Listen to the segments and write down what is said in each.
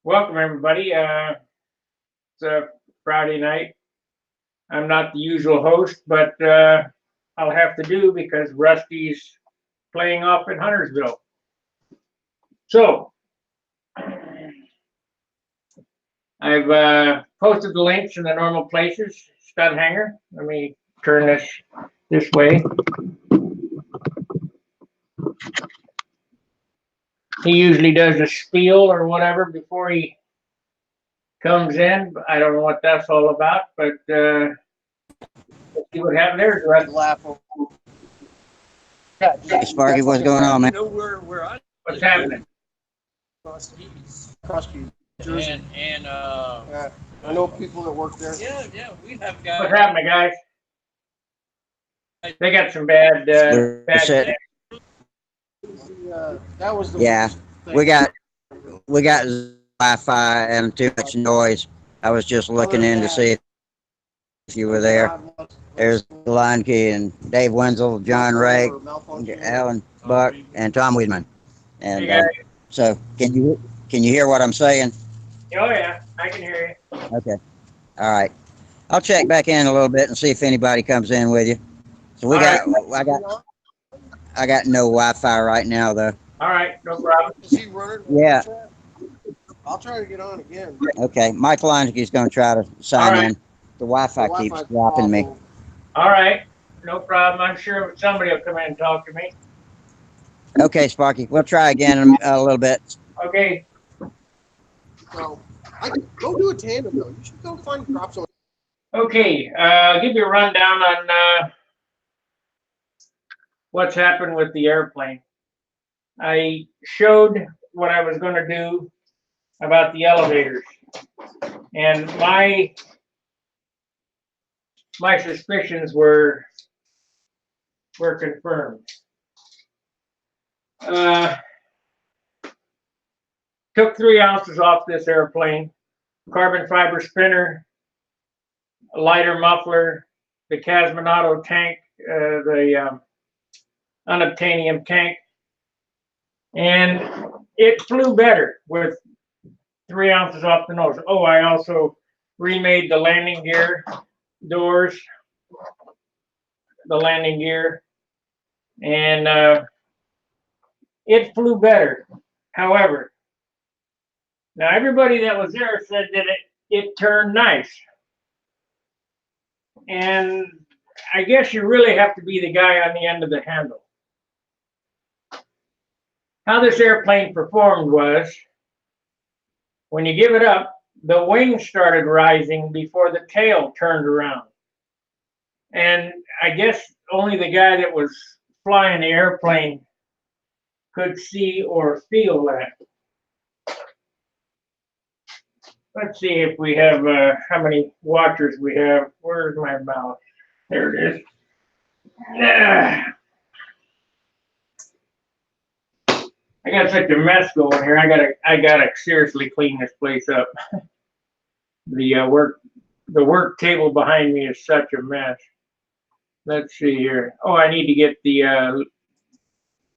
Welcome, everybody. It's a Friday night. I'm not the usual host, but I'll have to do because Rusty's playing off in Huntersville. So I've posted the links in the normal places. Stunthangar. Let me turn this way. He usually does a spiel or whatever before he comes in. I don't know what that's all about, but let's see what happened there. Hey, Sparky, what's going on, man? What's happening? Across Jersey. I know people that work there. We have guys. What's happening, guys? They got some bad, Set. That was the Yeah, worst thing. we got Wi-Fi and too much noise. I was just looking in to see if you were there. There's Lonke and Dave Wenzel, John Ray, Alan Buck, and Tom Weedman. And so, can you hear what I'm saying? Oh yeah, I can hear you. Okay. All right. I'll check back in a little bit and see if anybody comes in with you. So I got no Wi-Fi right now though. All right, no problem. Is he running? Yeah. I'll try to get on again. Okay. Mike Lonke's going to try to sign in. The Wi-Fi The keeps Wi-Fi's dropping me. awful. All right, no problem. I'm sure somebody will come in and talk to me. Okay, Sparky. We'll try again in a little bit. Okay. So, go do a tandem though. You should go find crops on. Okay. I'll give you a rundown on what's happened with the airplane. I showed what I was going to do about the elevators, and my suspicions were confirmed. Took 3 ounces off this airplane, carbon fiber spinner, a lighter muffler, the Casminato tank, the unobtainium tank, and it flew better with 3 ounces off the nose. Oh, I also remade the landing gear doors, the landing gear, and it flew better. However, now everybody that was there said that it turned nice. And I guess you really have to be the guy on the end of the handle. How this airplane performed was, when you give it up, the wings started rising before the tail turned around. And I guess only the guy that was flying the airplane could see or feel that. Let's see if we have how many watchers we have. Where's my mouse? There it is. I got such a mess going here. I gotta seriously clean this place up. The work table behind me is such a mess. Let's see here. Oh, I need to get the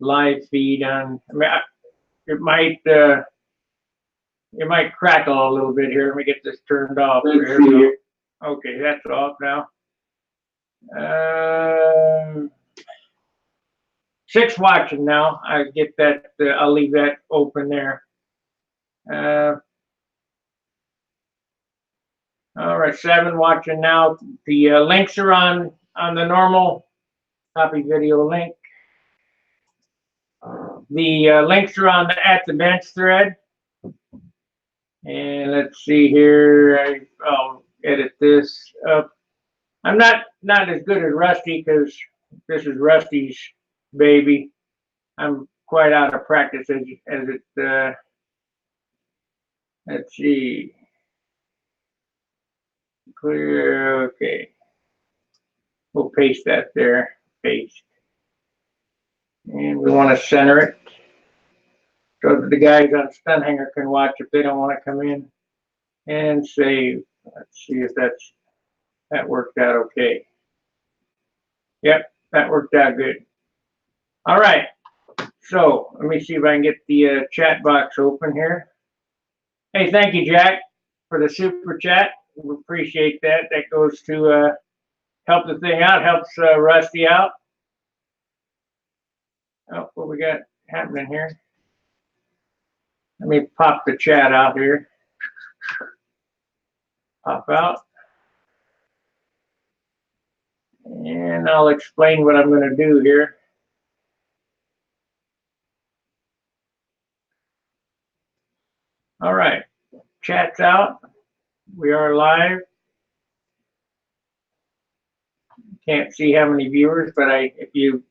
live feed on. I mean, it might crackle a little bit here. Let me get this turned off. There we go. Okay, that's off now. 6 watching now. I get that. I'll leave that open there. All right, 7 watching now. The links are on the normal copy video link. The links are on the at the bench thread. And let's see here. I'll edit this up. I'm not as good as Rusty because this is Rusty's baby. I'm quite out of practice as it. Let's see. Clear. Okay. We'll paste that there. Paste. And we want to center it so that the guys on Stunthangar can watch if they don't want to come in. And save. Let's see if that worked out okay. Yep, that worked out good. All right. So let me see if I can get the chat box open here. Hey, thank you, Jack, for the super chat. We appreciate that. That goes to help the thing out, helps Rusty out. Oh, what we got happening here? Let me pop the chat out here. Pop out. And I'll explain what I'm going to do here. All right, chat's out. We are live. Can't see how many viewers, but if you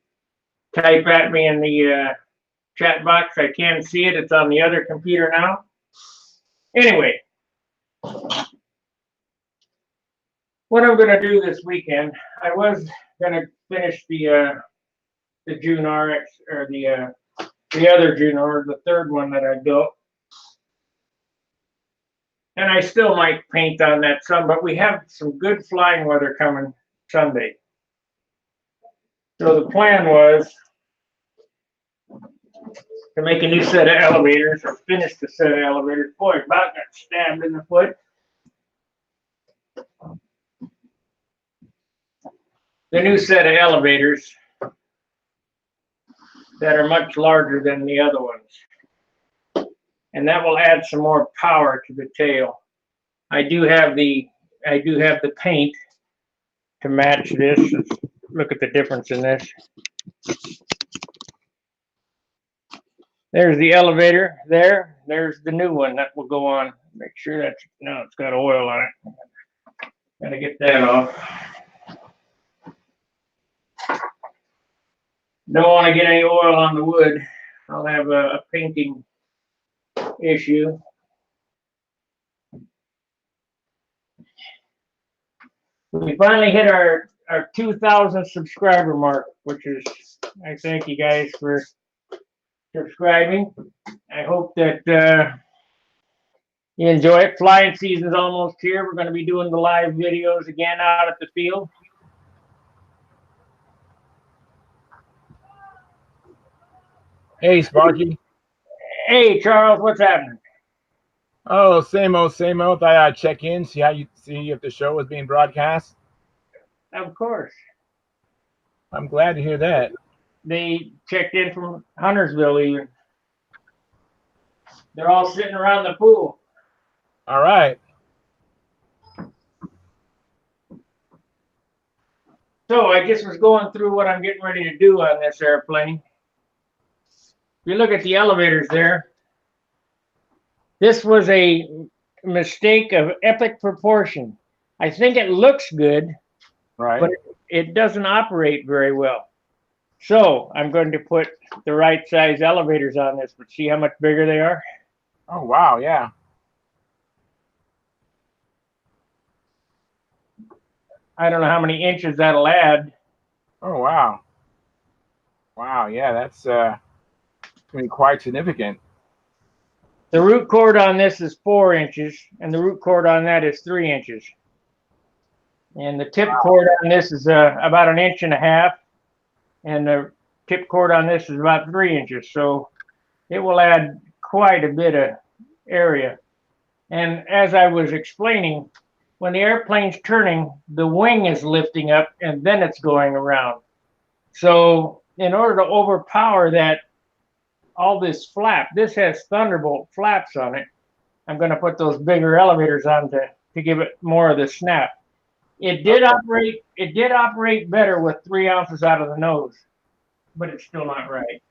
type at me in the chat box, I can see it. It's on the other computer now. Anyway, what I'm going to do this weekend, I was going to finish the June RX, or the other June, or the third one that I built. And I still might paint on that some, but we have some good flying weather coming Sunday. So the plan was to make a new set of elevators, or finish the set of elevators. Boy, about got stabbed in the foot. The new set of elevators that are much larger than the other ones. And that will add some more power to the tail. I do have the paint to match this. Let's look at the difference in this. There's the elevator there. There's the new one that will go on. Make sure that's, no, it's got oil on it. Gotta get that off. Don't want to get any oil on the wood. I'll have a painting issue. We finally hit our 2,000 subscriber mark, which is, I thank you guys for subscribing. I hope that you enjoy it. Flying season's almost here. We're going to be doing the live videos again out at the field. Hey, Sparky. Hey, Charles, what's happening? Oh, same old, same old. I check in, see if the show was being broadcast. Of course. I'm glad to hear that. They checked in from Huntersville even. They're all sitting around the pool. All right. So I just was going through what I'm getting ready to do on this airplane. If you look at the elevators there, this was a mistake of epic proportion. I think it looks good, Right. but it doesn't operate very well. So I'm going to put the right size elevators on this, but see how much bigger they are? Oh, wow. Yeah. I don't know how many inches that'll add. Oh, wow. Wow. Yeah, that's going to be quite significant. The root cord on this is 4 inches, and the root cord on that is 3 inches. And the tip cord on this is about 1.5 inches, and the tip cord on this is about 3 inches. So it will add quite a bit of area. And as I was explaining, when the airplane's turning, the wing is lifting up and then it's going around. So in order to overpower that, all this flap, this has Thunderbolt flaps on it. I'm going to put those bigger elevators on to give it more of the snap. It did operate better with 3 ounces out of the nose, but it's still not right.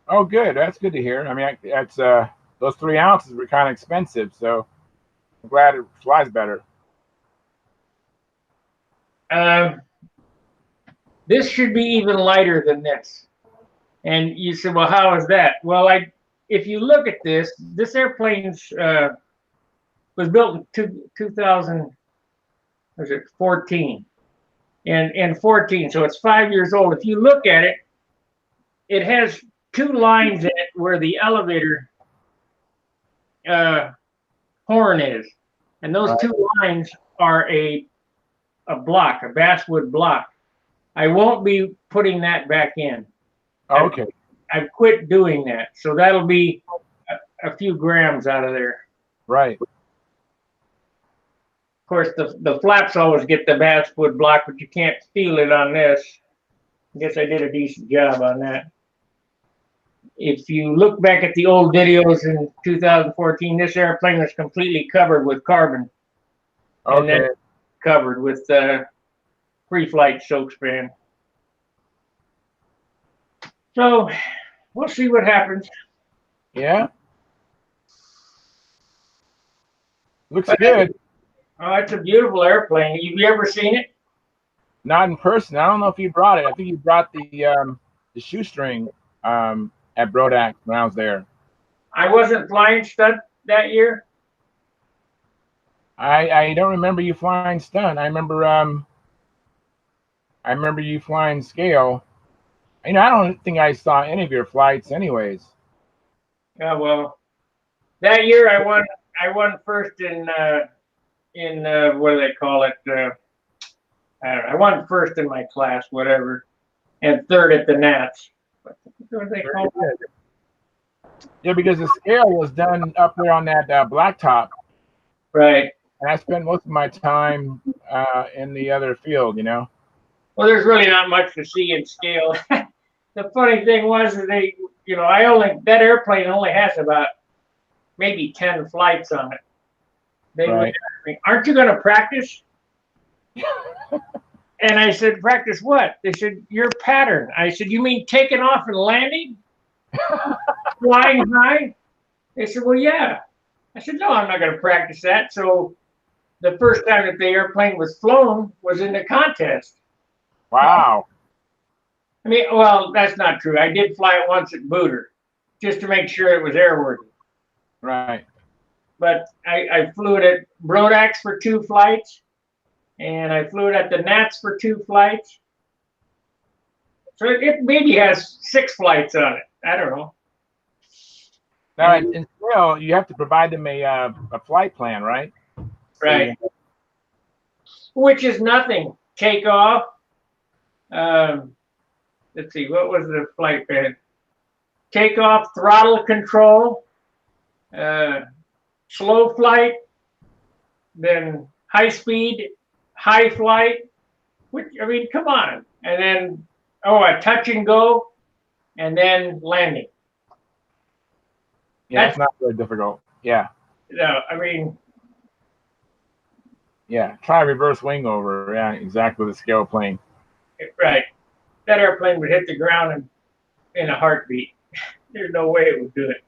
Oh, good. That's good to hear. I mean, that's those 3 ounces were kind of expensive, so I'm glad it flies better. This should be even lighter than this. And you said, well, how is that? Well, if you look at this airplane's was built in 2014. And 14, so it's 5 years old. If you look at it, it has 2 lines in it where the elevator horn is. And those 2 lines are a block, a basswood block. I won't be putting that back in. Okay. I've quit doing that. So that'll be a few grams out of there. Right. Of course, the flaps always get the basswood block, but you can't feel it on this. I guess I did a decent job on that. If you look back at the old videos in 2014, this airplane was completely covered with carbon. And Okay. then covered with pre-flight soak span. So we'll see what happens. Yeah. Looks But good. oh, it's a beautiful airplane. Have you ever seen it? Not in person. I don't know if you brought it. I think you brought the shoestring at Brodax when I was there. I wasn't flying stunt that year. I don't remember you flying stunt. I remember you flying scale. You know, I don't think I saw any of your flights anyways. Yeah, well, that year I won first in what do they call it? I don't know. I won first in my class, whatever, and third at the Nats. What do they call it? Yeah, because the scale was done up there on that blacktop, Right. and I spent most of my time in the other field. You know. Well, there's really not much to see in scale. The funny thing was that that airplane only has about maybe 10 flights on it. They would Right. ask me, "Aren't you going to practice?" And I said, "Practice what?" They said, "Your pattern." I said, "You mean taking off and landing? Flying high?" They said, "Well, yeah." I said, "No, I'm not going to practice that." So the first time that the airplane was flown was in the contest. Wow. I mean, well, that's not true. I did fly it once at Booter just to make sure it was airworthy. Right. But I flew it at Brodax for 2 flights, and I flew it at the Nats for 2 flights. So it maybe has 6 flights on it. I don't know. Now, in scale, you have to provide them a flight plan, right? Right. Which is nothing. Takeoff. Let's see, what was the flight plan? Takeoff, throttle control, slow flight, then high speed, high flight. Which, I mean, come on. And then, a touch and go, and then landing. Yeah, that's not very difficult. Yeah. No, I mean, Yeah. Try reverse wing over. Yeah, exactly. The scale plane. right. That airplane would hit the ground in a heartbeat. There's no way it would do it.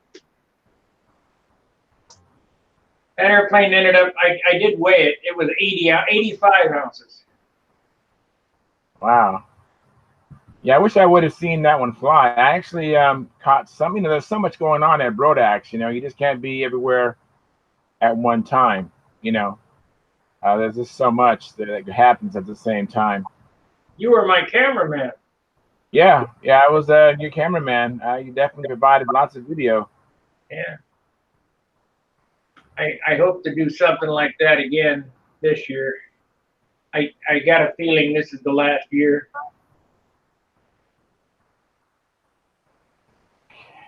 That airplane ended up, I did weigh it. It was 85 ounces. Wow. Yeah, I wish I would have seen that one fly. I actually caught some. You know, there's so much going on at Brodax. You know, you just can't be everywhere at one time. You know, there's just so much that happens at the same time. You were my cameraman. Yeah, I was your cameraman. You definitely provided lots of video. Yeah. I hope to do something like that again this year. I got a feeling this is the last year.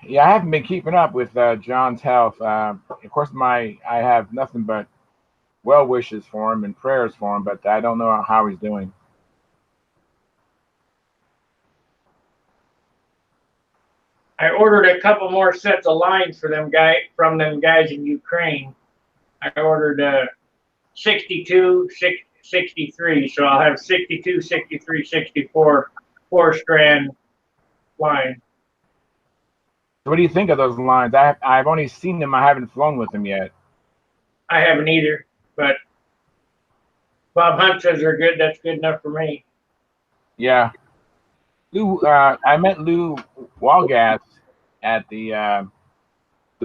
Yeah, I haven't been keeping up with John's health. Of course, I have nothing but well wishes for him and prayers for him, but I don't know how he's doing. I ordered a couple more sets of lines for them guys in Ukraine. I ordered 62, 63, so I'll have 62, 63, 64 4-strand line. What do you think of those lines? I've only seen them. I haven't flown with them yet. I haven't either, but Bob Hunt says they're good. That's good enough for me. Yeah. Lou, I met Lou Walgas at the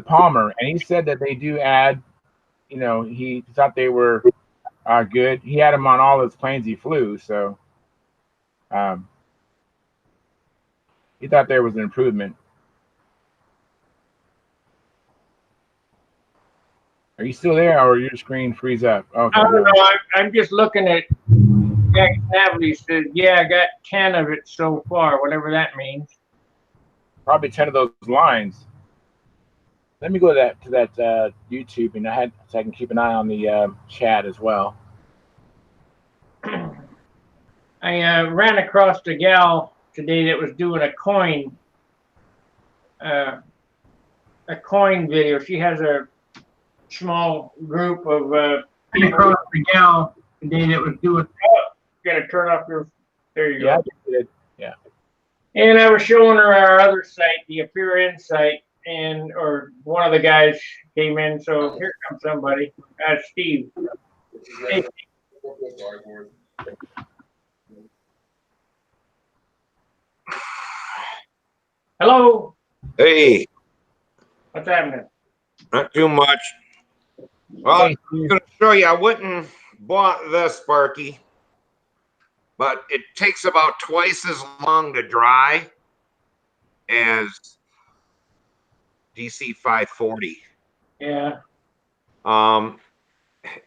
Palmer, and he said that they do add. You know, he thought they were good. He had them on all his planes he flew, so he thought there was an improvement. Are you still there, or your screen freeze up? Okay. I don't know. I'm just looking at Jack Navely said, yeah, I got 10 of it so far, whatever that means. Probably 10 of those lines. Let me go to that YouTube, and so I can keep an eye on the chat as well. I ran across a gal today that was doing a coin video. She has a small group of people. Across the gal today that was doing. Oh, you gotta turn off your. There you go. Yeah. And I was showing her our other site, the Appear In site, or one of the guys came in. So here comes somebody. Steve. Hey. Hello. Hey, What's happening? not too much. Well, I'm going to show you. I went and bought this Sparky, but it takes about twice as long to dry as DC 540. Yeah.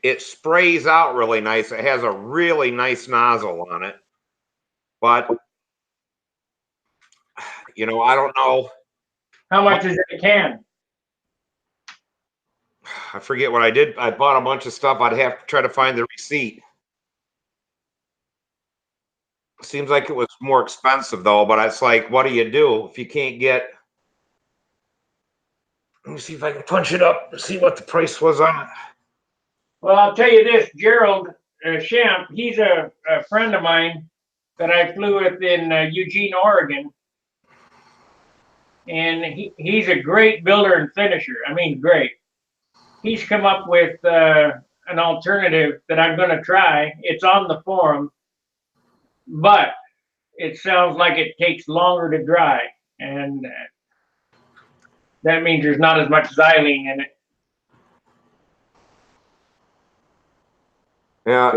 It sprays out really nice. It has a really nice nozzle on it, but I don't know. How much is it a can? I forget what I did. I bought a bunch of stuff. I'd have to try to find the receipt. Seems like it was more expensive though, but it's like, what do you do if you can't get? Let me see if I can punch it up and see what the price was on it. Well, I'll tell you this, Gerald Shamp, he's a friend of mine that I flew with in Eugene, Oregon. And he's a great builder and finisher. I mean, great. He's come up with an alternative that I'm going to try. It's on the forum, but it sounds like it takes longer to dry. And that means there's not as much xylene in it. Yeah,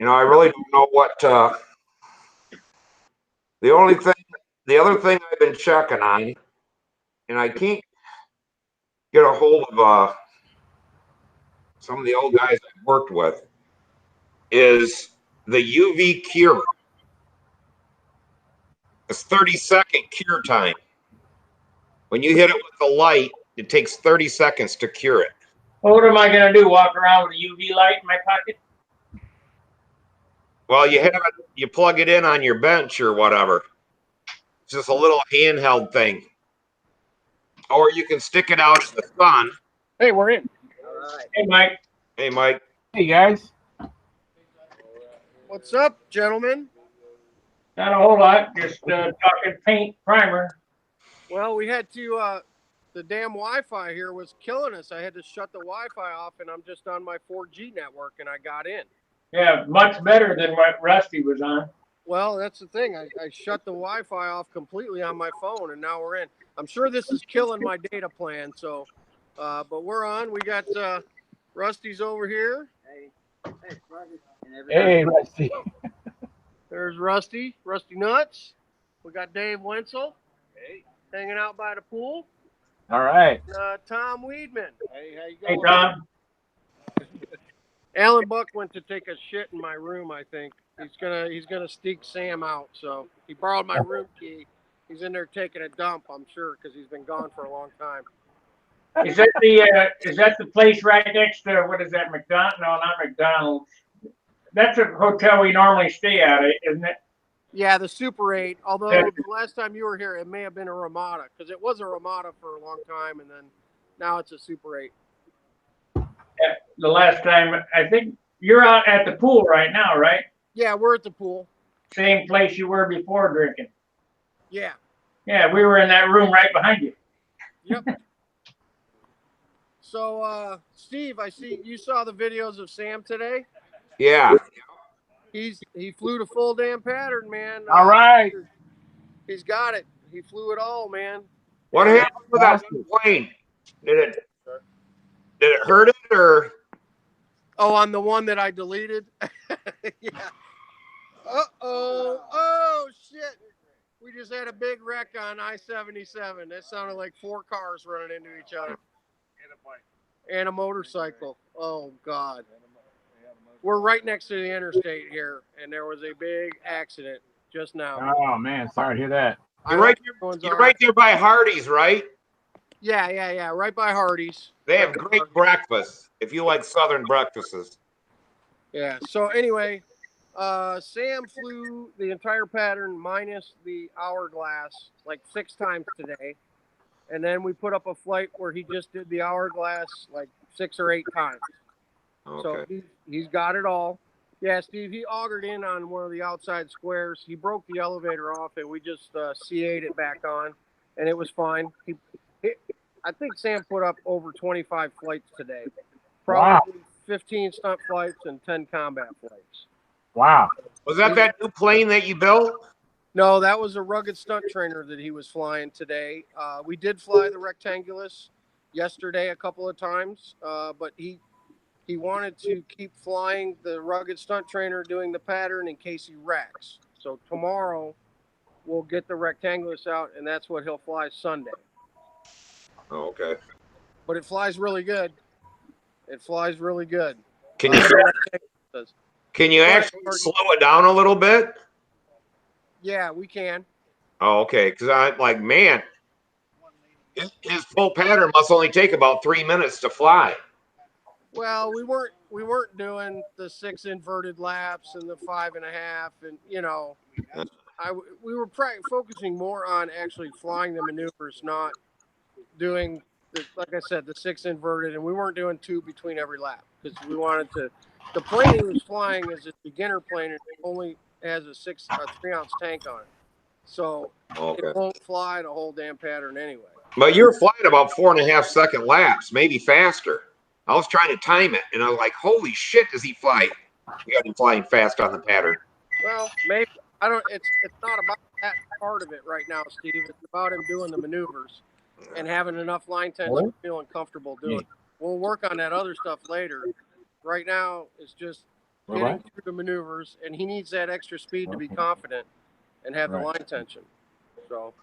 I really don't know what. The other thing I've been checking on, and I can't get a hold of some of the old guys I've worked with, is the UV cure. It's 30-second cure time. When you hit it with the light, it takes 30 seconds to cure it. Well, what am I going to do? Walk around with a UV light in my pocket? Well, you plug it in on your bench or whatever. It's just a little handheld thing. Or you can stick it out in the sun. Hey, we're in. All right. Hey, Mike. Hey, Mike. Hey guys. What's up, gentlemen? Not a whole lot. Just talking paint primer. Well, we had to. The damn Wi-Fi here was killing us. I had to shut the Wi-Fi off, and I'm just on my 4G network, and I got in. Yeah, much better than what Rusty was on. Well, that's the thing. I shut the Wi-Fi off completely on my phone, and now we're in. I'm sure this is killing my data plan. So, but we're on. We got Rusty's over here. Hey, Rusty. There's Rusty Nuts. We got Dave Wenzel. Hey. Hanging out by the pool. All right. Tom Weedman. Hey, how you Hey, going? Tom. Alan Buck went to take a shit in my room. I think he's gonna sneak Sam out. So he borrowed my room key. He's in there taking a dump. I'm sure because he's been gone for a long time. Is that the place right next to, what is that, McDonald's? No, not McDonald's. That's a hotel we normally stay at, isn't it? Yeah, the Super 8. Although the last time you were here, it may have been a Ramada because it was a Ramada for a long time, and then now it's a Super 8. The last time, I think you're out at the pool right now, right? Yeah, we're at the pool. Same place you were before drinking. Yeah. Yeah, we were in that room right behind you. Yep. So, Steve, I see you saw the videos of Sam today. Yeah. He flew the full damn pattern, man. All right. He's got it. He flew it all, man. What happened with that plane? Did it hurt it or? Oh, on the one that I deleted? Yeah. Uh-oh. Oh, shit. We just had a big wreck on I-77. That sounded like 4 cars running into each other. And a bike. And a motorcycle. Oh, God. We're right next to the interstate here, and there was a big accident just now. Oh man, sorry to hear that. You're right there by Hardy's, right? Yeah. Right by Hardee's. They have great breakfast if you like Southern breakfasts. Yeah. So anyway, Sam flew the entire pattern minus the hourglass like 6 times today, and then we put up a flight where he just did the hourglass like 6 or 8 times. So Okay. he's got it all. Yeah, Steve, he augured in on one of the outside squares. He broke the elevator off, and we just CA'd it back on, and it was fine. I think Sam put up over 25 flights today. Probably 15 stunt flights and 10 combat flights. Wow. Was that new plane that you built? No, that was a rugged stunt trainer that he was flying today. We did fly the Rectangulus yesterday a couple of times, but he wanted to keep flying the rugged stunt trainer doing the pattern in case he wrecks. So tomorrow we'll get the Rectangulus out, and that's what he'll fly Sunday. Oh, okay. But it flies really good. It flies really good. Can you actually slow it down a little bit? Yeah, we can. Oh, okay. Because I'm like, man, his full pattern must only take about 3 minutes to fly. Well, we weren't doing the 6 inverted laps and the 5.5, and we were focusing more on actually flying the maneuvers, not doing like I said, the 6 inverted, and we weren't doing 2 between every lap because we wanted to. The plane he was flying is a beginner plane, and it only has a 3-ounce tank on it, so it won't fly the whole damn pattern anyway. But you're flying about 4.5-second laps, maybe faster. I was trying to time it, and I was like, holy shit, does he fly? You got him flying fast on the pattern. Well, maybe. I don't. It's not about that part of it right now, Steve. It's about him doing the maneuvers and having enough line tension, feeling comfortable doing it. We'll work on that other stuff later. Right now, it's just getting through the maneuvers, and he needs that extra speed to be confident and have the line tension. So,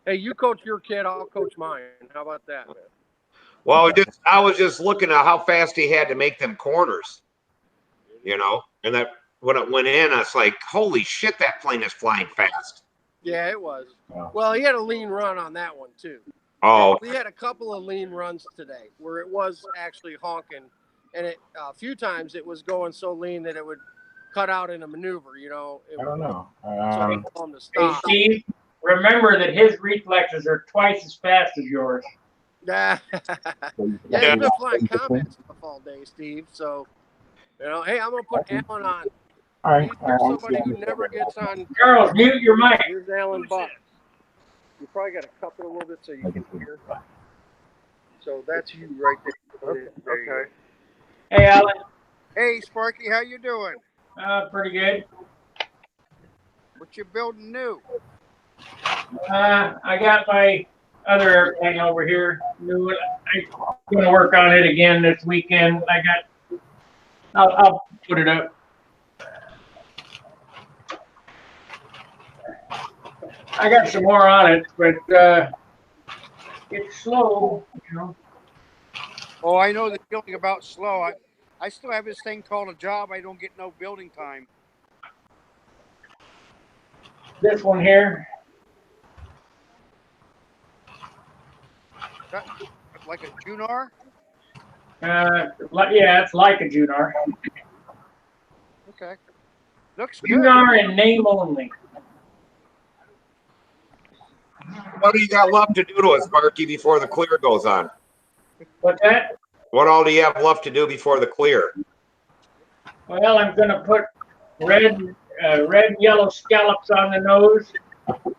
hey, you coach your kid, I'll coach mine. How about that, man? Well, I was just looking at how fast he had to make them corners, and that when it went in, I was like, holy shit, that plane is flying fast. Yeah, it was. Well, he had a lean run on that one, too. Oh. We had a couple of lean runs today where it was actually honking, and a few times it was going so lean that it would cut out in a maneuver, I don't know. So tell him to stop. Hey, Steve, remember that his reflexes are twice as fast as yours. Yeah, he's been flying combat stuff all day, Steve. So, hey, I'm going to put Alan on. All right. Here's somebody who never gets on. Charles, mute your mic. Here's Alan Buck. You probably got to cup it a little bit so you can hear. So that's you right there. Okay. Hey, Alan. Hey, Sparky, how you doing? Pretty good. What you building new? I got my other airplane over here. New. I'm going to work on it again this weekend. I'll put it up. I got some more on it, but it's slow, Oh, I know the feeling about slow. I still have this thing called a job. I don't get no building time. This one here. Like a Junar? Yeah, it's like a Junar. Okay. Looks good. Junar in name only. What do you got left to do to us, Sparky, before the clear goes on? What's that? What all do you have left to do before the clear? Well, I'm going to put red and yellow scallops on the nose,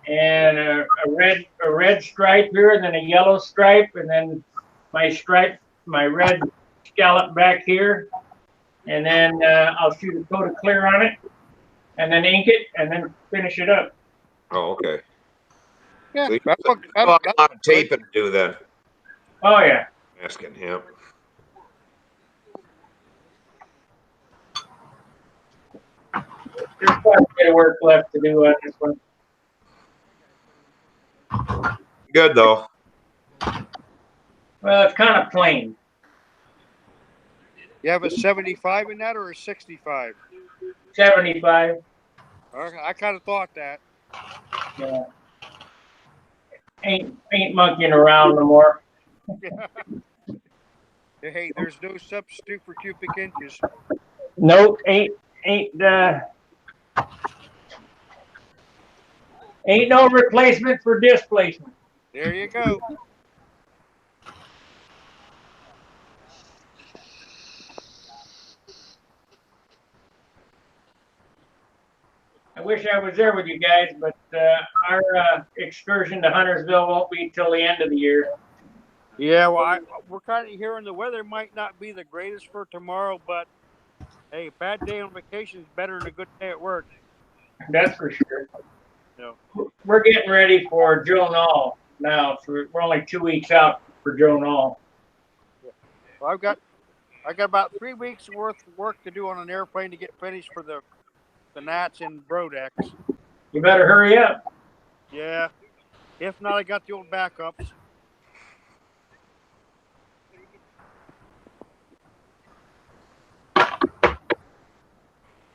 and a red stripe here, and then a yellow stripe, and then my red scallop back here, and then I'll shoot a coat of clear on it, and then ink it, and then finish it up. Oh, okay. Yeah, so that's a lot of taping to do then. Oh, yeah. Asking him. There's quite a bit of work left to do on this one. Good, though. Well, it's kind of plain. You have a 75 in that or a 65? 75. I kind of thought that. Yeah. ain't monkeying around no more. Hey, there's no substitute for cubic inches. Nope, ain't no replacement for displacement. There you go. I wish I was there with you guys, but our excursion to Huntersville won't be till the end of the year. Yeah, well, we're kind of hearing the weather might not be the greatest for tomorrow, but hey, a bad day on vacation is better than a good day at work. That's for sure. No. We're getting ready for Joe Nall now, so we're only 2 weeks out for Joe Nall. Well, I got about 3 weeks worth of work to do on an airplane to get finished for the Nats and Brodex. You better hurry up. Yeah. If not, I got the old backups.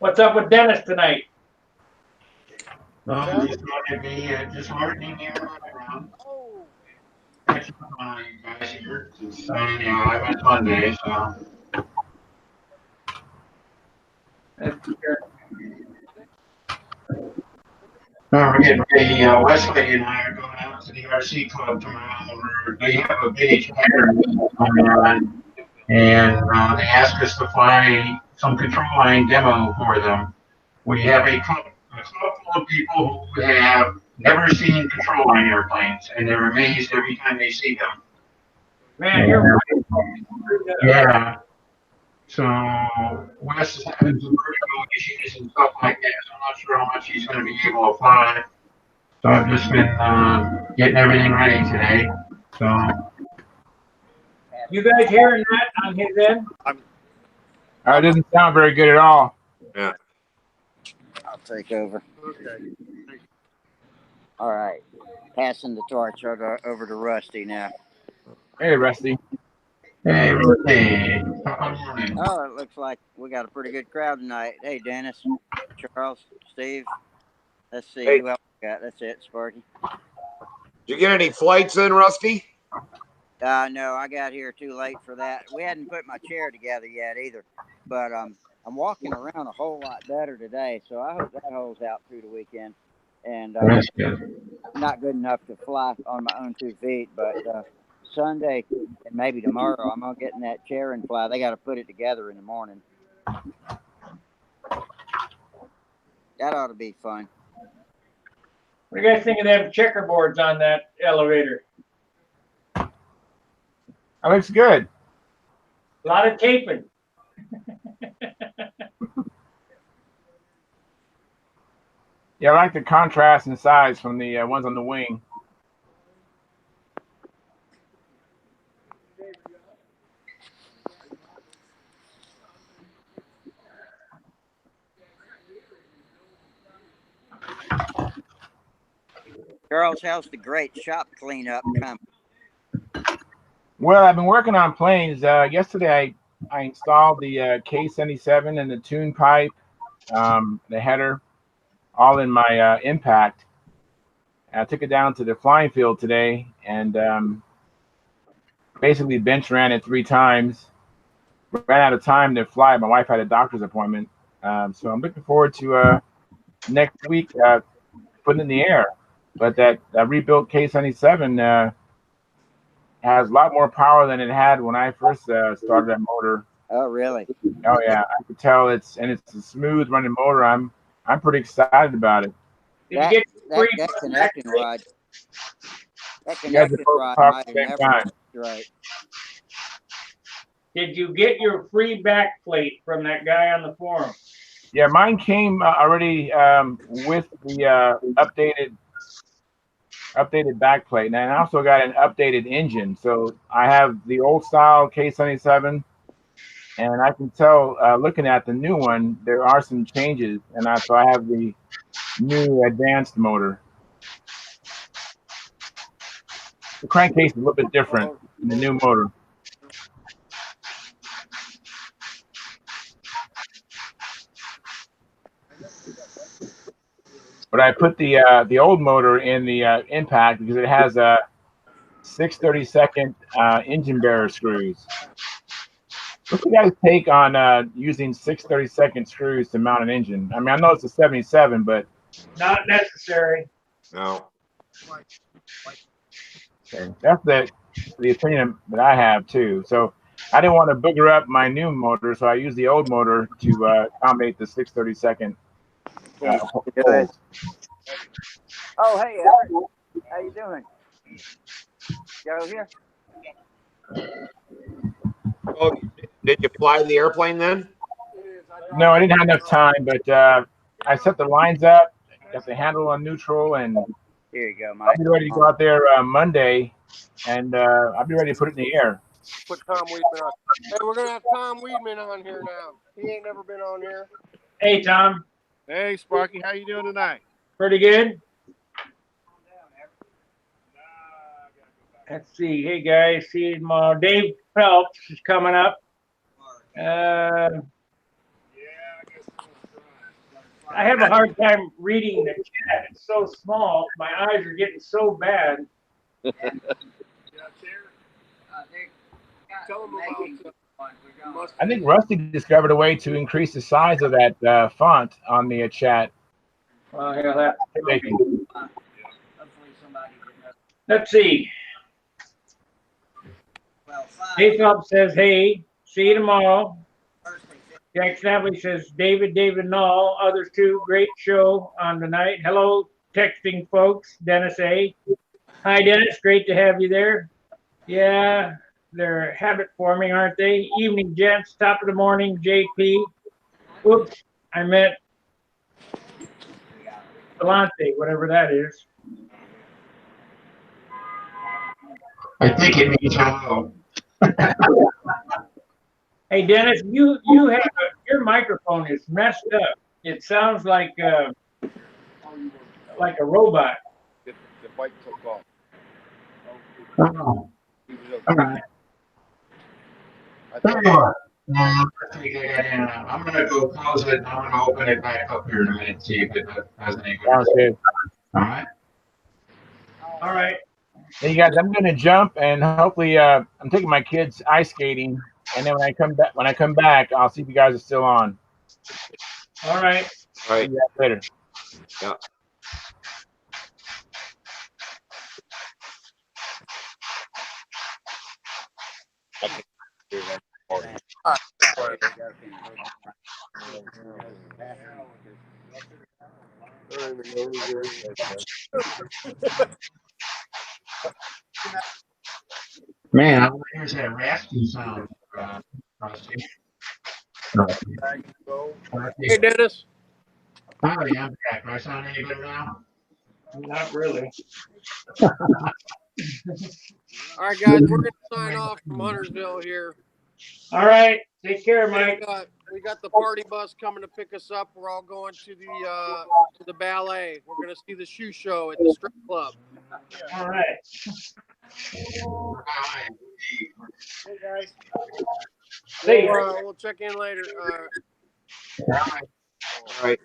What's up with Dennis tonight? No, just wanted to be just hardening here around. Oh. Catching up on you guys here. It's, I went Monday, so. That's sure. We're getting ready. Wesley and I are going out to the RC Club tomorrow. They have a big pattern going on, and they asked us to fly some control line demo for them. We have a club full of people who have never seen control line airplanes, and they're amazed every time they see them. Man, you're right. Yeah. So Wes is having some vertigo issues and stuff like that. So I'm not sure how much he's going to be able to fly. So I've just been getting everything ready today. So. You guys hearing that on his end? It doesn't sound very good at all. Yeah. I'll take over. Okay. All right. Passing the torch over to Rusty now. Hey, Rusty. Hey, Rusty. Good morning. Oh, it looks like we got a pretty good crowd tonight. Hey, Dennis, Charles, Steve. Let's see Hey. who else we got. That's it, Sparky. Did you get any flights in, Rusty? No, I got here too late for that. We hadn't put my chair together yet either. But I'm walking around a whole lot better today, so I hope that holds out through the weekend. And That's good. not good enough to fly on my own 2 feet, but Sunday and maybe tomorrow I'm gonna get in that chair and fly. They got to put it together in the morning. That ought to be fun. What do you guys think of them checkerboards on that elevator? That looks good. A lot of taping. Yeah, I like the contrast and size from the ones on the wing. Charles, how's the great shop cleanup coming? Well, I've been working on planes. Yesterday, I installed the K77 and the tune pipe, the header, all in my impact. And I took it down to the flying field today and basically bench ran it 3 times. Ran out of time to fly. My wife had a doctor's appointment. So I'm looking forward to next week putting it in the air. But that rebuilt K77 has a lot more power than it had when I first started that motor. Oh, really? Oh yeah, I could tell it's a smooth running motor. I'm pretty excited about it. Did you get free That connecting rod? That You guys are connecting both rod talking might at the have same never time. worked right. Did you get your free back plate from that guy on the forum? Yeah, mine came already with the updated backplate, and I also got an updated engine. So I have the old style K77, and I can tell looking at the new one there are some changes, and so I have the new advanced motor. The crankcase is a little bit different in the new motor. but I put the old motor in the impact because it has a 6/32 engine bearer screws. What's your guys' take on using 6/32 screws to mount an engine? I mean, I know it's a 77, but Not necessary. No. that's the opinion that I have too. So I didn't want to booger up my new motor, so I used the old motor to accommodate the 6/32 holes. Oh, hey, Everett. How you doing? Go here. Oh, did you fly the airplane then? No, I didn't have enough time, but I set the lines up, got the handle on neutral, and Here you go, I'll Mike. be ready to go out there Monday, and I'll be ready to put it in the air. Put Tom Weedman on. Hey, we're gonna have Tom Weedman on here now. He ain't never been on here. Hey, Tom. Hey, Sparky, how you doing tonight? Pretty good. Let's see. Hey, guys. See, Dave Phelps is coming up. I have a hard time reading the chat. It's so small. My eyes are getting so bad. I think Rusty discovered a way to increase the size of that font on the chat. Well, yeah, let's see. Dave Phelps says, hey, see you tomorrow. Jack Snavely says, David Null, others too, great show on the night. Hello, texting folks, Dennis A. Hi, Dennis, great to have you there. Yeah, they're habit forming, aren't they? Evening, gents, top of the morning, JP. Oops, I meant Galante, whatever that is. I think it means hello. Hey, Dennis, you have your microphone is messed up. It sounds like a robot. The bike took off. Oh, all right. Tell you what, I'm gonna go close it. I'm gonna open it back up here in a minute, see if it has any good. Sounds good. All right. All right. Hey, you guys, I'm going to jump, and hopefully, I'm taking my kids ice skating, and then when I come back, I'll see if you guys are still on. All right. All right. See you guys later. Yeah. Man, all I hear is that raspy sound. Rusty. Hey, Dennis. Howdy, I'm back. Do I sound any better now? Not really. All right, guys, we're gonna sign off from Huntersville here. All right. Take care, Mike. We got the party bus coming to pick us up. We're all going to the ballet. We're gonna see the shoe show at the strip club. All right. Hey guys. See you. We'll check in later. All right.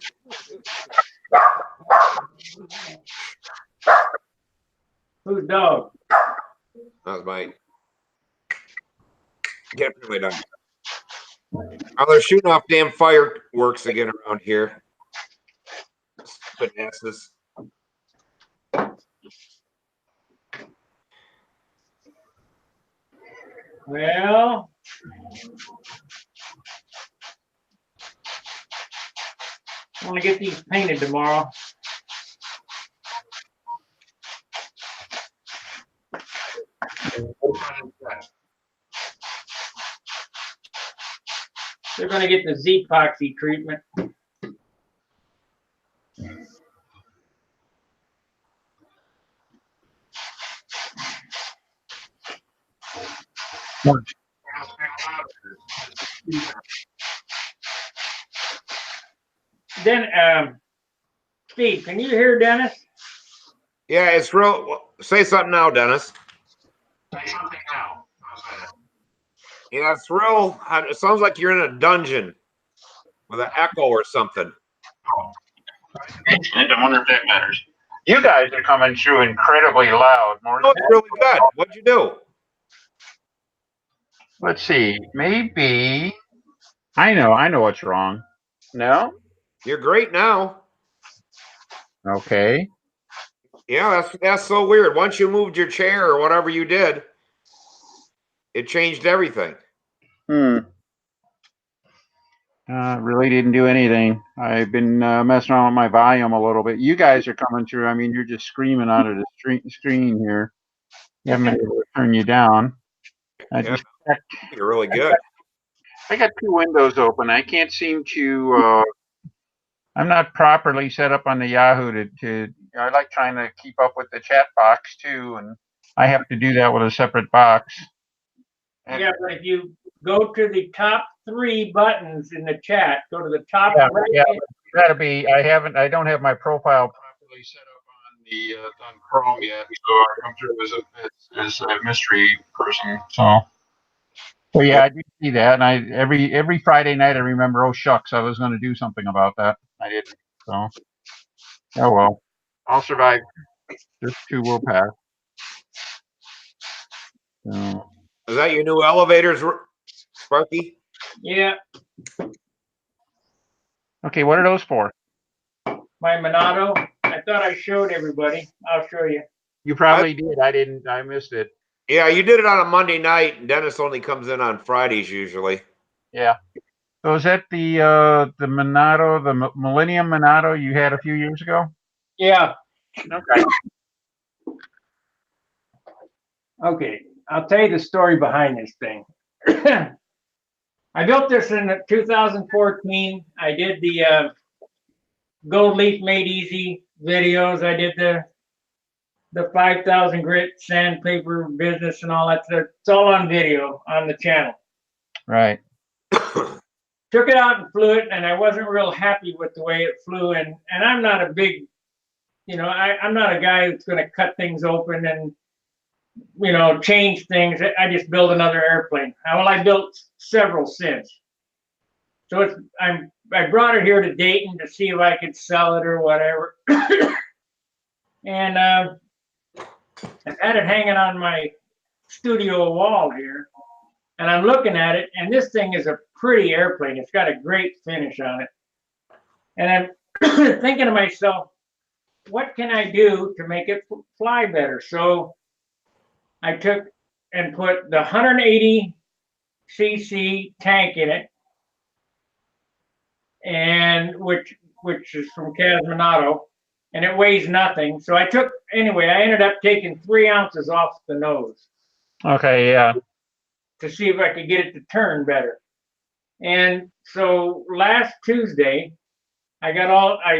Who's dog? That was Mike. Get really done. Oh, they're shooting off damn fireworks again around here. Stupid asses. Well, I want to get these painted tomorrow. They're going to get the Z-Epoxy treatment. Then, Steve, can you hear Dennis? Yeah, it's real. Say something now, Dennis. Say something now. Yeah, it's real. It sounds like you're in a dungeon with an echo or something. Excellent. I wonder if that matters. You guys are coming through incredibly loud. More. Oh, it's really good. What'd you do? Let's see. Maybe. I know what's wrong. No? You're great now. Okay. Yeah, that's so weird. Once you moved your chair or whatever you did, it changed everything. Really didn't do anything. I've been messing around with my volume a little bit. You guys are coming through. I mean, you're just screaming out of the screen here. You haven't been able to turn you down. I Yeah, just checked. you're really good. I got two windows open. I can't seem to. I'm not properly set up on the Yahoo to. I like trying to keep up with the chat box too, and I have to do that with a separate box. And Yeah, but if you go to the top 3 buttons in the chat, go to the top right. yeah, gotta be. I don't have my profile properly set up on the on Chrome yet, so I come through as a mystery person. So yeah, I did see that, and every Friday night I remember. Oh shucks, I was going to do something about that. I didn't. So oh well, I'll survive. This too will pass. So. Is that your new elevators, Sparky? Yeah, Okay, what are those for? my Monado. I thought I showed everybody. I'll show you. You probably did. I didn't. I missed it. Yeah, you did it on a Monday night, and Dennis only comes in on Fridays usually. Yeah. So is that the Monado, the Millennium Monado you had a few years ago? Yeah. Okay. Okay. I'll tell you the story behind this thing. I built this in 2014. I did the Gold Leaf Made Easy videos. I did the 5,000 grit sandpaper business and all that stuff. It's all on video on the channel. Right. Took it out and flew it, and I wasn't real happy with the way it flew. And I'm not a big, I'm not a guy that's going to cut things open and, change things. I just build another airplane. Well, I built several since. So I brought it here to Dayton to see if I could sell it or whatever. And I've had it hanging on my studio wall here. And I'm looking at it, and this thing is a pretty airplane. It's got a great finish on it. And I'm thinking to myself, what can I do to make it fly better? So I took and put the 180 cc tank in it, and which is from Casminato, and it weighs nothing. So I ended up taking 3 ounces off the nose. Okay, yeah. To see if I could get it to turn better. And so last Tuesday, I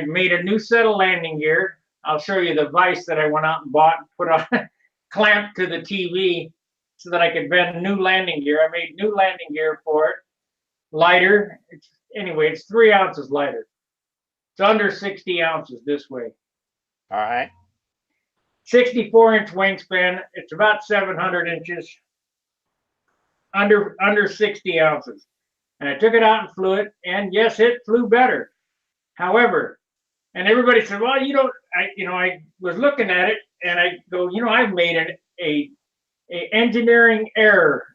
made a new set of landing gear. I'll show you the vise that I went out and bought and put on, clamped to the TV so that I could bend new landing gear. I made new landing gear for it. Lighter. It's 3 ounces lighter. It's under 60 ounces this way. All right. 64-inch wingspan. It's about 700 inches. Under 60 ounces. And I took it out and flew it, and yes, it flew better. However, and everybody said, well, I was looking at it and I go, I've made an engineering error.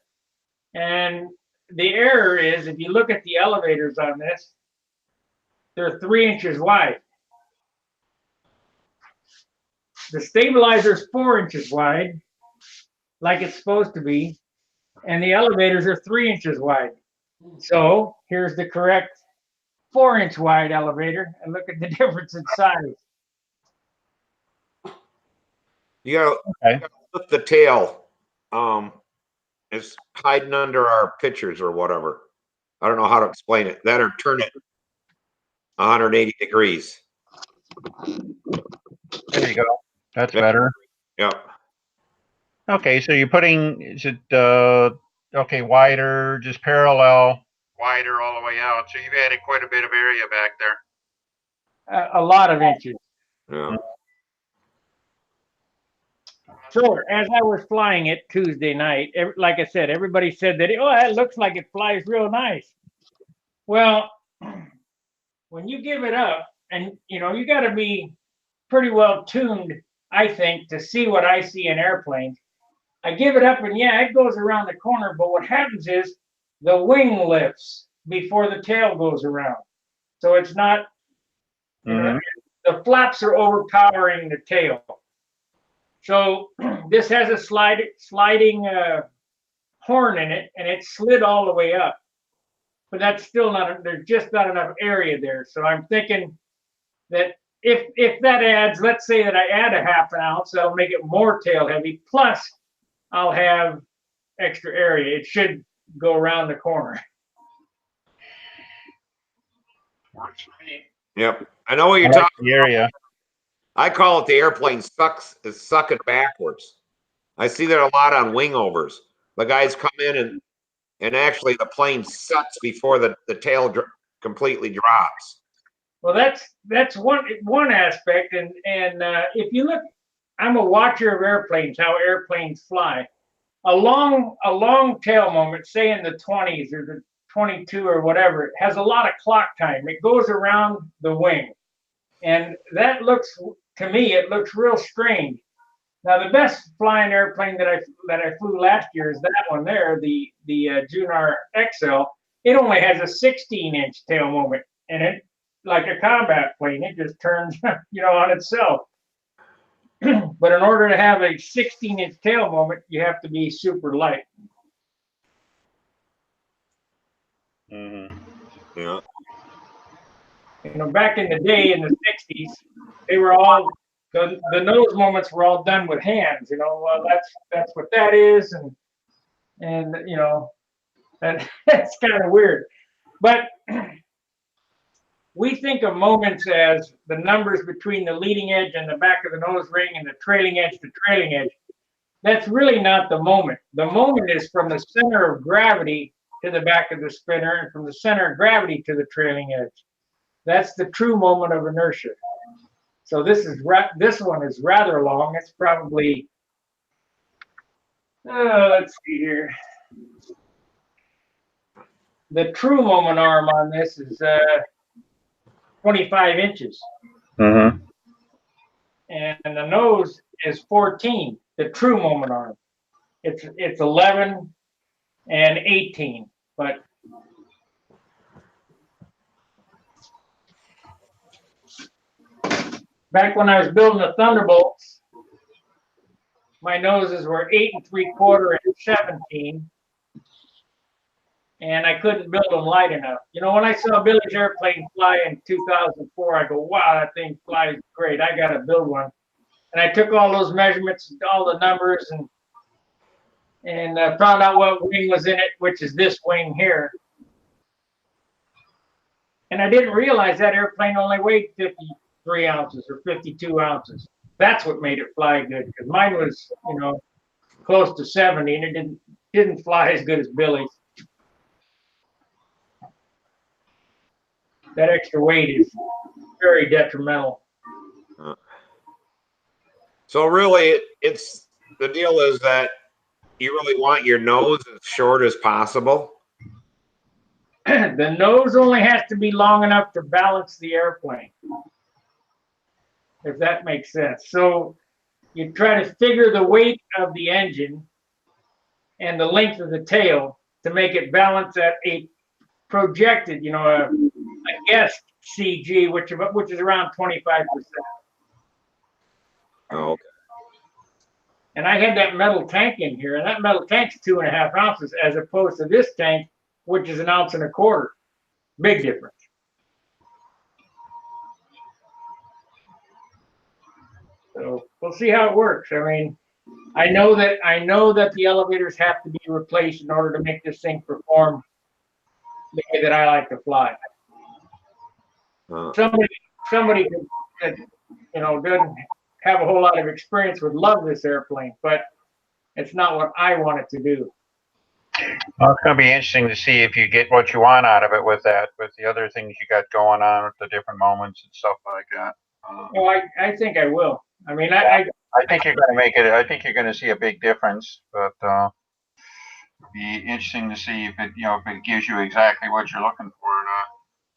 And the error is, if you look at the elevators on this, they're 3 inches wide. The stabilizer's 4 inches wide, like it's supposed to be, and the elevators are 3 inches wide. So here's the correct 4-inch wide elevator, and look at the difference in size. You gotta flip the tail. It's hiding under our pictures or whatever. I don't know how to explain it. That or turn it 180 degrees. There you go. That's better. Yep. Okay, so you're putting, is it, okay, wider, just parallel, wider all the way out. So you've added quite a bit of area back there. A lot of inches. Yeah. So as I was flying it Tuesday night, like I said, everybody said that, it looks like it flies real nice. Well, when you give it up and you know, you got to be pretty well tuned, I think, to see what I see in airplanes. I give it up, and yeah, it goes around the corner. But what happens is the wing lifts before the tail goes around, so it's not, you know, the flaps are overpowering the tail. So this has a sliding horn in it, and it slid all the way up. But that's still not. There's just not enough area there. So I'm thinking that if that adds, let's say that I add a half an ounce, that'll make it more tail heavy. Plus, I'll have extra area. It should go around the corner. Yep. I know what you're talking about. I call it the airplane is sucking backwards. I see that a lot on wingovers. The guys come in and actually the plane sucks before the tail completely drops. Well, that's one aspect, and if you look, I'm a watcher of airplanes, how airplanes fly. A long tail moment, say in the 20s or the 22 or whatever, it has a lot of clock time. It goes around the wing, and that looks, to me, it looks real strange. Now, the best flying airplane that I flew last year is that one there, the Junar XL. It only has a 16-inch tail moment, and it, like a combat plane, it just turns, you know, on itself. But in order to have a 16-inch tail moment, you have to be super light. Yeah. You know, back in the day, in the 60s, they were all, the nose moments were all done with hands. You know, well, that's what that is, and you know, and that's kind of weird. But we think of moments as the numbers between the leading edge and the back of the nose ring and the trailing edge to trailing edge. That's really not the moment. The moment is from the center of gravity to the back of the spinner, and from the center of gravity to the trailing edge. That's the true moment of inertia. So this one is rather long. It's probably, let's see here. The true moment arm on this is 25 inches. And the nose is 14, the true moment arm. It's 11 and 18, but back when I was building the Thunderbolts, my noses were 8 3/4 and 17, and I couldn't build them light enough. You know, when I saw Billy's airplane fly in 2004, I go, wow, that thing flies great. I got to build one. And I took all those measurements, all the numbers, and found out what wing was in it, which is this wing here. And I didn't realize that airplane only weighed 53 ounces or 52 ounces. That's what made it fly good, because mine was, you know, close to 70, and it didn't fly as good as Billy's. That extra weight is very detrimental. So really, it's the deal is that you really want your nose as short as possible. The nose only has to be long enough to balance the airplane, if that makes sense. So you try to figure the weight of the engine and the length of the tail to make it balance at a projected, you know, a guessed CG, which is around 25%. Oh, okay. And I had that metal tank in here, and that metal tank's 2.5 ounces, as opposed to this tank, which is 1.25 ounces. Big difference. So we'll see how it works. I mean, I know that the elevators have to be replaced in order to make this thing perform the way that I like to fly. Somebody that, you know, doesn't have a whole lot of experience would love this airplane, but it's not what I want it to do. Well, it's going to be interesting to see if you get what you want out of it with that, with the other things you got going on, with the different moments and stuff like that. Well, I think I will. I mean, I think you're going to make it. I think you're going to see a big difference, but be interesting to see if it, you know, if it gives you exactly what you're looking for or not.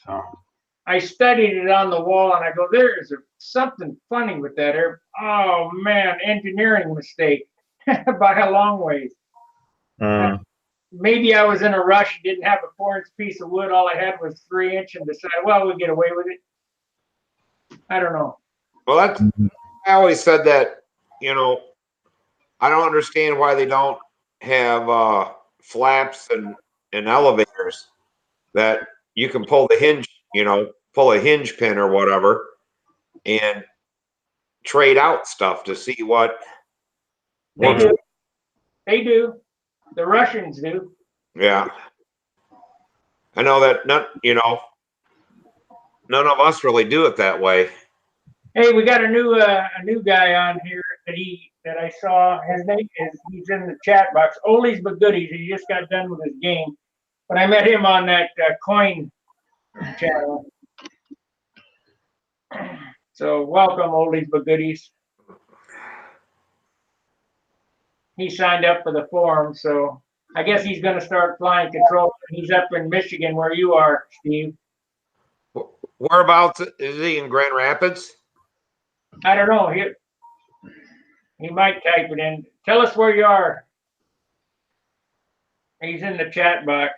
So. I studied it on the wall, and I go, there is something funny with that air. Oh man, engineering mistake by a long ways. Mm. Maybe I was in a rush, didn't have a 4-inch piece of wood. All I had was 3-inch, and decided, well, we'll get away with it. I don't know. Well, that's, I always said that, you know, I don't understand why they don't have flaps and elevators that you can pull the hinge, you know, pull a hinge pin or whatever and trade out stuff to see what They works. do. They do. The Russians do. Yeah. I know that none of us really do it that way. Hey, we got a new guy on here that I saw. His name is he's in the chat box. Oldies but goodies. He just got done with his game, but I met him on that coin channel. So welcome, Oldies but goodies. He signed up for the forum, so I guess he's going to start flying control. He's up in Michigan, where you are, Steve. Whereabouts is he, in Grand Rapids? I don't know. He might type it in. Tell us where you are. He's in the chat box.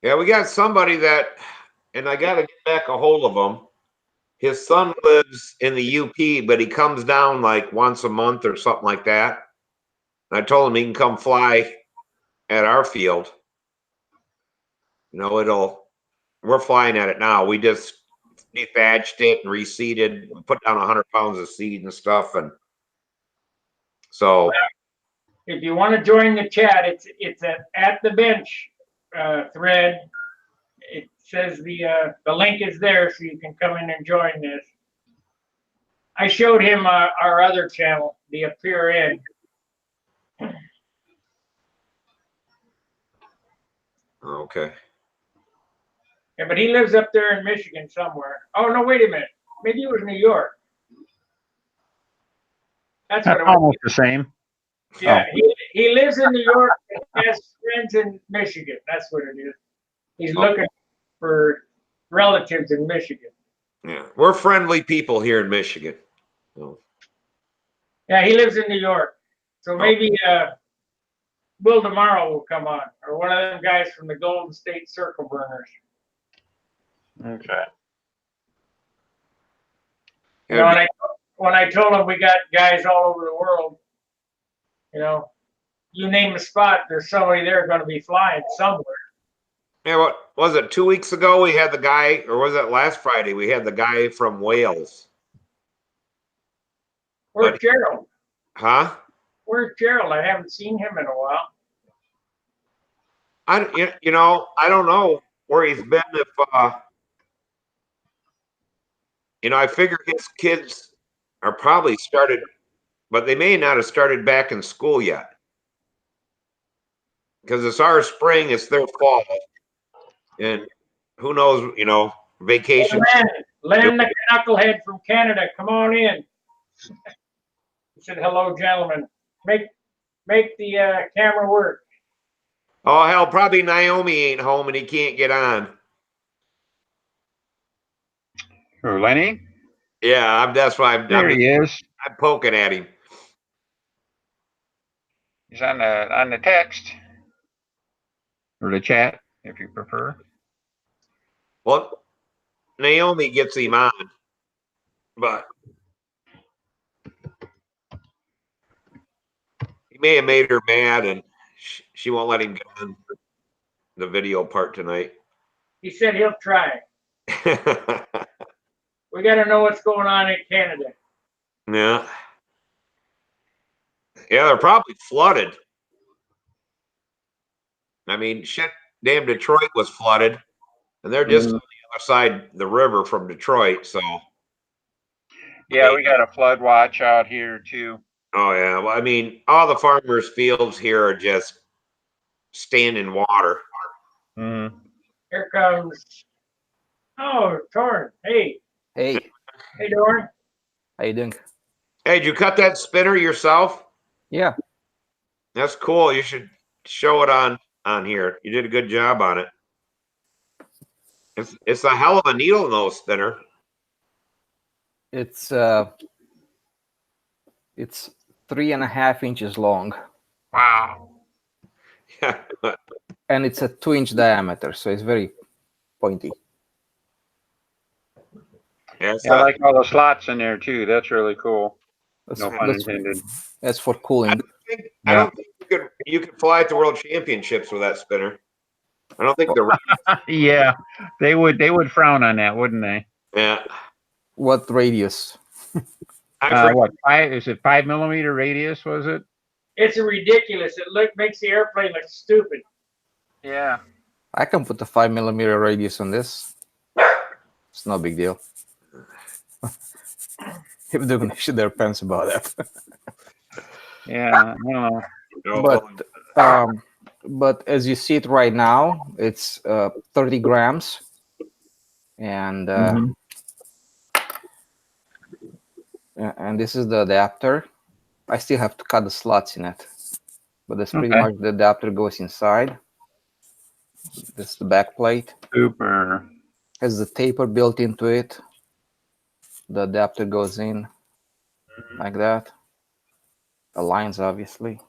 Yeah, we got somebody that, and I got to get back a hold of him. His son lives in the UP, but he comes down like once a month or something like that. And I told him he can come fly at our field. You know, we're flying at it now. We just dethatched it and reseeded, put down 100 pounds of seed and stuff. And so, If you want to join the chat, it's at the bench thread. It says the link is there, so you can come in and join this. I showed him our other channel, the Appear In. okay. Yeah, but he lives up there in Michigan somewhere. Oh no, wait a minute. Maybe it was New York. That's what That's it was. almost the same. Yeah, he lives in New York and has friends in Michigan. That's what it is. He's looking for relatives in Michigan. Yeah, we're friendly people here in Michigan. So, Yeah, he lives in New York. So maybe Will tomorrow will come on, or one of them guys from the Golden State Circle Burners. Okay. You know, and when I told him we got guys all over the world, you know, you name a spot, there's somebody there going to be flying somewhere. yeah, what was it? 2 weeks ago we had the guy, or was it last Friday? We had the guy from Wales. Where's Gerald? Huh? Where's Gerald? I haven't seen him in a while. I don't know where he's been. If I figure his kids are probably started, but they may not have started back in school yet, because it's our spring, it's their fall, and who knows? Vacation. Hey, Len the knucklehead from Canada, come on in. He said, "Hello, gentlemen. Make the camera work." Oh hell, probably Naomi ain't home and he can't get on. Who, Lenny? Yeah, that's why There he is. I'm poking at him. He's on the text or the chat, if you prefer. Well, Naomi gets him on, but he may have made her mad, and she won't let him get on the video part tonight. He said he'll try. We got to know what's going on in Canada. Yeah. Yeah, they're probably flooded. I mean, shit, damn Detroit was flooded, and they're just on the other side of the river from Detroit, so. Yeah, we got a flood watch out here too. Oh yeah, well, I mean, all the farmers' fields here are just standing water. Mm-hmm. Here comes. Oh, Torn. Hey. Hey. Hey, Torn. How you doing? Hey, did you cut that spinner yourself? Yeah. That's cool. You should show it on here. You did a good job on it. It's a hell of a needle nose spinner. It's 3.5 inches long. Wow. Yeah. And it's a 2-inch diameter, so it's very pointy. Yeah, Yeah, I like all the slots in there too. That's really cool. That's, No pun that's, intended. that's for cooling. I don't think you could fly at the world championships with that spinner. I don't think the Yeah, they would frown on that, wouldn't they? yeah. What radius? What, is it 5 millimeter radius? Was it? It's ridiculous. It makes the airplane look stupid. Yeah. I can put a 5 millimeter radius on this. It's no big deal. If they're gonna shit their pants about that. Yeah. I don't know. But as you see it right now, it's 30 grams, and and this is the adapter. I still have to cut the slots in it, but that's pretty much the adapter goes inside. This is the back plate. Super. Has the taper built into it. The adapter goes in like that. Aligns obviously,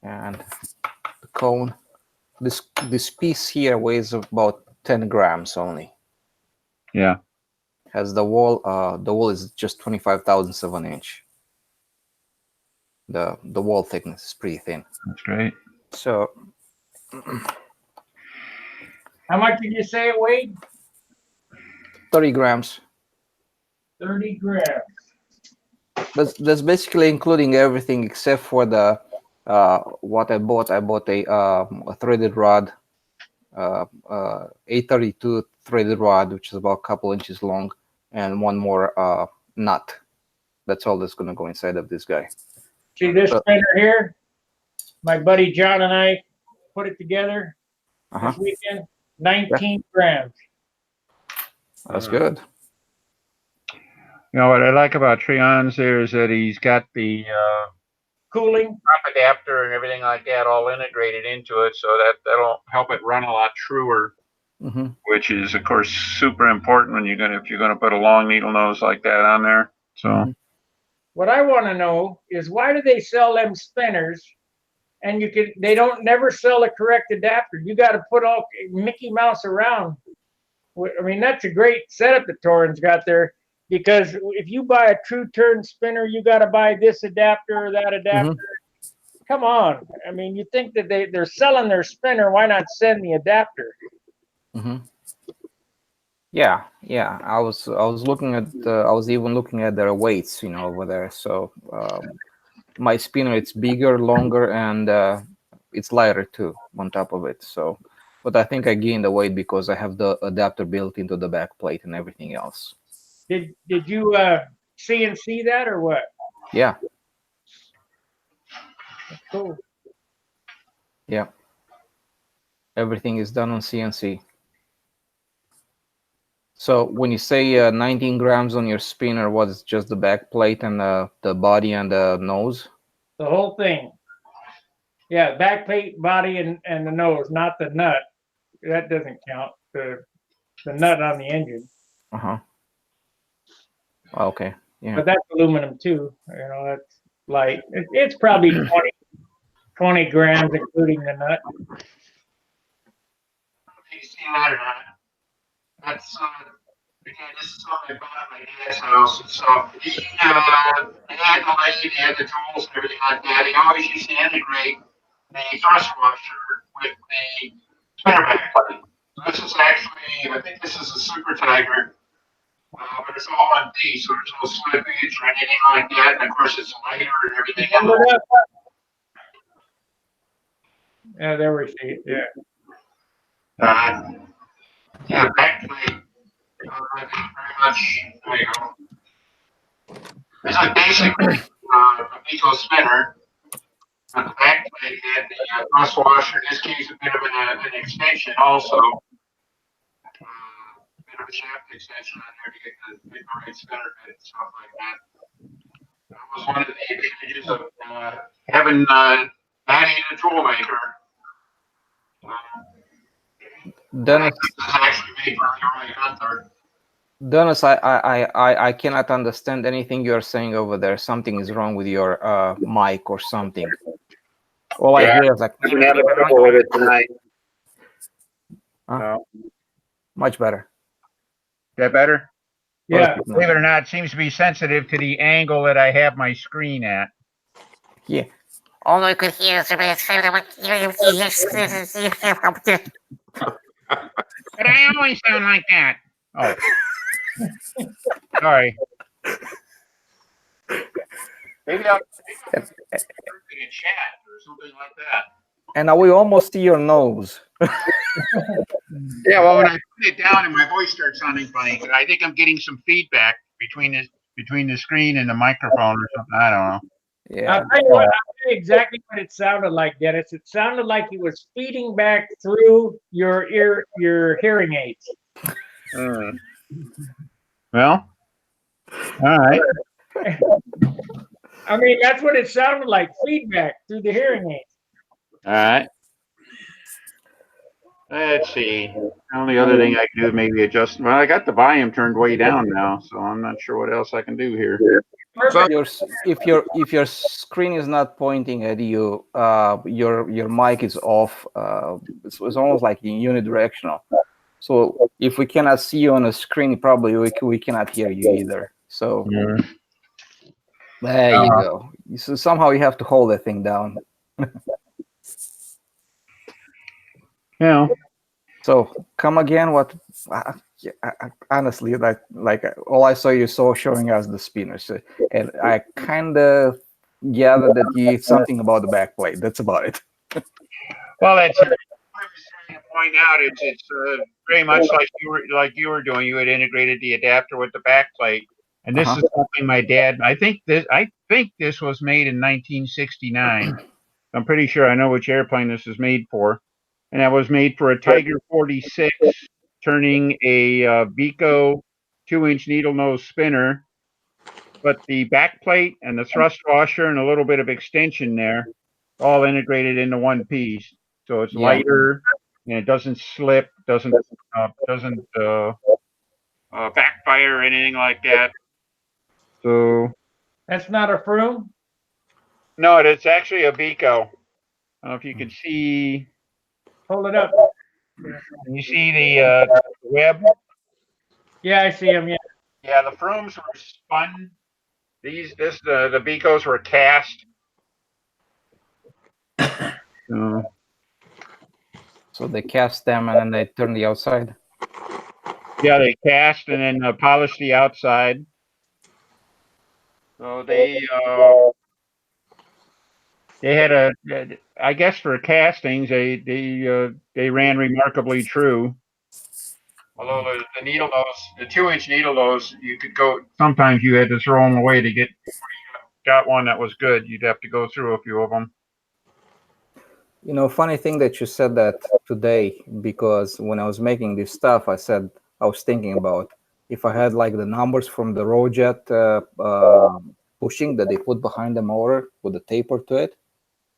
and the cone. This piece here weighs about 10 grams only. Yeah. Has the wall. The wall is just 25 thousandths of an inch. The wall thickness is pretty thin. That's great. So, How much did you say it weighed? 30 grams. 30 grams. That's basically including everything except for the what I bought. I bought a threaded rod, 832 threaded rod, which is about a couple inches long, and one more nut. That's all that's going to go inside of this guy. See this spinner here? My buddy John and I put it together this weekend. 19 grams. That's good. You know what I like about Treon's there is that he's got the cooling prop adapter and everything like that all integrated into it, so that'll help it run a lot truer. Which is, of course, super important when if you're gonna put a long needle nose like that on there. So. What I want to know is why do they sell them spinners, and they don't never sell a correct adapter? You got to put all Mickey Mouse around. I mean, that's a great setup that Torrin's got there, because if you buy a true turn spinner, you got to buy this adapter or that adapter. Come on. I mean, you think that they're selling their spinner, why not send the adapter? Yeah. I was looking at I was even looking at their weights, over there. So my spinner, it's bigger, longer, and it's lighter too on top of it. So, but I think I gained the weight because I have the adapter built into the back plate and everything else. Did you CNC that or what? Yeah. That's cool. Yeah. Everything is done on CNC. So when you say 19 grams on your spinner, what is just the back plate and the body and the nose? The whole thing. Yeah, back plate, body, and the nose, not the nut. That doesn't count. The nut on the engine. Okay. Yeah. But that's aluminum too. That's light. It's probably 20 grams, including the nut. You see that or not? That's again, this is something I bought at my dad's house. So he had the light, he had the tools and everything like that. He always used to integrate the thrust washer with the spinner back plate. So this is actually, I think this is a Super Tiger, but it's all on D, so there's no slippage or anything like that. And of course, it's lighter and everything else. Yeah, there we see it. Yeah. Yeah, back plate. I think very much, there you go. This is basically a Pico spinner. On the back plate had the thrust washer, in this case a bit of an extension also. A bit of a shaft extension on there to get the right spinner bit and stuff like that. That was one of the advantages of having Maddie in a tool maker. Dennis, This is actually made for Leroy Hunter. Dennis, I cannot understand anything you're saying over there. Something is wrong with your mic or something. All I hear is like. I've been having trouble with it tonight. So, Much better. is that better? Yeah. Believe it or not, it seems to be sensitive to the angle that I have my screen at. Yeah. All I could hear is But I always sound like that. Oh. Sorry. Maybe I'll put it in chat or something like that. And now we almost see your nose. Yeah, well, when I put it down and my voice starts sounding funny, I think I'm getting some feedback between the screen and the microphone or something. I don't know. Yeah. I'll tell you exactly what it sounded like, Dennis. It sounded like he was feeding back through your hearing aids. Well, all right. I mean, that's what it sounded like, feedback through the hearing aids. All right. Let's see. The only other thing I can do is maybe adjust. Well, I got the volume turned way down now, so I'm not sure what else I can do here. If your screen is not pointing at you, your mic is off. It's almost like unidirectional. So if we cannot see you on the screen, probably we cannot hear you either. So there you go. So somehow you have to hold that thing down. Yeah. So come again. What? Honestly, like all I saw you showing us the spinners, and I kind of gathered that you something about the back plate. That's about it. Well, that's what I was trying to point out. It's very much like you were doing. You had integrated the adapter with the back plate, and this is something my dad. I think this was made in 1969. I'm pretty sure I know which airplane this is made for, and that was made for a Tiger 46, turning a Vico 2-inch needle nose spinner. But the back plate and the thrust washer and a little bit of extension there, all integrated into one piece. So it's lighter and it doesn't slip, doesn't backfire or anything like that. So that's not a Froome? No, it's actually a Vico. I don't know if you can see. Hold it up. Can you see the web? Yeah, I see him. Yeah. Yeah, the Froomes were spun. The Vicos were cast. So they cast them and then they turn the outside. Yeah, they cast and then polish the outside. So they had I guess for castings they ran remarkably true. Although the needle nose, the 2-inch needle nose, sometimes you had to throw them away to get got one that was good. You'd have to go through a few of them. You know, funny thing that you said that today, because when I was making this stuff, I was thinking about if I had like the numbers from the Rojet bushing that they put behind the motor with the taper to it,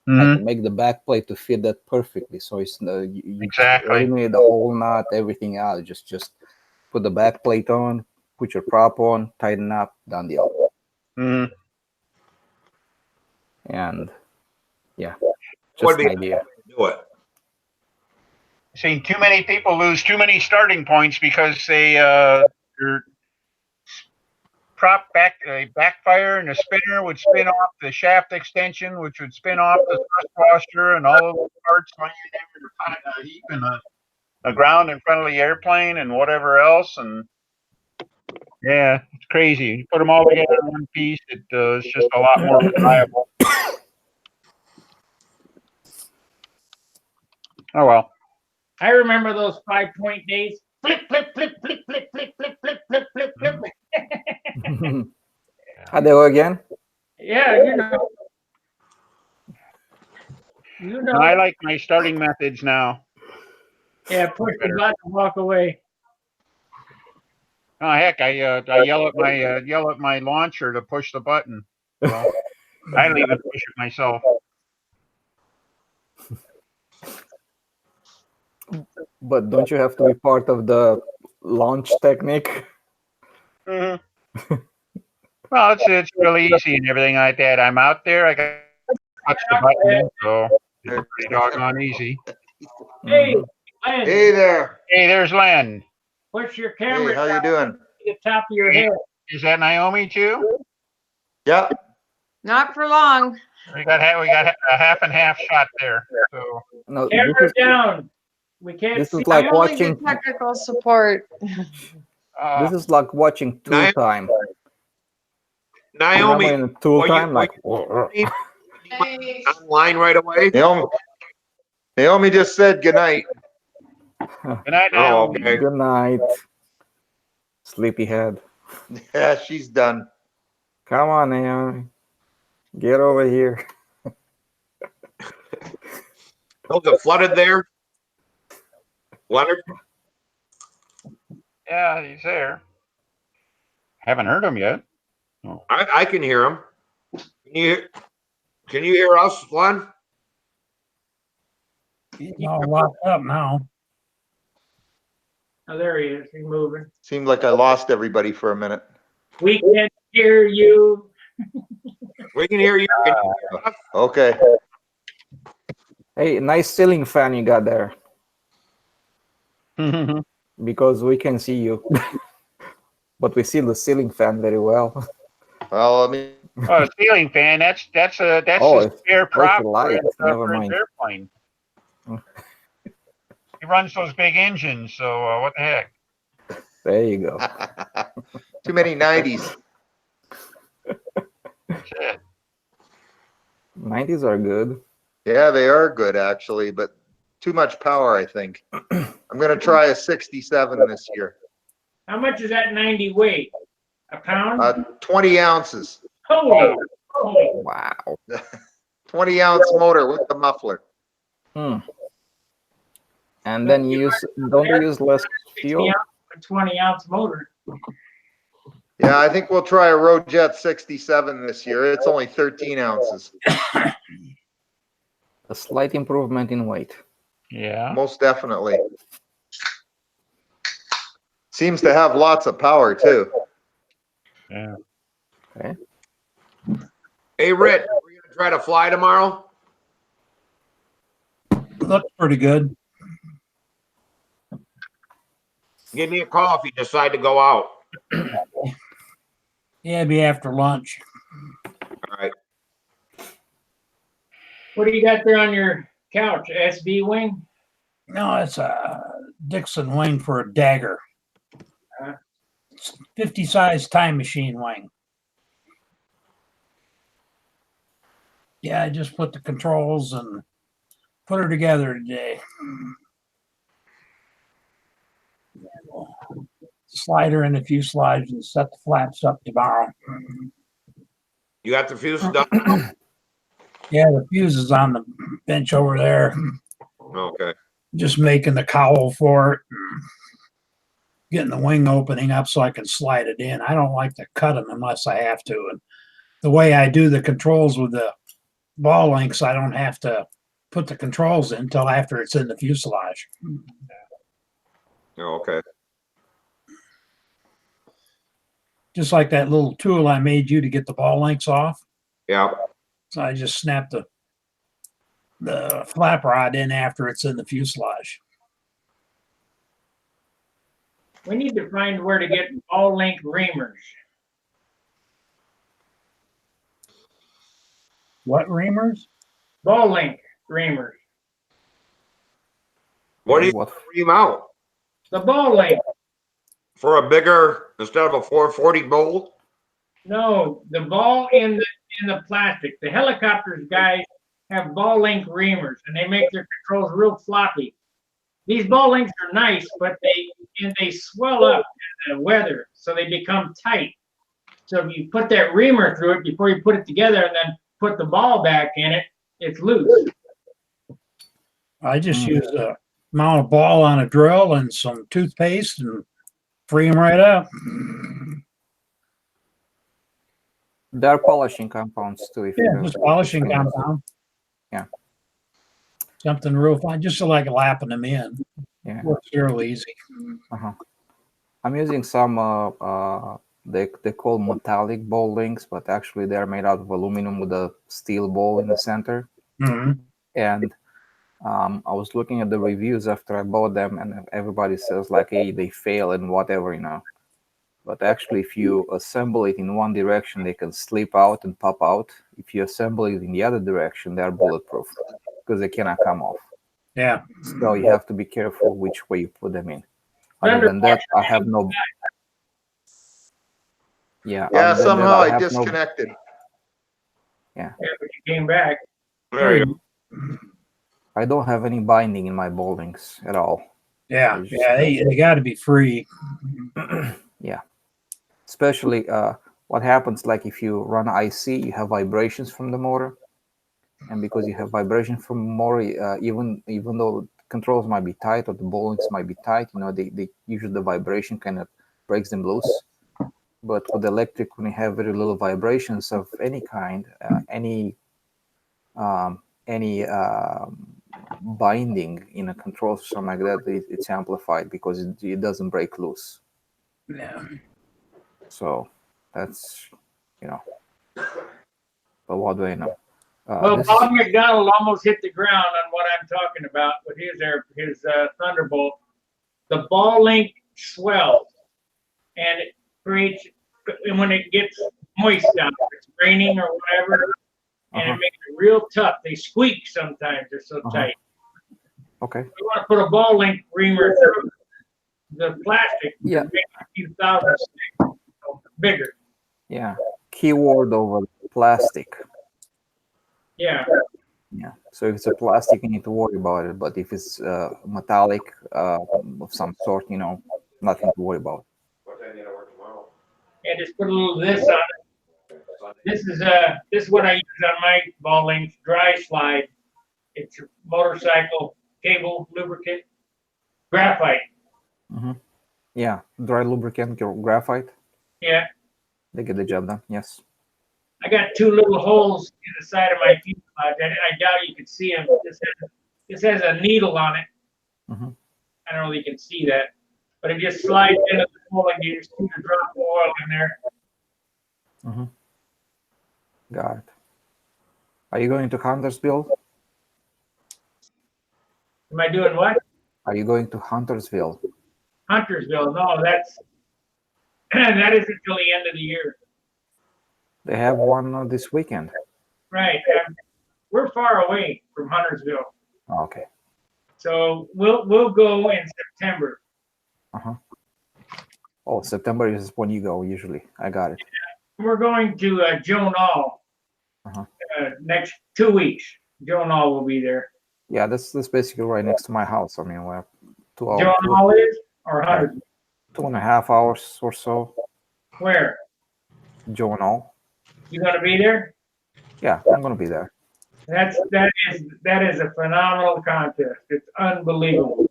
I can make the back plate to fit that perfectly. So it's you eliminate the whole nut, everything out. Just put the back plate on, put your prop on, tighten up, done deal. And yeah, just an idea. Do it. Seen too many people lose too many starting points because their prop backfire and the spinner would spin off the shaft extension, which would spin off the thrust washer and all of the parts laying there in a heap in the ground in front of the airplane and whatever else. And yeah, it's crazy. You put them all together in one piece, it's just a lot more reliable. Oh well. I remember those 5-point days. Flip, flip, flip, flip, flip, flip, flip, flip, flip, flip, flip. How'd they go again? Yeah, you know. I like my starting methods now. Yeah, push the button and walk away. Oh heck, I yell at my launcher to push the button. So I don't even push it myself. But don't you have to be part of the launch technique? Well, it's really easy and everything like that. I'm out there. I got to touch the button, so it's pretty doggone easy. Hey, Mhm. Len, Hey there. Hey, there's Len. push your camera Hey, how you down doing? to the top of your head. Is that Naomi too? Yep. Not for long. We got a half and half shot there. So No, Camera down. We can't this see. is like I'm only the watching. technical support. This is like watching tool time. Naomi, Remember in tool are time, you, like. online right away? Naomi just said goodnight. good night, Oh, Naomi. okay. Good night, sleepyhead. Yeah, she's done. Come on, Naomi. Get over here. Was it flooded there? Leonard? Yeah, he's there. Haven't heard him yet. Oh. I can hear him. Can you hear us, Len? He's all locked up now. Oh, there he is. He's moving. Seemed like I lost everybody for a minute. We can hear you. We can hear you. Can you hear us? Okay. Hey, nice ceiling fan you got there. Because we can see you. But we see the ceiling fan very well. Well, I mean, Oh, a ceiling fan. That's a spare prop it's light. Never for his mind. airplane. He runs those big engines, so what the heck? There you go. too many 90s. That's it. 90s are good. Yeah, they are good actually, but too much power, I think. I'm going to try a 67 this year. How much is that 90 weight? A pound? 20 ounces. Holy. Wow. 20-ounce motor with the muffler. And then don't you use less fuel? A 20-ounce motor. Yeah, I think we'll try a Rojet 67 this year. It's only 13 ounces. A slight improvement in weight. Yeah. Most definitely. Seems to have lots of power too. Yeah. Okay. Hey, Rich, are you gonna try to fly tomorrow? Looks pretty good. Give me a call if you decide to go out. Yeah, it'd be after lunch. All right. What do you got there on your couch? SB wing? No, it's a Dixon wing for a Dagger. 50 size time machine wing. Yeah, I just put the controls and put her together today. Slide her in a few slides and set the flaps up tomorrow. You got the fuse done now? Yeah, the fuse is on the bench over there. Okay. Just making the cowl for it. Getting the wing opening up so I can slide it in. I don't like to cut them unless I have to. And the way I do the controls with the ball links, I don't have to put the controls in until after it's in the fuselage. Oh, okay. Just like that little tool I made you to get the ball links off. Yeah. So I just snap the flap rod in after it's in the fuselage. We need to find where to get ball link reamers. What reamers? Ball link reamers. What do you ream out? The ball link. For a bigger, instead of a 440 bolt? No, the ball in the plastic. The helicopters guys have ball link reamers, and they make their controls real floppy. These ball links are nice, but they swell up in the weather, so they become tight. So if you put that reamer through it before you put it together and then put the ball back in it, it's loose. I just use a mount a ball on a drill and some toothpaste and free them right up. There are polishing compounds too. If Yeah, just polishing compound. Yeah. Something real fine, just so like lapping them in. Yeah. Works real easy. Uh-huh. I'm using some they call metallic ball links, but actually they're made out of aluminum with a steel ball in the center. Mhm. And I was looking at the reviews after I bought them, and everybody says like, hey, they fail and whatever, you know. But actually, if you assemble it in one direction, they can slip out and pop out. If you assemble it in the other direction, they are bulletproof because they cannot come off. Yeah. So you have to be careful which way you put them in. Other Thunder than that, I have no. Yeah. Yeah, Other than that, somehow I I have no. disconnected. Yeah. Yeah, but you came back. There you go. I don't have any binding in my bowlings at all. Yeah. It's just- Yeah. They got to be free. Yeah. Especially what happens like if you run IC, you have vibrations from the motor, and because you have vibration from the motor, even though controls might be tight or the bowlings might be tight, you know, they usually the vibration kind of breaks them loose. But with electric, when you have very little vibrations of any kind, any binding in a control or something like that, it's amplified because it doesn't break loose. Yeah. So that's, you know. But what do I know? Well, This Bob McDonald almost hit the ground on what I'm talking about with his Thunderbolt. The ball link swells, and it creates, and when it gets moist out, if it's raining or whatever, and it makes it real tough. They squeak sometimes. They're so tight. Okay. You want to put a ball link reamer through the plastic Yeah. to make a few thousand sticks bigger. Yeah. Keyword over plastic. Yeah. Yeah. So if it's a plastic, you need to worry about it. But if it's metallic of some sort, you know, nothing to worry about. And just put a little of this on it. This is what I use on my ball links, dry slide. It's a motorcycle cable lubricant, graphite. Mm-hmm. Yeah. Dry lubricant, graphite. Yeah. They get the job done. Yes. I got two little holes in the side of my fuselage. I doubt you can see them. This has a needle on it. Mm-hmm. I don't know if you can see that, but it just slides into the hole and you just put a drop of oil in there. Mm-hmm. Got it. Are you going to Huntersville? Am I doing what? Are you going to Huntersville? Huntersville. No, that is until the end of the year. They have one this weekend. Right. We're far away from Huntersville. Okay. So we'll go in September. Uh-huh. Oh, September is when you go usually. I got it. We're going to Joan All next 2 weeks. Joan All will be there. Yeah, that's basically right next to my house. I mean, we're 2 hours. Joan All is or Huntersville? 2.5 hours or so. Where? Joan All. You gonna be there? Yeah, I'm gonna be there. That is a phenomenal contest. It's unbelievable.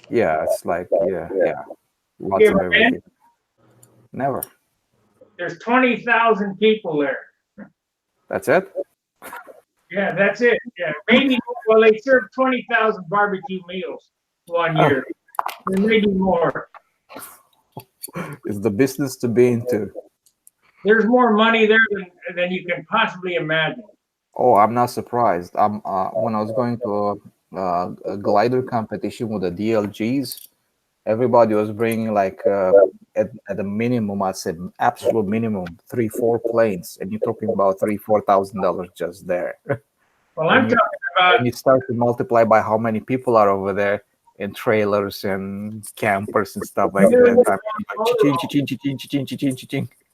Yeah, it's like yeah. Lots You of ever been? everything. Never. There's 20,000 people there. That's it? Yeah, that's it. Yeah, maybe. Well, they served 20,000 barbecue meals one year. There may be more. It's the business to be into. There's more money there than you can possibly imagine. Oh, I'm not surprised. When I was going to a glider competition with the DLGs, everybody was bringing like at a minimum, I'd say absolute minimum, 3-4 planes, and you're talking about $3,000-4,000 just there. Well, I'm talking about. And you start to multiply by how many people are over there, and trailers and campers and stuff like that.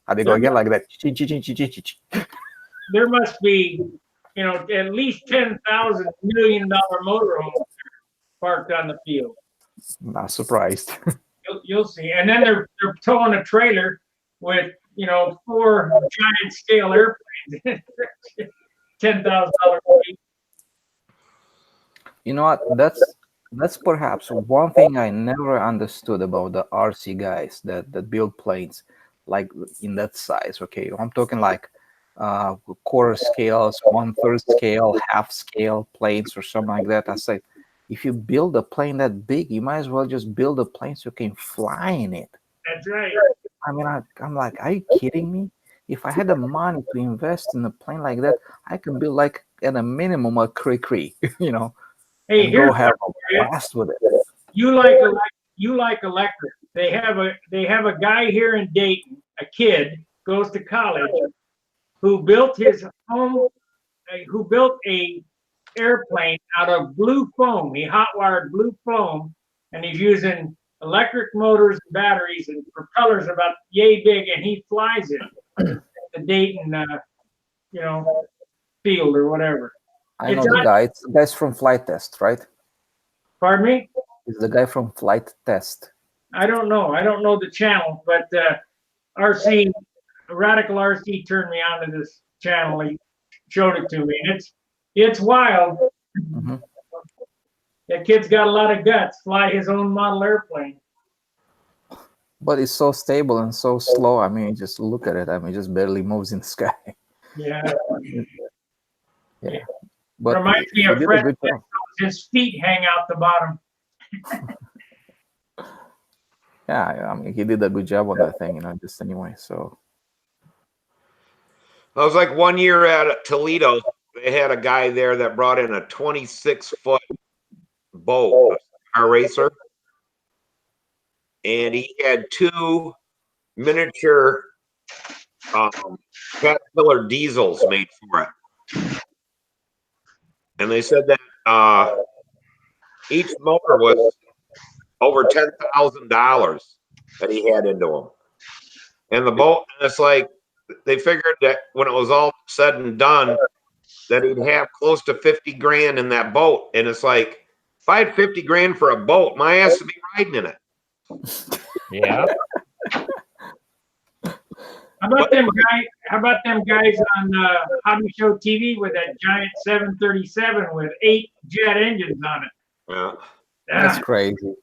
How they go again like that? There must be, at least $10,000 million motorhomes parked on the field. Not surprised. You'll see. And then they're towing a trailer with 4 giant scale airplanes. $10,000 each. You know what? That's perhaps one thing I never understood about the RC guys that build planes like in that size. Okay, I'm talking like quarter scales, 1/3 scale, half scale planes or something like that. I say, if you build a plane that big, you might as well just build a plane so you can fly in it. That's right. I mean, I'm like, are you kidding me? If I had the money to invest in a plane like that, I can build like at a minimum a Cree, you know, Hey, and go here's have one a for you. blast with it. You like electric. They have a guy here in Dayton, a kid goes to college, who built his home, who built a airplane out of blue foam. He hot wired blue foam, and he's using electric motors and batteries and propellers about yay big, and he flies it at the Dayton, field or whatever. I It's know the not. guy. It's the guy's from Flight Test, right? Pardon me? It's the guy from Flight Test. I don't know. I don't know the channel, but RC Radical RC turned me on to this channel. He showed it to me, and it's wild. Mm-hmm. That kid's got a lot of guts. Fly his own model airplane. But it's so stable and so slow. I mean, just look at it. I mean, it just barely moves in the sky. Yeah. Yeah. But reminds me he of did a Fred. good job. His feet hang out the bottom. Yeah, I mean, he did a good job on that thing, you know, just anyway. So I was like 1 year at Toledo. They had a guy there that brought in a 26-foot boat, a car racer, and he had 2 miniature Caterpillar diesels made for it. And they said that each motor was over $10,000 that he had into them. And the boat, and it's like they figured that when it was all said and done, that he'd have close to 50 grand in that boat. And it's like, if I had 50 grand for a boat, my ass would be riding in it. Yeah. How about them guys on Hobby Show TV with that giant 737 with 8 jet engines on it? Yeah. that's crazy.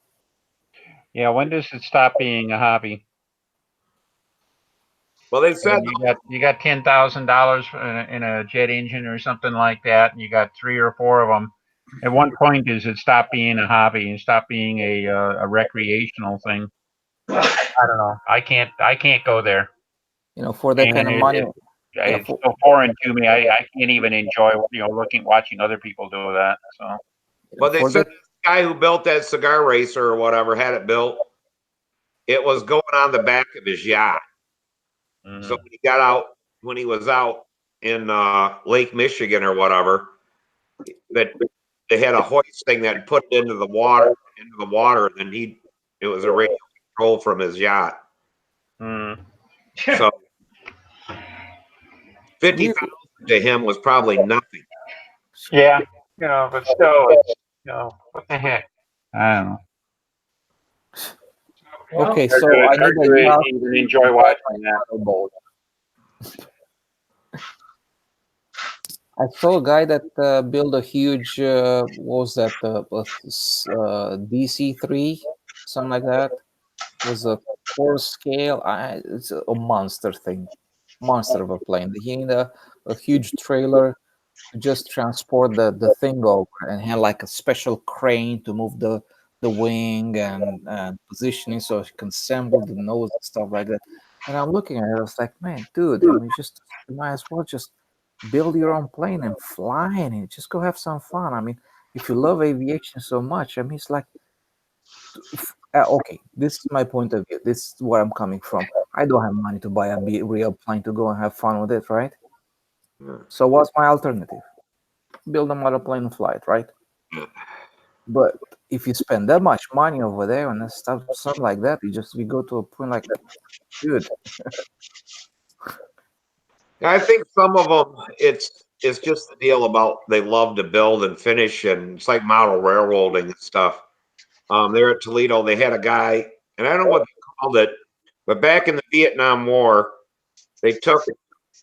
Yeah. When does it stop being a hobby? Well, they said you got $10,000 in a jet engine or something like that, and you got 3 or 4 of them. At one point, does it stop being a hobby and stop being a recreational thing? I don't know. I can't go there. You know, for that kind of money. It's so foreign to me. I can't even enjoy watching other people do that. So. But they said this guy who built that cigar racer or whatever had it built. It was going on the back of his yacht. So when he was out in Lake Michigan or whatever, that they had a hoist thing that put it into the water, then it was a radio control from his yacht. So 50,000 to him was probably nothing. Yeah, but still, it's, what the heck? I don't know. Okay, so I I need a yacht. even enjoy watching that. I saw a guy that built a huge, what was that, DC-3, something like that. It was a 4 scale. It's a monster thing, monster of a plane. He need a huge trailer to just transport the thing over, and had like a special crane to move the wing and positioning so it can assemble the nose and stuff like that. And I'm looking at it, I was like, man, dude, I mean, you might as well just build your own plane and fly in it. Just go have some fun. I mean, if you love aviation so much, I mean, it's like, okay, this is my point of view. This is where I'm coming from. I don't have money to buy a real plane to go and have fun with it, right? So what's my alternative? Build a model plane and fly it, right? But if you spend that much money over there and stuff like that, you go to a point like, dude. I think some of them, it's just the deal about they love to build and finish, and it's like model railroading and stuff. There at Toledo, they had a guy, and I don't know what they called it, but back in the Vietnam War, they took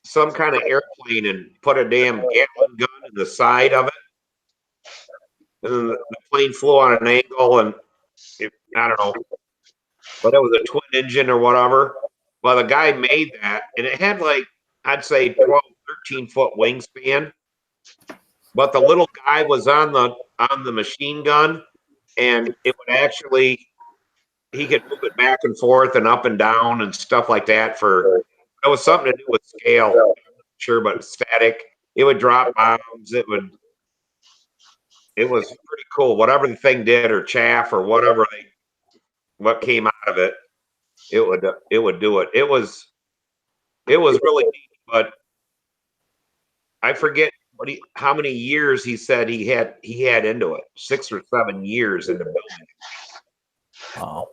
some kind of airplane and put a damn Gatling gun in the side of it, and then the plane flew on an angle, and I don't know, but it was a twin engine or whatever. Well, the guy made that, and it had like, I'd say 12, 13-foot wingspan, but the little guy was on on the machine gun, and it would actually he could move it back and forth and up and down and stuff like that. For it was something to do with scale, I'm not sure, but static. It would drop bombs. It was pretty cool. Whatever the thing did, or chaff, or whatever what came out of it, it would do it. It was really neat, but I forget how many years he said he had into it. 6 or 7 years into building. Wow.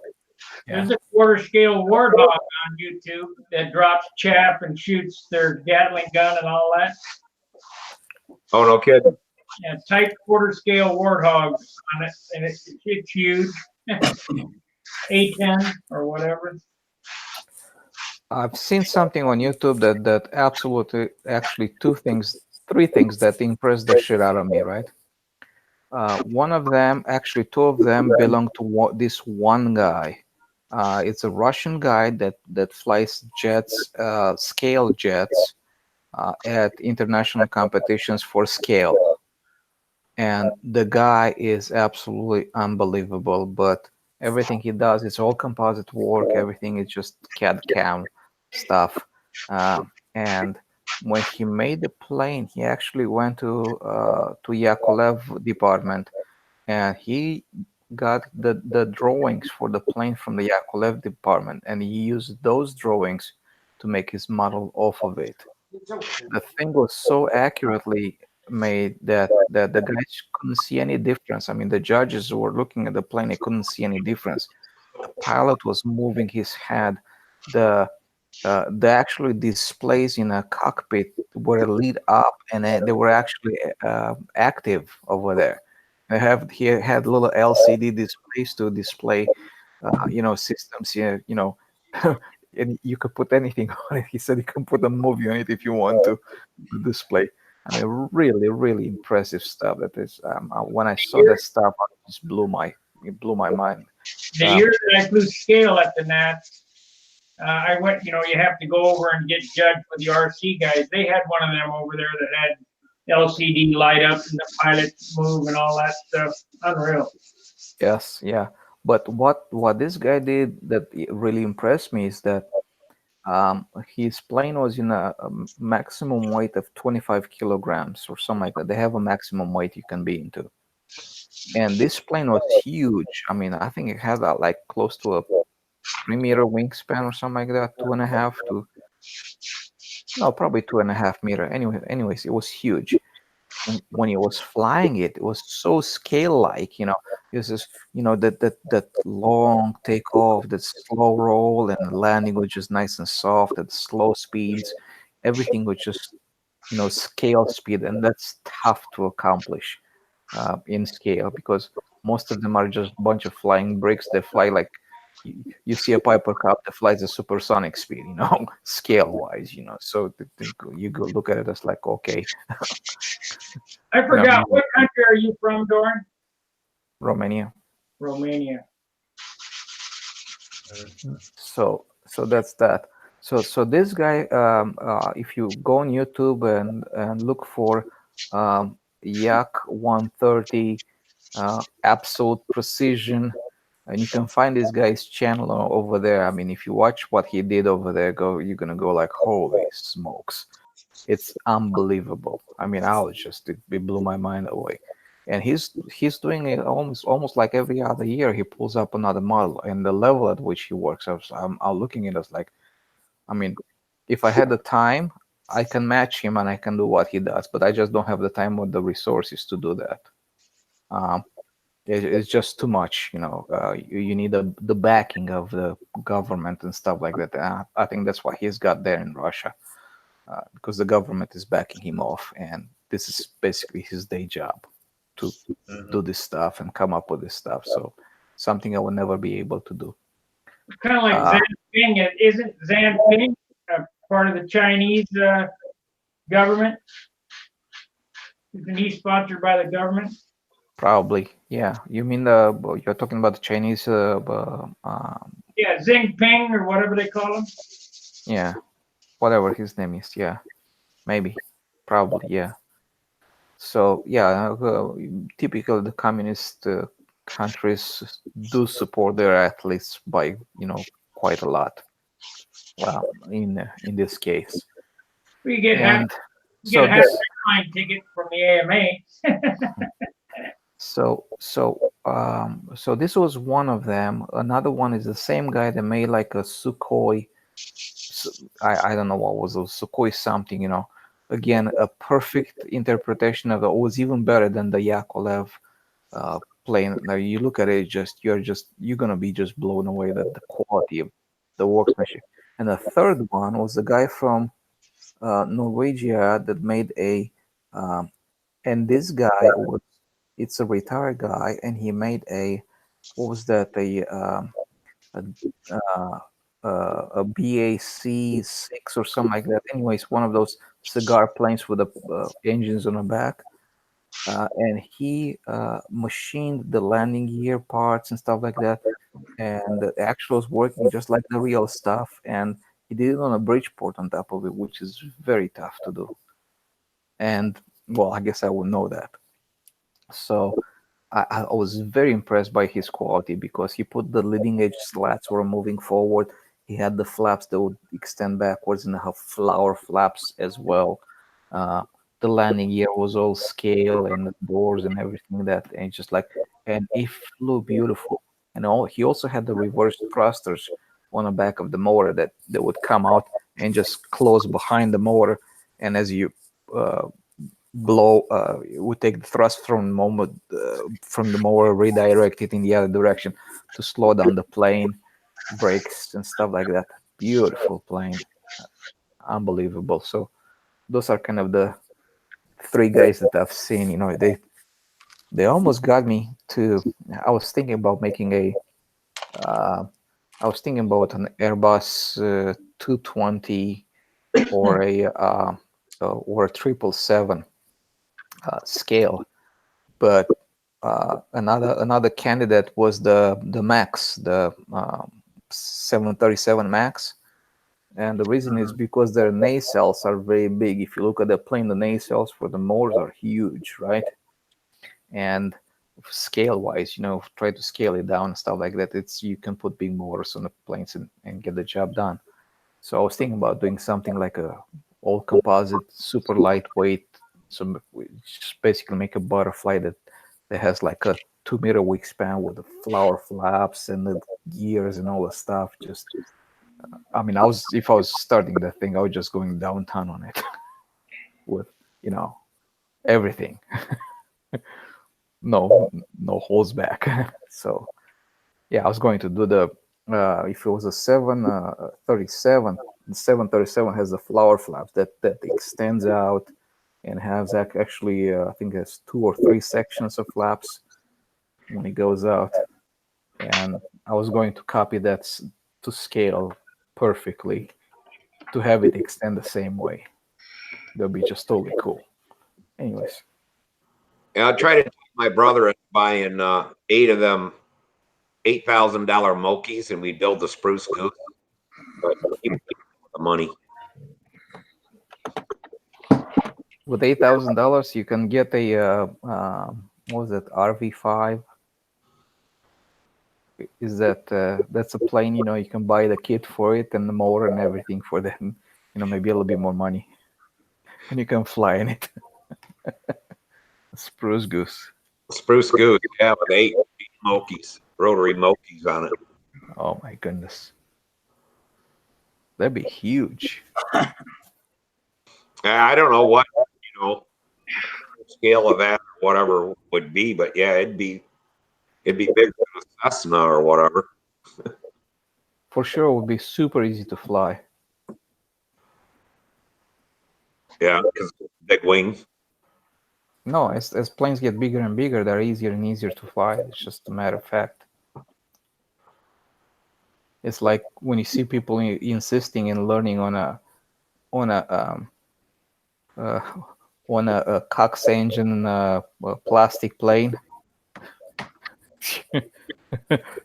There's a quarter scale warthog on YouTube that drops chaff and shoots their Gatling gun and all that. Oh, no kidding. Yeah, type quarter scale warthog on it, and it's huge. A10 or whatever. I've seen something on YouTube that absolutely, actually, three things that impressed the shit out of me, right? One of them, actually, two of them belong to this one guy. It's a Russian guy that flies jets, scale jets, at international competitions for scale. And the guy is absolutely unbelievable, but everything he does is all composite work. Everything is just CAD CAM stuff. And when he made the plane, he actually went to Yakolev department, and he got the drawings for the plane from the Yakolev department, and he used those drawings to make his model off of it. The thing was so accurately made that the guys couldn't see any difference. I mean, the judges who were looking at the plane, they couldn't see any difference. The pilot was moving his head. The actually displays in a cockpit were lit up, and they were actually active over there. He had little LCD displays to display, systems here, and you could put anything on it. He said you can put a movie on it if you want to display. I mean, really, really impressive stuff. That is, when I saw that stuff, it blew my mind. The year that I flew scale at the Nats, I went, you have to go over and get judged with the RC guys. They had one of them over there that had LCD light up and the pilots move and all that stuff. Unreal. Yes, yeah. But what this guy did that really impressed me is that his plane was in a maximum weight of 25 kilograms or something like that. They have a maximum weight you can be into. And this plane was huge. I mean, I think it had like close to a 3-meter wingspan or something like that, 2.5 to, no, probably 2.5 meter. Anyways, it was huge. And when he was flying it, it was so scale-like, it was just, that long takeoff, that slow roll, and the landing was just nice and soft at slow speeds. Everything was just, scale speed, and that's tough to accomplish in scale, because most of them are just a bunch of flying bricks. They fly like you see a Piper Cup that flies at supersonic speed, scale-wise, So you go look at it as like, okay. I forgot, what country are you from, Doran? Romania. Romania. So that's that. So this guy, if you go on YouTube and look for Yak 130 absolute precision, and you can find this guy's channel over there. I mean, if you watch what he did over there, you're gonna go like, holy smokes, it's unbelievable. I mean, it blew my mind away. And he's doing it almost like every other year. He pulls up another model, and the level at which he works, I'm looking at it as like, I mean, if I had the time, I can match him and I can do what he does, but I just don't have the time or the resources to do that. It's just too much, you need the backing of the government and stuff like that. I think that's why he's got there in Russia, because the government is backing him off, and this is basically his day job to do this stuff and come up with this stuff. So something I will never be able to do. Kind of like Zanping. Isn't Zanping part of the Chinese government? Isn't he sponsored by the government? Probably, yeah. You mean you're talking about the Chinese? Yeah, Xingping or whatever they call him. Yeah, whatever his name is. Yeah, maybe, probably, yeah. So yeah, typically the communist countries do support their athletes by quite a lot. Well, in this case, We get and get so a half this fine ticket from the AMA. so this was one of them. Another one is the same guy that made like a Sukhoi. I don't know what was a Sukhoi something. Again, a perfect interpretation of it. Was even better than the Yakolev plane. Now you look at it, you're gonna be just blown away that the quality of the workmanship. And the third one was the guy from Norwegia that made and this guy it's a retired guy, and he made what was that, a, uh, a BAC 6 or something like that. Anyways, one of those cigar planes with the engines on the back. And he machined the landing gear parts and stuff like that, and the actuals working just like the real stuff. And he did it on a Bridgeport on top of it, which is very tough to do. And well, I guess I would know that. So I was very impressed by his quality because he put the leading edge slats were moving forward. He had the flaps that would extend backwards and have flower flaps as well. Uh, the landing gear was all scale and the doors and everything and just like, and it flew beautiful. And he also had the reverse thrusters on the back of the motor that would come out and just close behind the motor. And as you uh, would take the thrust from the motor, redirect it in the other direction to slow down the plane, brakes and stuff like that. Beautiful plane, unbelievable. So those are kind of the three guys that I've seen. They almost got me to. I was thinking about making I was thinking about an Airbus 220 or a 777 scale. But another candidate was the Max, the 737 Max, and the reason is because their nacelles are very big. If you look at the plane, the nacelles for the motors are huge, right? And scale-wise, try to scale it down and stuff like that. You can put big motors on the planes and get the job done. So I was thinking about doing something like a all composite, super lightweight. So we just basically make a butterfly that has like a 2 meter wingspan with the flower flaps and the gears and all the stuff. Just, I mean, if I was starting that thing, I was just going downtown on it with, everything. No holds back. So yeah, I was going to do if it was a 737, the 737 has the flower flaps that extends out and has actually I think there's 2 or 3 sections of flaps when it goes out. And I was going to copy that to scale perfectly to have it extend the same way. That'll be just totally cool. Anyways. And I'll try to take my brother into buying 8 of them $8,000 Mokies, and we build the spruce goose. But keep the money. With $8,000, you can get a what was it, RV5? Is that's a plane? You can buy the kit for it and the motor and everything for them. Maybe a little bit more money, and you can fly in it. Spruce goose. Spruce goose, yeah, with 8 Mokies, rotary Mokies on it. Oh my goodness, that'd be huge. I don't know what scale of that or whatever would be, but yeah, it'd be bigger than a Cessna or whatever. For sure, it would be super easy to fly. Yeah, because big wings. No, as planes get bigger and bigger, they're easier and easier to fly. It's just a matter of fact. It's like when you see people insisting in learning on a Cox engine plastic plane.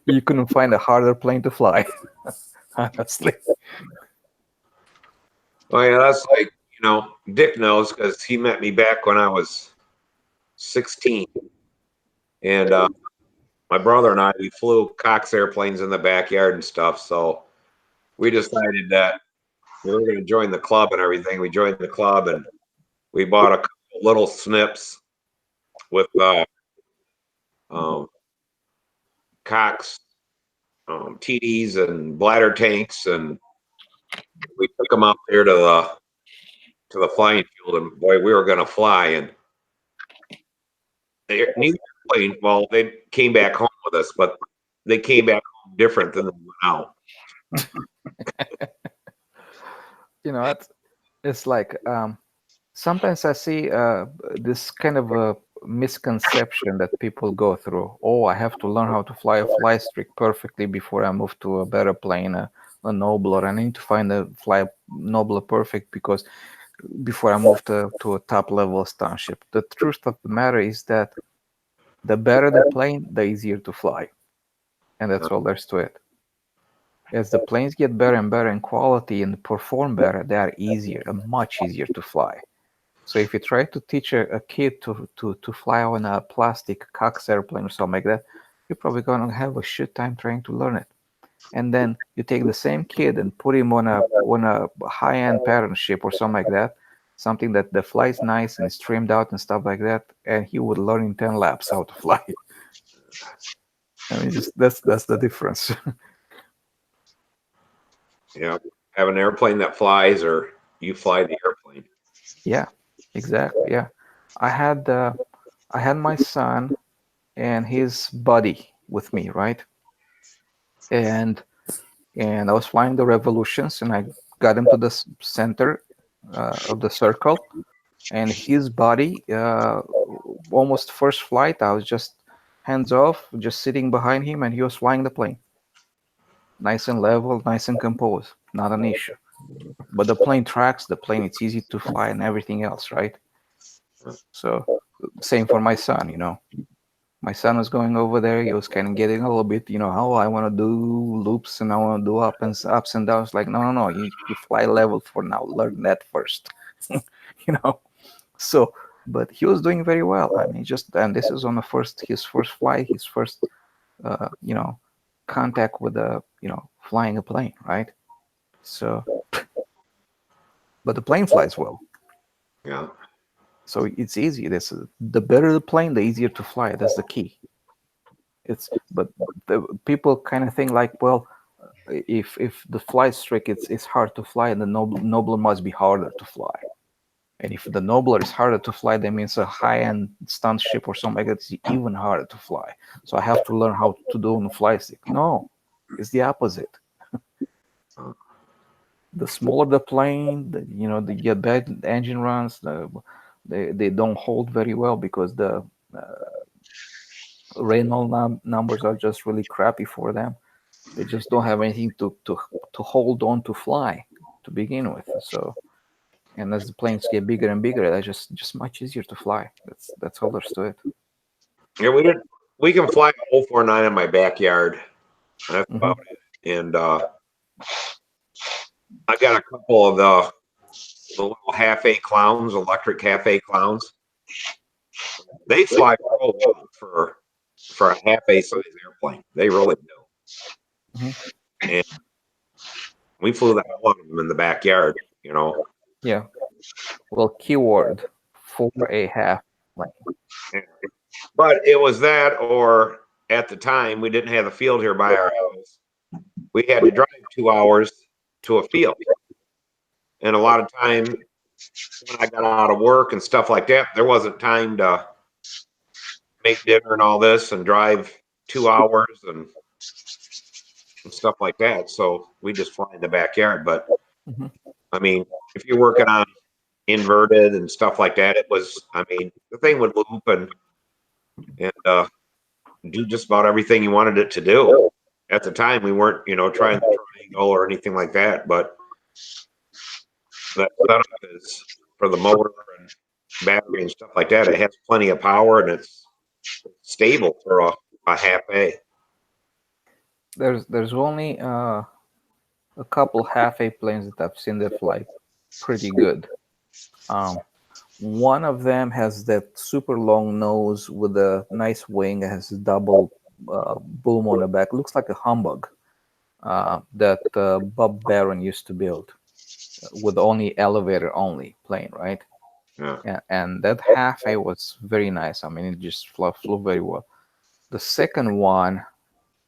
You couldn't find a harder plane to fly, honestly. Oh yeah, that's like Dick knows because he met me back when I was 16. And my brother and I, we flew Cox airplanes in the backyard and stuff. So we decided that we were going to join the club and everything. We joined the club and we bought a couple little snips with Cox TDs and bladder tanks, and we took them out there to the flying field. And boy, we were going to fly. And neither plane, well, they came back home with us, but they came back home different than they went out. It's like sometimes I see this kind of a misconception that people go through. Oh, I have to learn how to fly a fly streak perfectly before I move to a better plane, a nobler. I need to find a fly nobler perfect because before I move to a top level stunt ship. The truth of the matter is that the better the plane, the easier to fly, and that's all there's to it. As the planes get better and better in quality and perform better, they are easier and much easier to fly. So if you try to teach a kid to fly on a plastic Cox airplane or something like that, you're probably going to have a shit time trying to learn it. And then you take the same kid and put him on a high-end pattern ship or something like that, something that flies nice and is trimmed out and stuff like that, and he would learn in 10 laps how to fly. I mean, just that's the difference. Yeah, have an airplane that flies, or you fly the airplane. Yeah, exactly. Yeah, I had my son and his buddy with me, right? And I was flying the Revolutions, and I got him to the center of the circle, and his buddy, almost first flight, I was just hands off, just sitting behind him, and he was flying the plane, nice and level, nice and composed, not an issue. But the plane tracks the plane; it's easy to fly and everything else, right? So, same for my son, My son was going over there. He was kind of getting a little bit, how I want to do loops and I want to do ups and downs. Like, no, you fly level for now. Learn that first, So, but he was doing very well. I mean, and this is on his first flight, his first, contact with flying a plane, right? So, but the plane flies well. Yeah. So it's easy. The better the plane, the easier to fly. That's the key. But the people kind of think like, well, if the flight streak it's hard to fly, and the nobler must be harder to fly. And if the nobler is harder to fly, that means a high-end stunt ship or something like that is even harder to fly. So I have to learn how to do on the fly stick. No, it's the opposite. The smaller the plane, you get bad engine runs. They don't hold very well because the Reynolds numbers are just really crappy for them. They just don't have anything to hold on to fly to begin with. So, and as the planes get bigger and bigger, that's just much easier to fly. That's all there's to it. Yeah, we can fly a 049 in my backyard. That's about it. And I got a couple of the little half-A clowns, electric half-A clowns. They fly real well for a half-A size airplane. They really do. And we flew the hell out of them in the backyard, Yeah. Well, keyword for a half plane. But it was that, or at the time, we didn't have a field here by our house. We had to drive 2 hours to a field. And a lot of time when I got out of work and stuff like that, there wasn't time to make dinner and all this and drive 2 hours and stuff like that. So we just fly in the backyard. But I mean, if you're working on inverted and stuff like that, the thing would loop and do just about everything you wanted it to do. At the time, we weren't, trying to triangle or anything like that. But that setup is for the motor and battery and stuff like that. It has plenty of power and it's stable for a half-A. There's only a couple half-A planes that I've seen that fly pretty good. One of them has that super long nose with a nice wing. It has a double boom on the back. Looks like a humbug that Bob Barron used to build with only elevator only plane, right? Yeah. And that half A was very nice. I mean, it just flew very well. The second one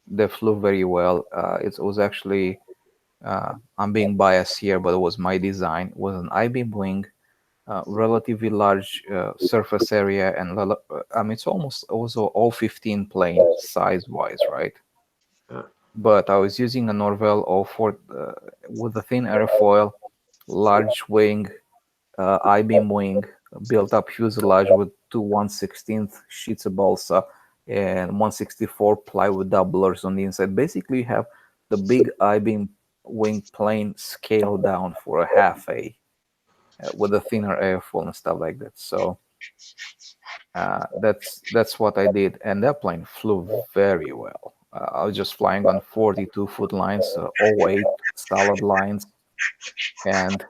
that flew very well, it was actually, I'm being biased here, but it was my design. It was an I-beam wing, relatively large surface area, and I mean, it's almost also all 15 plane size-wise, right? Yeah. But I was using a Norvell 04 with a thin airfoil, large wing, I-beam wing, built up fuselage with two 1/16 sheets of balsa and 1/64 plywood doublers on the inside. Basically, you have the big I-beam wing plane scaled down for a half A with a thinner airfoil and stuff like that. So that's what I did, and that plane flew very well. I was just flying on 42-foot lines, 08 solid lines, and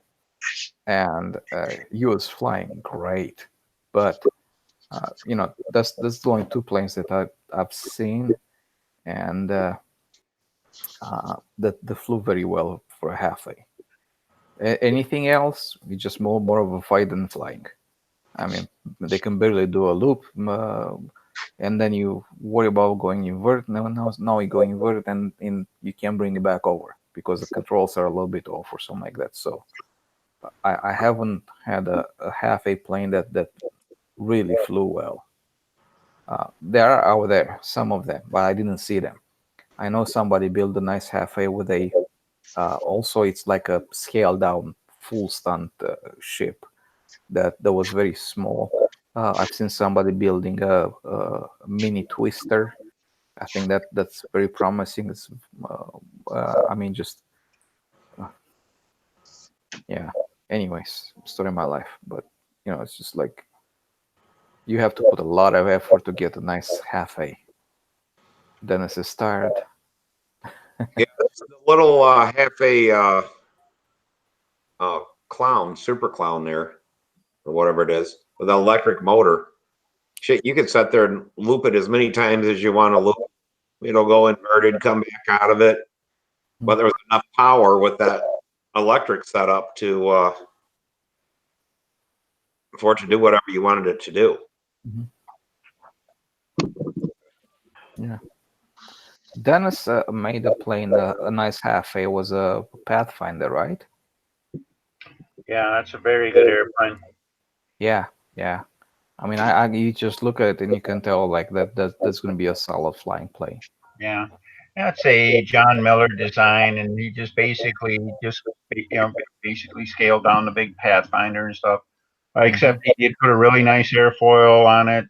he was flying great. But you know, that's the only two planes that I've seen, and that flew very well for a half A. Anything else? It's just more of a fight than flying. I mean, they can barely do a loop, and then you worry about going invert. Now you go invert, and you can't bring it back over because the controls are a little bit off or something like that. So I haven't had a half A plane that really flew well. There are out there, some of them, but I didn't see them. I know somebody built a nice half A with a also it's like a scaled down full stunt ship that was very small. I've seen somebody building a mini twister. I think that's very promising. It's, I mean, just yeah. Anyways, story of my life. But you know, it's just like you have to put a lot of effort to get a nice half A. Dennis is tired. Yeah, that's the little half a clown, super clown there, or whatever it is, with an electric motor. Shit, you could sit there and loop it as many times as you want to loop. It'll go inverted, come back out of it. But there was enough power with that electric setup to for it to do whatever you wanted it to do. Yeah. Dennis made a plane a nice half A. Was a Pathfinder, right? Yeah, that's a very good airplane. Yeah, yeah. I mean, you just look at it and you can tell like that's going to be a solid flying plane. Yeah, that's a John Miller design, and he just basically basically scaled down the big Pathfinder and stuff. Except he did put a really nice airfoil on it.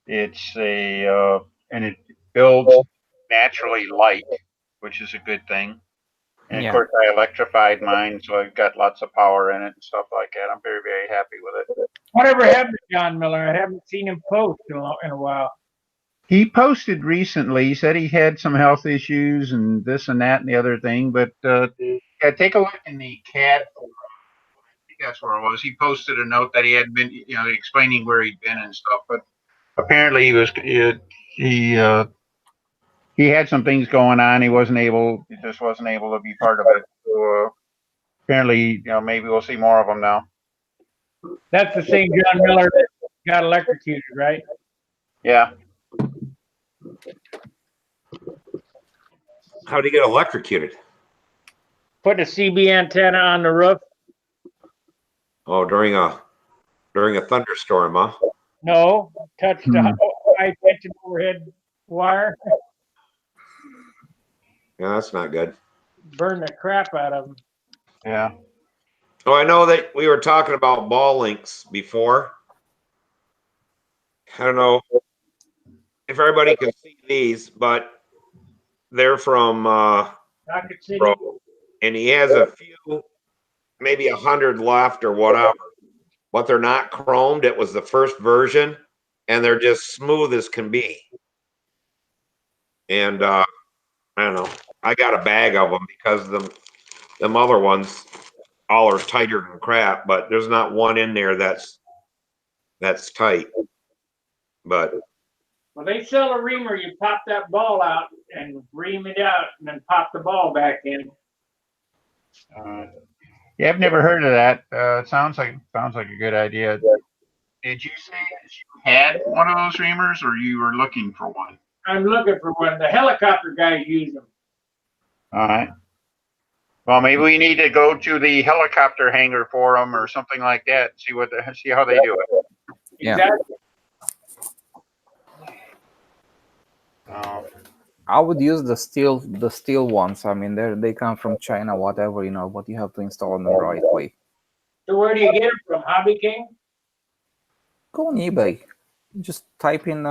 It's a and it builds naturally light, which is a good thing. And of Yeah. course, I electrified mine, so I've got lots of power in it and stuff like that. I'm very, very happy with it. Whatever happened to John Miller? I haven't seen him post in a while. He posted recently. He said he had some health issues and this and that and the other thing. But yeah, take a look in the CAD forum. I think that's where it was. He posted a note that he had been, explaining where he'd been and stuff. But apparently he had some things going on. He just wasn't able to be part of it. So apparently, maybe we'll see more of him now. That's the same John Miller that got electrocuted, right? Yeah. How did he get electrocuted? Put a CB antenna on the roof. Oh, during a thunderstorm, huh? No, touched a high tension overhead wire. Yeah, that's not good. Burned the crap out of him. Yeah. Oh, I know that we were talking about ball links before. I don't know if everybody can see these, but they're from Rocket City. and he has a few, maybe 100 left or whatever. But they're not chromed. It was the first version, and they're just smooth as can be. And I don't know. I got a bag of them because them other ones all are tighter than crap, but there's not one in there that's tight. But Well, they sell a reamer. You pop that ball out and ream it out, and then pop the ball back in. Yeah, I've never heard of that. It sounds like a good idea. Did you say that you had one of those reamers, or you were looking for one? I'm looking for one. The helicopter guys use them. All right. Well, maybe we need to go to the helicopter hangar for them or something like that. See how they do it. Yeah. Exactly. I would use the steel ones. I mean, they come from China, whatever, you know, but you have to install them the right way. So where do you get them from? Hobby King? Go on eBay. Just type in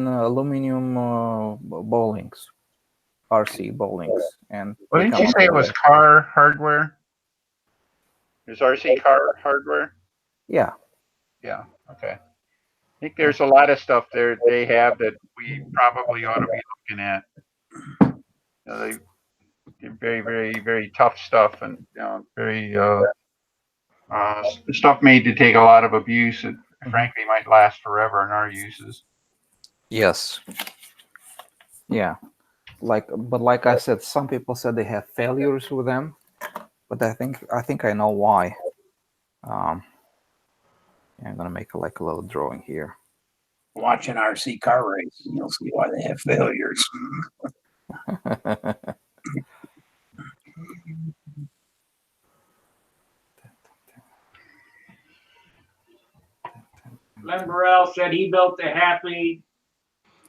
aluminum ball links, RC ball links, and What did you say it was? Car hardware? Is RC car hardware? Yeah. Yeah. Okay. I think there's a lot of stuff there they have that we probably ought to be looking at. They're very, very, very tough stuff, and very stuff made to take a lot of abuse that frankly might last forever in our uses. Yes. Yeah. But like I said, some people said they have failures with them, but I think I know why. Yeah, I'm gonna make a little drawing here. Watch an RC car race, and you'll see why they have failures. Len Burrell said he built the Happy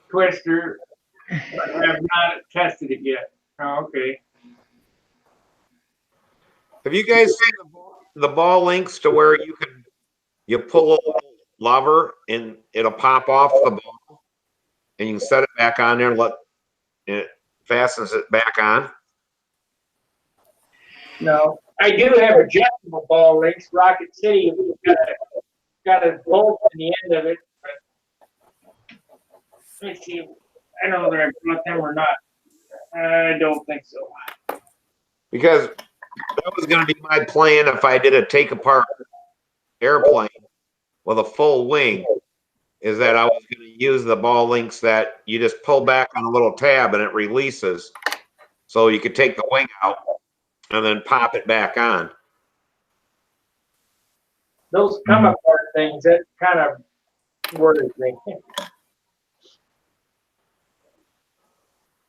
Twister, but have not tested it yet. Oh, okay. have you guys seen the ball links to where you pull a lever and it'll pop off the ball, and you can set it back on there and it fastens it back on? No, I do have adjustable ball links. Rocket City got a bolt in the end of it. But let me see. I don't know whether I brought them or not. I don't think so. Because that was going to be my plan if I did a take apart airplane with a full wing, is that I was going to use the ball links that you just pull back on a little tab and it releases, so you could take the wing out and then pop it back on. Those come apart things, that kind of worries me.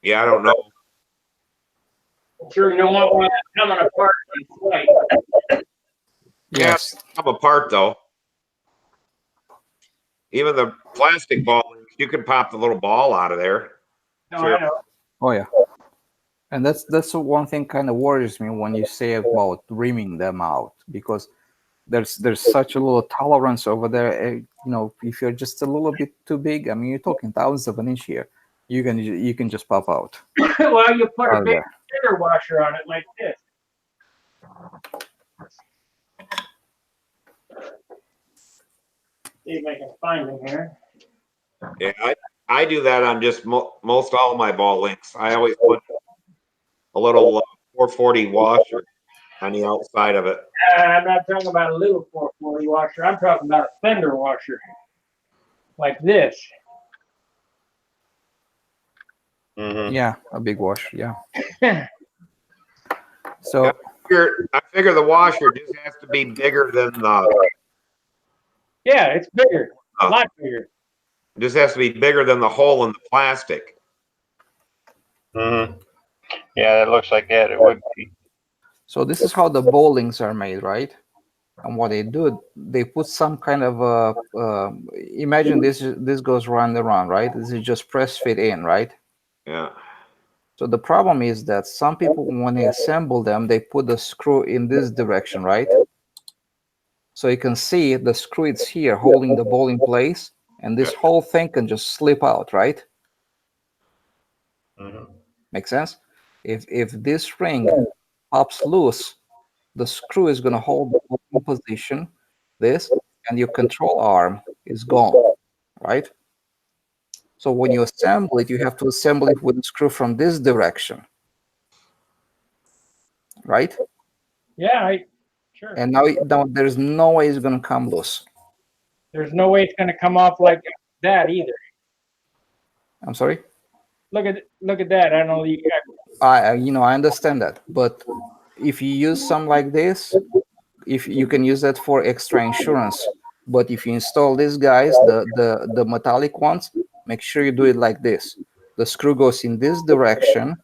Yeah, I don't know. I'm sure you don't want one coming apart in flight. Yes, come apart though. Even the plastic ball links, you can pop the little ball out of there. No, I know. Oh yeah. And that's the one thing kind of worries me when you say about reaming them out, because there's such a little tolerance over there. You know, if you're just a little bit too big, I mean, you're talking thousands of an inch here. You can just pop out. Well, you put a Out big there. fender washer on it like this. See if I can find them here. Yeah, I do that on just most all my ball links. I always put a little 440 washer on the outside of it. I'm not talking about a little 440 washer. I'm talking about a fender washer, like this. Yeah, a big washer. Yeah. So I figure the washer just has to be bigger than the. Yeah, it's bigger, a lot bigger. It just has to be bigger than the hole in the plastic. Mm-hmm. Yeah, it looks like that. It would be. So this is how the bowlings are made, right? And what they do, they put some kind of imagine this goes round and round, right? This is just press fit in, right? Yeah. So the problem is that some people, when they assemble them, they put the screw in this direction, right? So you can see the screw is here holding the ball in place, and this whole thing can just slip out, right? Make sense? If this ring pops loose, the screw is going to hold the ball in position, this, and your control arm is gone, right? So when you assemble it, you have to assemble it with the screw from this direction. right? Yeah, sure. And now there's no way it's gonna come loose. There's no way it's going to come off like that either. I'm sorry. Look at that. I don't know. I understand that, but if you use some like this, if you can use that for extra insurance, but if you install these guys, the metallic ones, make sure you do it like this. The screw goes in this direction,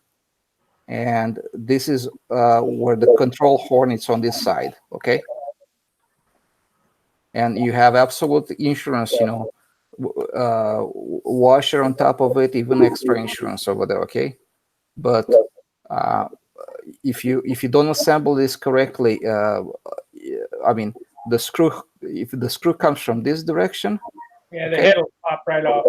and this is where the control horn is on this side. Okay. And you have absolute insurance, washer on top of it, even extra insurance over there. Okay. But if you don't assemble this correctly, I mean, if the screw comes from this direction, Yeah, the head will pop right off.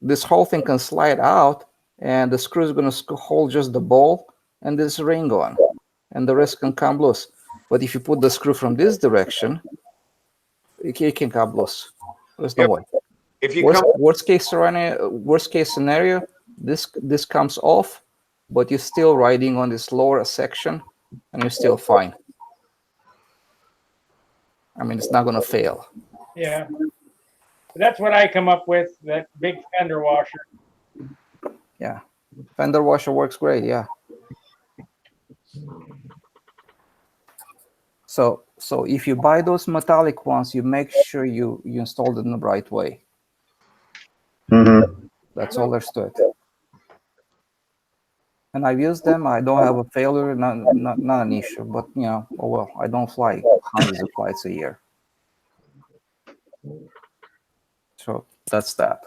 this whole thing can slide out, and the screw is going to hold just the ball and this ring on, and the rest can come loose. But if you put the screw from this direction, it can come loose. There's no way. If you worst case scenario, this comes off, but you're still riding on this lower section, and you're still fine. I mean, it's not going to fail. Yeah. That's what I come up with, that big fender washer. Yeah. Fender washer works great, yeah. So if you buy those metallic ones, you make sure you install them the right way. Mm-hmm. That's all there's to it. And I've used them. I don't have a failure, not an issue. But oh well, I don't fly hundreds of flights a year. So that's that.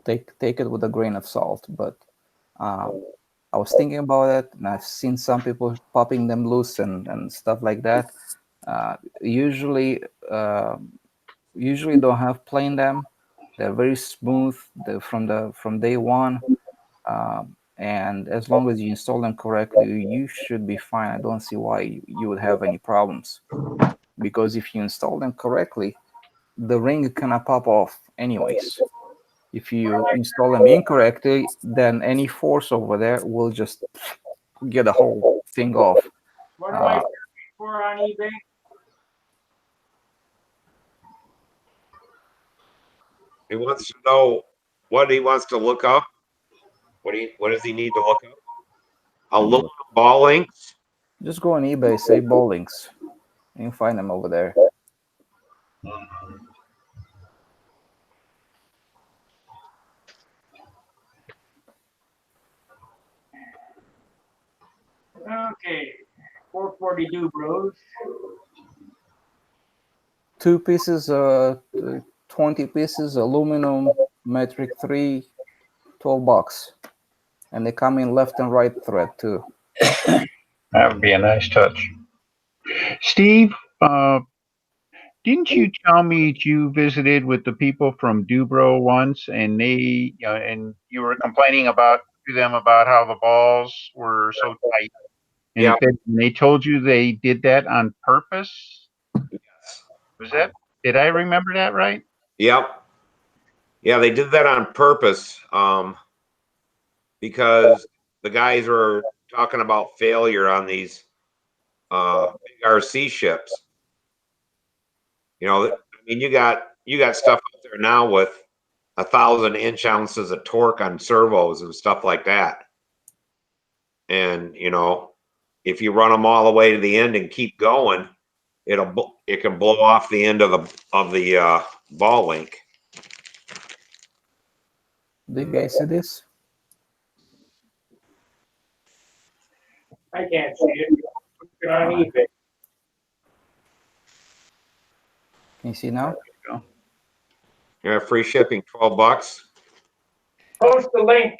Take it with a grain of salt. But I was thinking about it, and I've seen some people popping them loose and stuff like that. Usually don't have planed them. They're very smooth. They're from day one. And as long as you install them correctly, you should be fine. I don't see why you would have any problems. Because if you install them correctly, the ring cannot pop off anyways. If you install them incorrectly, then any force over there will just get the whole thing off. What am I for on eBay? He wants to know what he wants to look up. What does he need to look up? Aluminum ball links. Just go on eBay, say ball links, and you find them over there. Okay, 440 Dubros. 2 pieces, 20 pieces, aluminum, metric 3, $12. And they come in left and right thread too. That would be a nice touch. Steve, didn't you tell me that you visited with the people from Dubro once, and they, and you were complaining to them about how the balls were so tight? And they told you they did that on purpose? Yes. Did I remember that right? Yep. Yeah, they did that on purpose because the guys were talking about failure on these big RC ships. I mean, you got stuff out there now with 1,000 inch ounces of torque on servos and stuff like that. And if you run them all the way to the end and keep going, it can blow off the end of the ball link. Do you guys see this? I can't see it. Look it on eBay. Can you see now? Yeah, free shipping, $12. Post the link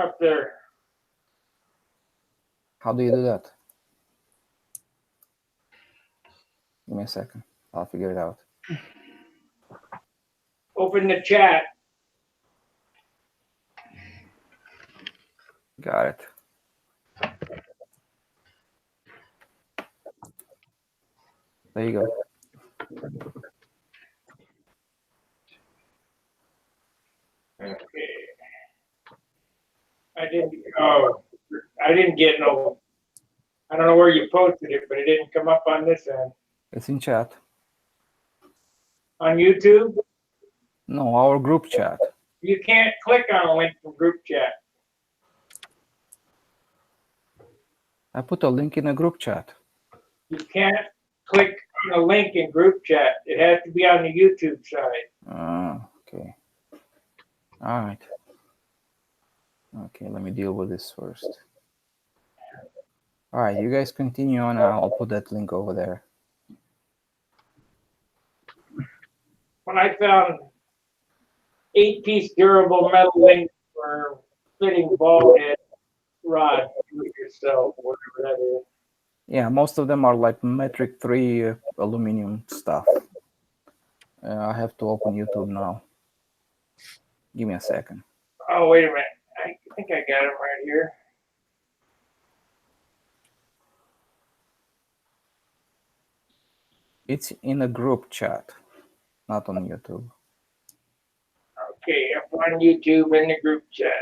up there. How do you do that? Give me a second. I'll figure it out. Open the chat. Got it. There you go. Okay. I didn't. Oh, I didn't get no. I don't know where you posted it, but it didn't come up on this end. It's in chat. On YouTube? No, our group chat. You can't click on a link from group chat. I put a link in a group chat. You can't click on a link in group chat. It has to be on the YouTube side. Okay. All right. Okay, let me deal with this first. All right, you guys continue on. I'll put that link over there. When I found 8-piece durable metal link for fitting ball head rod with yourself, whatever that is. Yeah, most of them are like metric 3 aluminum stuff. I have to open YouTube now. Give me a second. Oh, wait a minute. I think I got them right here. It's in a group chat, not on YouTube. Okay, up on YouTube in the group chat.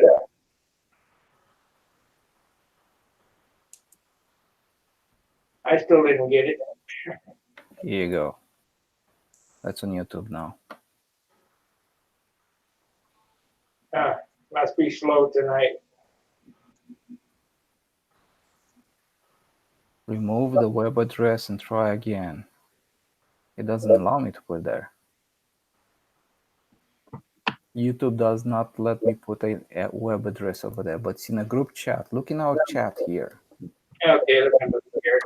I still didn't get it. Here you go. That's on YouTube now. Must be slow tonight. Remove the web address and try again. It doesn't allow me to put there. YouTube does not let me put a web address over there, but it's in a group chat. Look in our chat here. Okay, look here.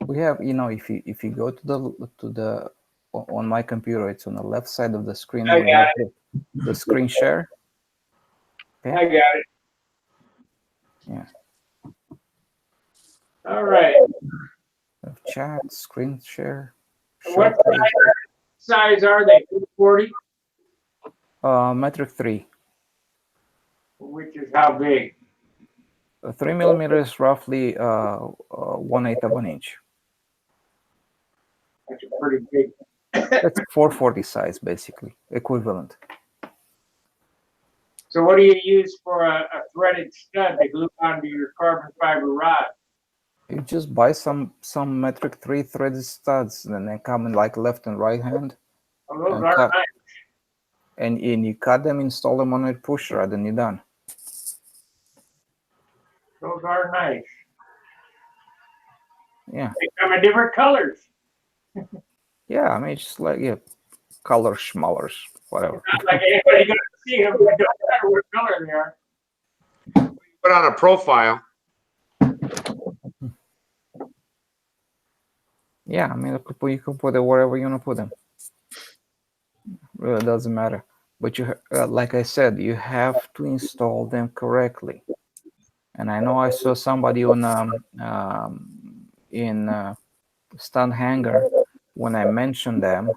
We have, if you go to the on my computer, it's on the left side of the screen. I got it. The screen share. Okay. I got it. Yeah. All right. Chat, screen share. What size are they? 240? Metric 3. Which is how big? 3 millimeters, roughly 1/8 of an inch. That's pretty big. That's 440 size, basically, equivalent. So what do you use for a threaded stud to glue onto your carbon fiber rod? You just buy some metric 3 threaded studs, and they come in like left and right hand. Oh, those are nice. And you cut them, install them on a push rod, and you're done. Those are nice. Yeah. They come in different colors. Yeah, I mean, just like color schmallers, whatever. Not like anybody gonna see them. It doesn't matter what color they are. Put on a profile. Yeah, I mean, you can put it wherever you want to put them. Really doesn't matter. But you, like I said, you have to install them correctly. And I know I saw somebody on in Stunthangar when I mentioned them,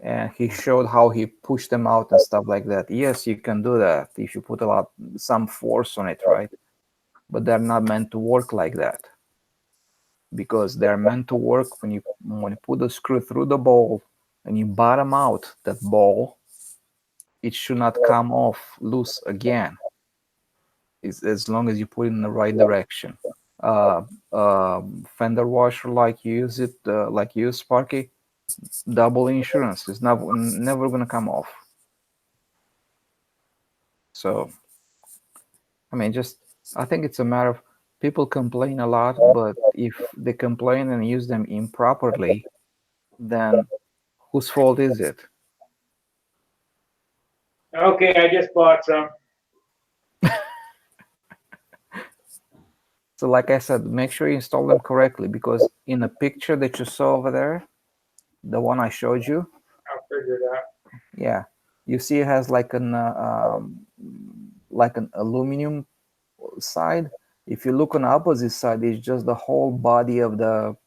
and he showed how he pushed them out and stuff like that. Yes, you can do that if you put some force on it, right? But they're not meant to work like that, because they're meant to work when you put the screw through the ball and you bottom out that ball. It should not come off loose again. As long as you put it in the right direction. Fender washer, like you use it, like you use Sparky, double insurance. It's never gonna come off. So, I mean, I think it's a matter of people complain a lot, but if they complain and use them improperly, then whose fault is it? Okay, I just bought some. So like I said, make sure you install them correctly, because in the picture that you saw over there, the one I showed you, I'll figure it out. yeah, you see it has like an aluminum side. If you look on the opposite side, it's just the whole body of the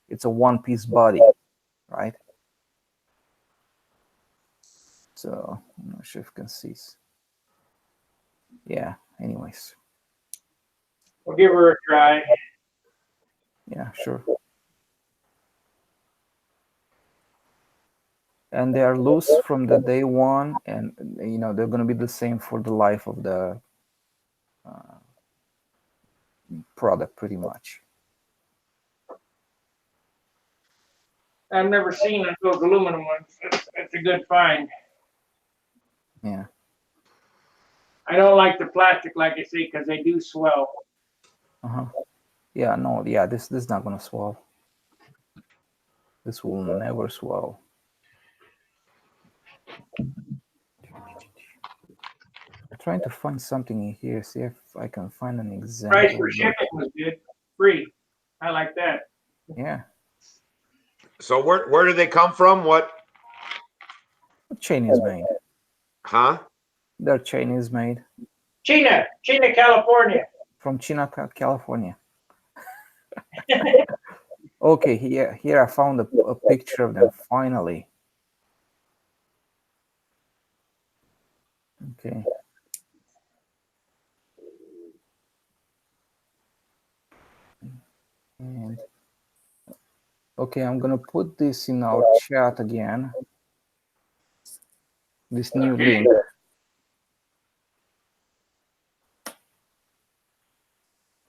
it's a one-piece body, right? So I'm not sure if you can see. Yeah. Anyways. We'll give her a try. Yeah, sure. And they are loose from the day one, and they're going to be the same for the life of the product pretty much. I've never seen those aluminum ones. That's a good find. Yeah. I don't like the plastic, like I say, because they do swell. Yeah, no, yeah, this is not gonna swell. This will never swell. I'm trying to find something in here, see if I can find an example. Price for shipping was good. Free. I like that. Yeah. So where do they come from? What Chinese made. Huh? They're Chinese made. China, California. From China, California. Okay, here I found a picture of them finally. Okay. And okay, I'm gonna put this in our chat again. This new link.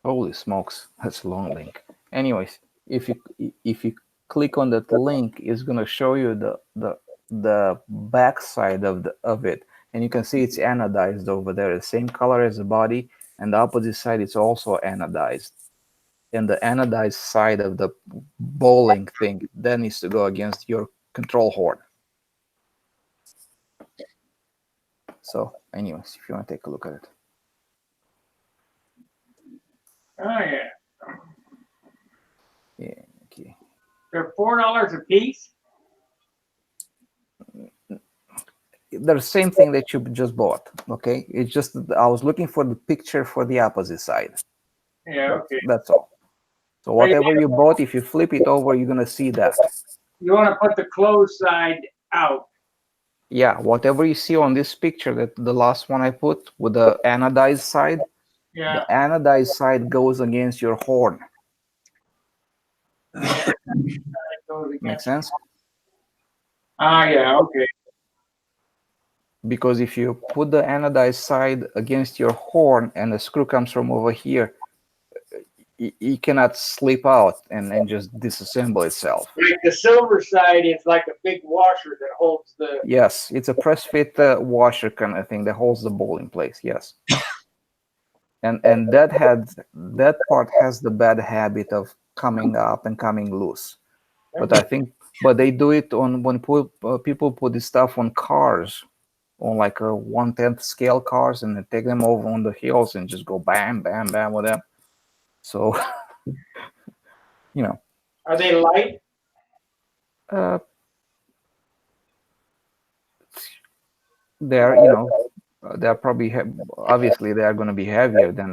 Holy smokes, that's a long link. Anyways, if you click on that link, it's gonna show you the back side of it, and you can see it's anodized over there, the same color as the body, and the opposite side is also anodized. And the anodized side of the bowling thing then needs to go against your control horn. So, anyways, if you want to take a look at it. Oh yeah. Yeah. Okay. They're $4 a piece. They're the same thing that you just bought. Okay, it's just I was looking for the picture for the opposite side. Yeah. Okay. That's all. So whatever you bought, if you flip it over, you're gonna see that. You want to put the closed side out. Yeah, whatever you see on this picture, that the last one I put with the anodized side, Yeah. the anodized side goes against your horn. Make sense? Ah, yeah, okay. Because if you put the anodized side against your horn and the screw comes from over here, it cannot slip out and just disassemble itself. Like the silver side is like a big washer that holds the. Yes, it's a press fit washer kind of thing that holds the bowl in place. Yes, and that part has the bad habit of coming up and coming loose. But I think, they do it on when people put this stuff on cars, on like a 1/10 scale cars, and they take them over on the hills and just go bam, bam, bam with them. So, you know. Are they light? They're, they're probably obviously they are going to be heavier than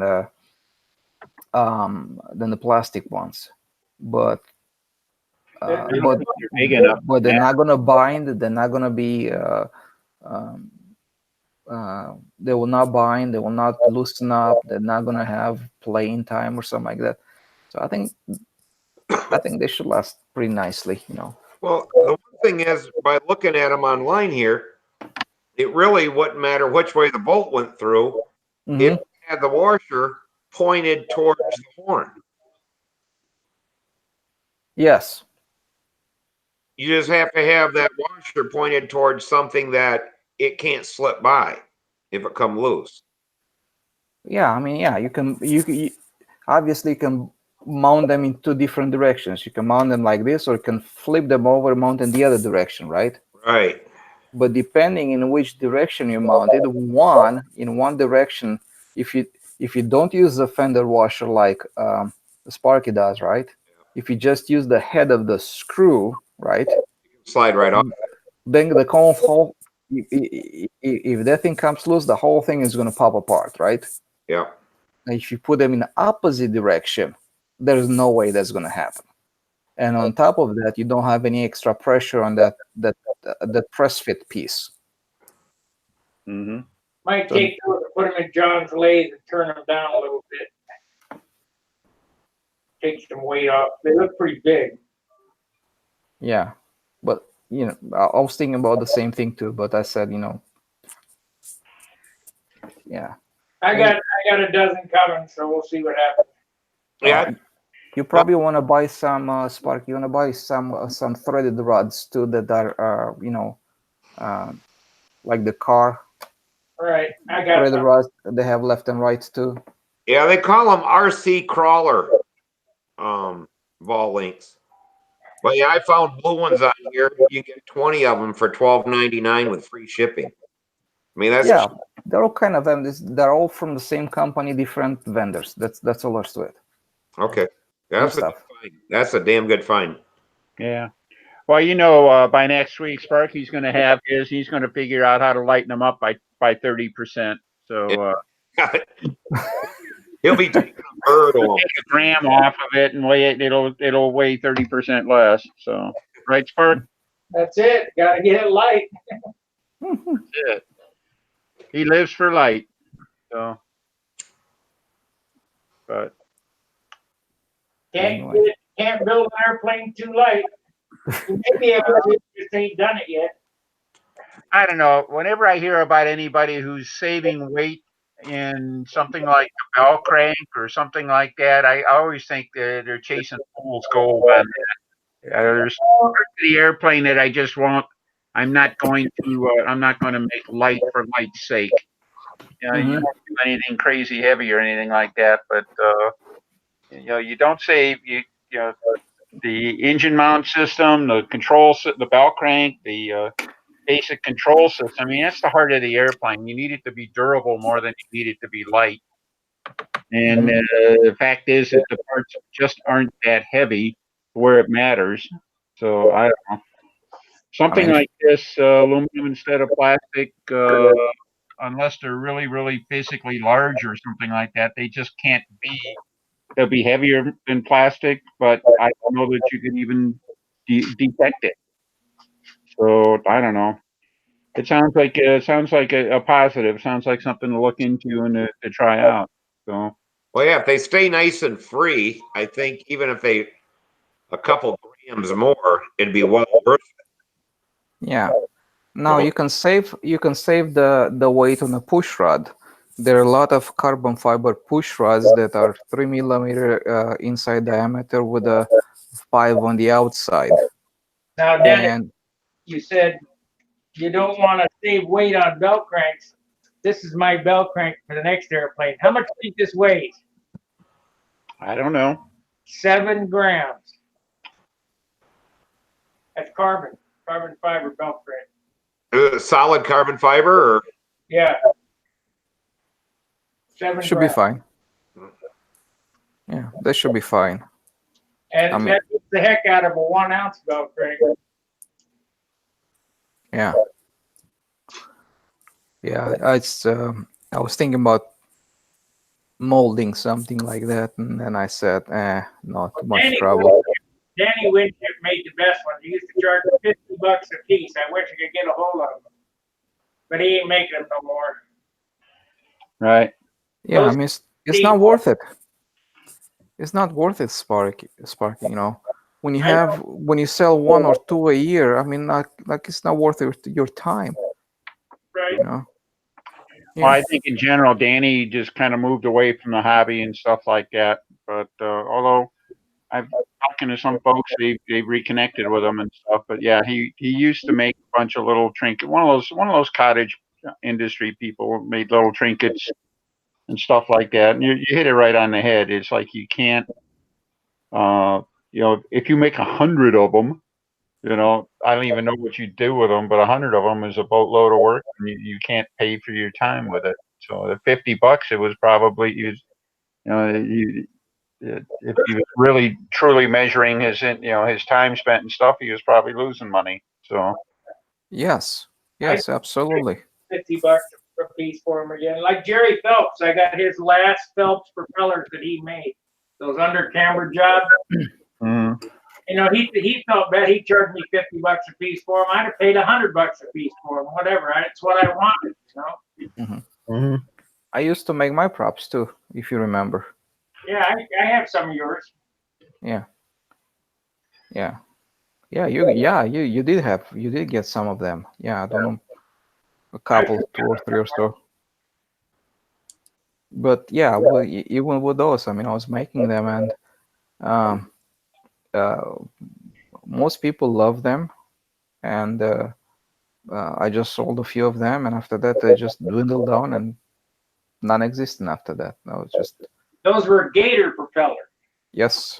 the plastic ones, but they're not going to bind. They're not going to be. They will not bind. They will not loosen up. They're not going to have playing time or something like that. So I think they should last pretty nicely. Well, the one thing is, by looking at them online here, it really wouldn't matter which way the bolt went through. Mm-hmm. It had the washer pointed towards the horn. Yes. You just have to have that washer pointed towards something that it can't slip by if it come loose. Yeah, I mean, yeah, you obviously can mount them in two different directions. You can mount them like this, or you can flip them over, mount in the other direction, right? Right. But depending in which direction you mount it, in one direction, if you don't use the fender washer like Sparky does, right? If you just use the head of the screw, right? Slide right off. Then the whole, if that thing comes loose, the whole thing is going to pop apart, right? Yeah. If you put them in the opposite direction, there's no way that's going to happen. And on top of that, you don't have any extra pressure on that press fit piece. Mm-hmm. Might take two to put them in John's lathe and turn them down a little bit. Take some weight off. They look pretty big. Yeah, but I was thinking about the same thing too. But I said, yeah. I got a dozen coming, so we'll see what happens. Yeah. You probably want to buy some Spark. You want to buy some threaded rods too that are like the car All right, I got threaded some. rods. They have left and right too. Yeah, they call them RC crawler ball links. But yeah, I found blue ones on here. You get 20 of them for $12.99 with free shipping. I mean, that's Yeah, they're all kind of them. They're all from the same company, different vendors. That's all there's to it. okay. And That's a good stuff. find. That's a damn good find. Yeah. Well, by next week, Sparky's going to have his. He's going to figure out how to lighten them up by 30%. So He'll be taking a bird on. take a gram off of it and weigh it. It'll weigh 30% less. So right, Spark. That's it. Got to get it light. That's it. He lives for light. So, but Can't build an airplane too light. You may be able to, just ain't done it yet. I don't know. Whenever I hear about anybody who's saving weight in something like a bell crank or something like that, I always think that they're chasing fool's gold on that. There's parts of the airplane that I just won't. I'm not going to make light for light's sake. You don't do anything crazy heavy or anything like that, but you don't save the engine mount system, the bell crank, the basic control system. I mean, that's the heart of the airplane. You need it to be durable more than you need it to be light. And the fact is that the parts just aren't that heavy where it matters. So I don't know. Something like this, aluminum instead of plastic, unless they're really, really physically large or something like that, they just can't be. They'll be heavier than plastic, but I don't know that you can even detect it. So I don't know. It sounds like a positive. Sounds like something to look into and to try out. So Well, yeah, if they stay nice and free, I think even if they a couple grams more, it'd be well worth it. Yeah. Now you can save the weight on a push rod. There are a lot of carbon fiber push rods that are 3 millimeter inside diameter with a 5 on the outside. Now, Dennis, you said you don't want to save weight on bell cranks. This is my bell crank for the next airplane. How much do you think this weighs? I don't know. 7 grams. That's carbon fiber bell crank. Solid carbon fiber, or yeah, 7 should grams. be fine. Yeah, that should be fine. And that gets the heck out of a 1 ounce bell crank. Yeah. Yeah, I was thinking about molding something like that, and then I said, not too much trouble. Danny Winship made the best one. He used to charge $50 a piece. I wish I could get a hold of him, but he ain't making them no more. Right. Yeah, I mean, it's not worth it. It's not worth it, Sparky. When you sell 1 or 2 a year, I mean, like it's not worth your time. Right. Yeah. Well, I think in general, Danny just kind of moved away from the hobby and stuff like that. But although I've talking to some folks, they've reconnected with him and stuff. But yeah, he used to make a bunch of little trinkets. One of those cottage industry people made little trinkets and stuff like that. And you hit it right on the head. It's like you can't, if you make 100 of them, I don't even know what you do with them, but 100 of them is a boatload of work, and you can't pay for your time with it. So the $50, it was probably if he was really truly measuring his time spent and stuff, he was probably losing money. So yes, absolutely. $50 a piece for him again. Like Jerry Phelps, I got his last Phelps propellers that he made. Those under camber jobs. Mm-hmm. He felt bad. He charged me $50 a piece for them. I'd have paid $100 a piece for them. Whatever. It's what I wanted. Mm-hmm. Mm-hmm. I used to make my props too, if you remember. Yeah, I have some of yours. Yeah. You did get some of them. Yeah, I don't know, a couple, 2 or 3 or so. But yeah, well, even with those, I mean, I was making them, and um, uh, most people love them, and I just sold a few of them, and after that, they just dwindled down and non-existent. After that, no, it's just Those were Gator propeller. yes.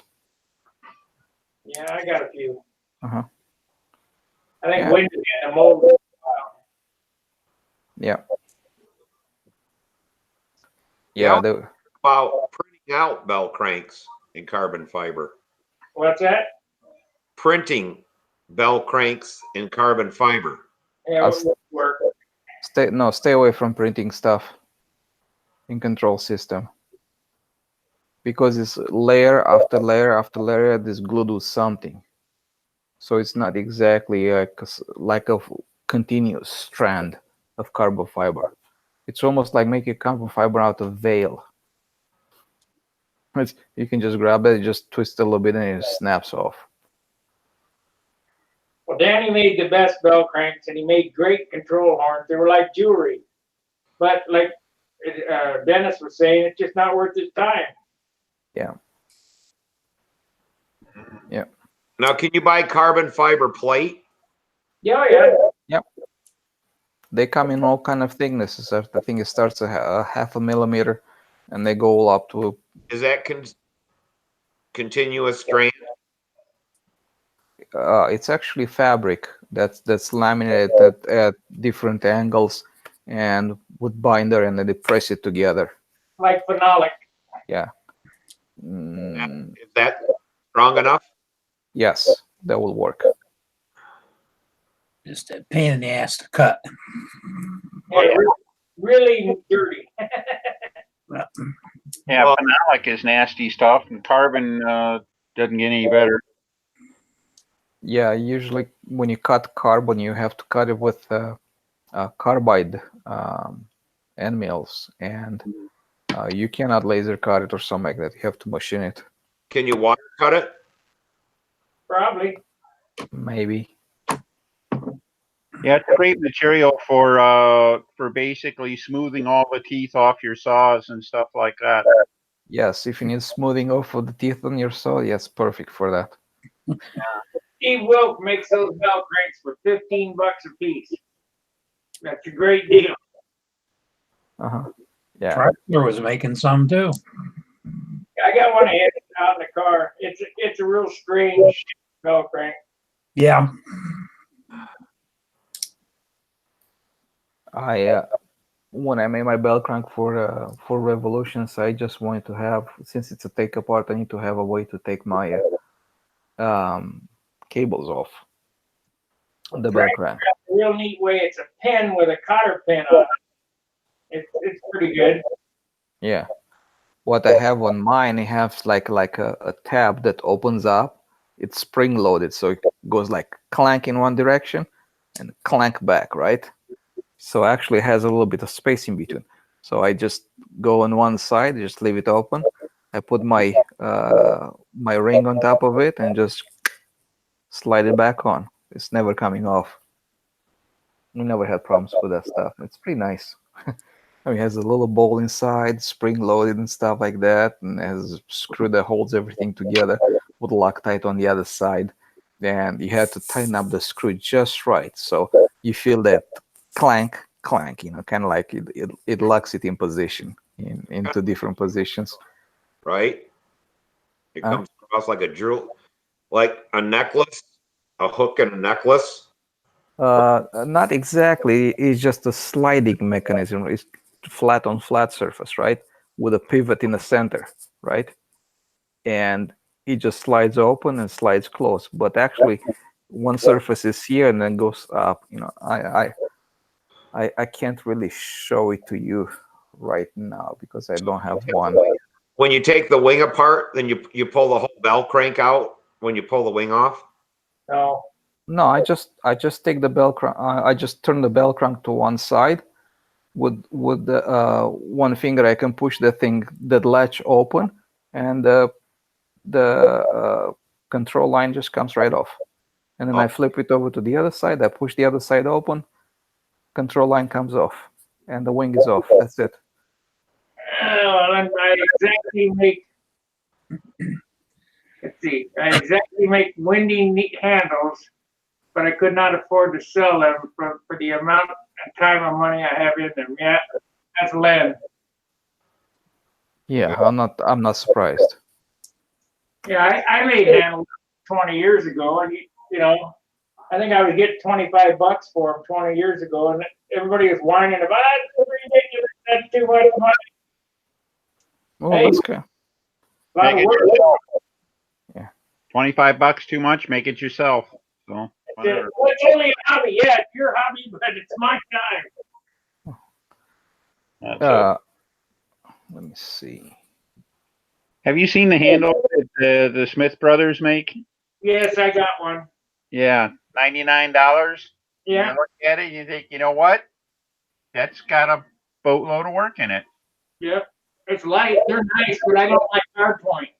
Yeah, I got a few. Uh-huh. I think Yeah. Wendy had them all. Yeah. Yeah, Yeah. They, about printing out bell cranks in carbon fiber. What's that? Printing bell cranks in carbon fiber. Yeah, I'll what work? stay away from printing stuff in control system, because it's layer after layer after layer this glued with something, so it's not exactly like a continuous strand of carbon fiber. It's almost like making carbon fiber out of veil. You can just grab it, just twist it a little bit, and it snaps off. Well, Danny made the best bell cranks, and he made great control horns. They were like jewelry, but like Dennis was saying, it's just not worth his time. Yeah. Yeah. Now, can you buy carbon fiber plate? Yeah, yeah. Yep. They come in all kind of thicknesses. I think it starts at a half a millimeter, and they go all up to. Is that continuous strand? It's actually fabric that's laminated at different angles, and with binder, and then they press it together. Like phenolic. Yeah. Is that strong enough? Yes, that will work. Just a pain in the ass to cut. Yeah, really dirty. Yeah, phenolic is nasty stuff, and carbon doesn't get any better. Yeah, usually when you cut carbon, you have to cut it with carbide end mills, and you cannot laser cut it or something like that. You have to machine it. Can you water cut it? Probably. Maybe. Yeah, it's a great material for basically smoothing all the teeth off your saws and stuff like that. Yes, if you need smoothing off of the teeth on your saw, yes, perfect for that. Steve Wilk makes those bell cranks for $15 a piece. That's a great deal. Uh-huh. Yeah. Chrysler was making some too. I got one out in the car. It's a real strange bell crank. Yeah. When I made my bell crank for Revolutions, I just wanted to have, since it's a take apart, I need to have a way to take my cables off the bell crank. A real neat way. It's a pen with a cotter pin on it. It's pretty good. Yeah. What I have on mine, it has like a tab that opens up. It's spring loaded, so it goes like clank in one direction and clank back, right? So actually it has a little bit of space in between. So I just go on one side, just leave it open. I put my my ring on top of it and just slide it back on. It's never coming off. We never had problems with that stuff. It's pretty nice. I mean, it has a little bowl inside, spring loaded and stuff like that, and it has a screw that holds everything together with Loctite on the other side. And you have to tighten up the screw just right, so you feel that clank, clank. Kind of like it locks it in position into different positions. Right. It comes across like a drill, like a necklace, a hook and a necklace. Not exactly. It's just a sliding mechanism. It's flat on flat surface, right? With a pivot in the center, right? And it just slides open and slides closed. But actually, one surface is here and then goes up. I can't really show it to you right now because I don't have one. When you take the wing apart, then you pull the whole bell crank out when you pull the wing off. No, I just take the bell crank. I just turn the bell crank to one side. With the one finger, I can push that latch open, and the control line just comes right off. And then I flip it over to the other side. I push the other side open. Control line comes off, and the wing is off. That's it. I exactly make. Let's see. I exactly make windy neat handles, but I could not afford to sell them for the amount of time and money I have in them. Yeah, that's Len. Yeah, I'm not surprised. Yeah, I made handles 20 years ago, and you know, I think I was getting $25 for them 20 years ago, and everybody was whining about it. Ridiculous. That's too much money. Oh, Hey, that's good. lot of Make it work. yourself. Yeah. $25 too much? Make it yourself. So whatever. Well, it's only a hobby. Yeah, it's your hobby, but it's my time. That's it. Let me see. Have you seen the handle that the Smith brothers make? Yes, I got one. Yeah, $99. Yeah. You look at it, you think, you know what? That's got a boatload of work in it. Yep. It's light. They're nice, but I don't like hard point.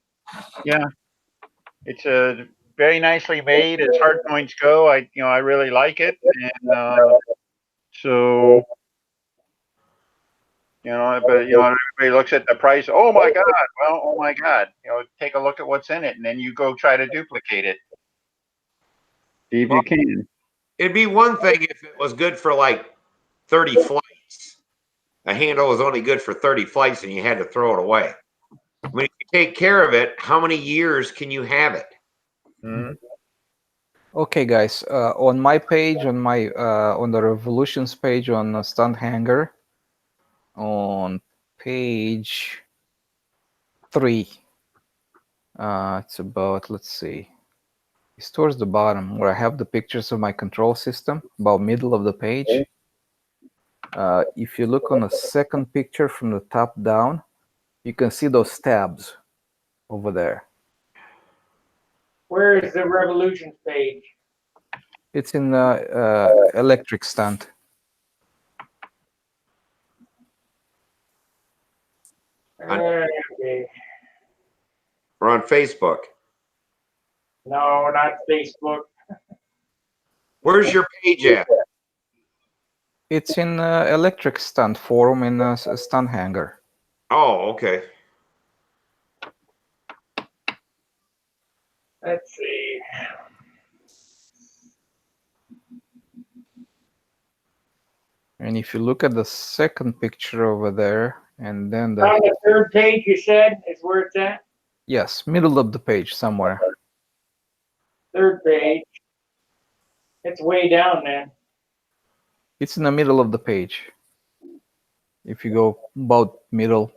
Yeah, it's a very nicely made as hard points go. I really like it, and so but everybody looks at the price. Oh my God! Well, oh my God! Take a look at what's in it, and then you go try to duplicate it. See if you can. It'd be one thing if it was good for like 30 flights. A handle was only good for 30 flights and you had to throw it away. I mean, if you take care of it, how many years can you have it? Mm-hmm. Okay, guys. On my page, on the Revolutions page on Stunthangar, on page 3, it's about, let's see, it's towards the bottom where I have the pictures of my control system, about middle of the page. If you look on the second picture from the top down, you can see those tabs over there. Where is the Revolutions page? It's in electric stunt. Okay. Or on Facebook? No, not Facebook. Where's your page at? It's in electric stunt forum in Stunthangar. Oh, okay. Let's see. And if you look at the second picture over there, and then On the third page, you said is where it's at. yes, middle of the page somewhere. Third page. It's way down then. It's in the middle of the page. If you go about middle,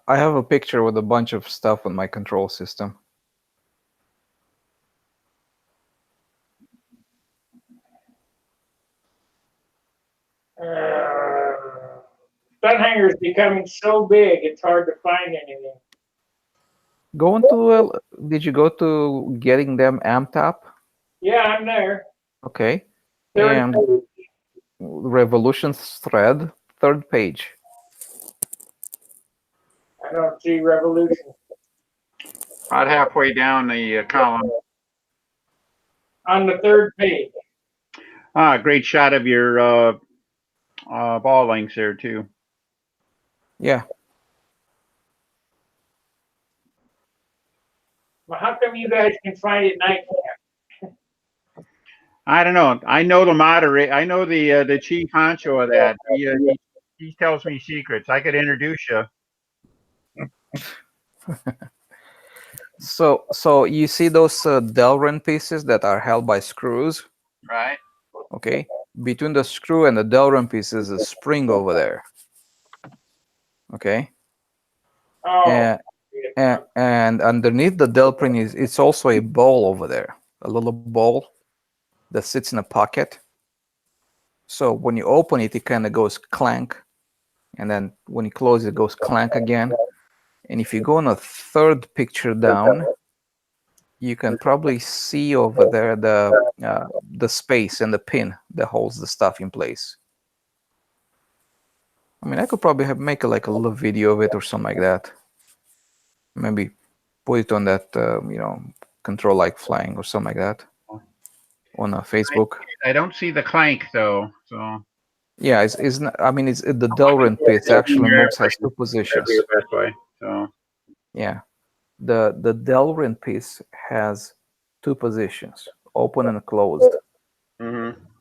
I have a picture with a bunch of stuff on my control system. Stunthangar is becoming so big, it's hard to find anything. Did you go to getting them amped up? Yeah, I'm there. Okay. Third And page. Revolutions thread, third page. I don't see Revolution. About halfway down the column. On the third page. Great shot of your ball links there too. Yeah. Well, how come you guys can find it and I can't? I don't know. I know the moderator. I know the chief honcho of that. He tells me secrets. I could introduce you. So you see those Delrin pieces that are held by screws? Right. Okay. Between the screw and the Delrin piece is a spring over there. Okay. Oh. And underneath the Delrin it's also a ball over there, a little ball that sits in a pocket. So when you open it, it kind of goes clank, and then when you close it, it goes clank again. And if you go on a third picture down, you can probably see over there the space and the pin that holds the stuff in place. I mean, I could probably make like a little video of it or something like that. Maybe put it on that, control like flying or something like that on Facebook. I don't see the clank though. So Yeah, it's not, I mean, it's the Delrin pits actually Mooks has two positions. That'd be the best way. So Yeah, the Delrin piece has two positions, open and closed.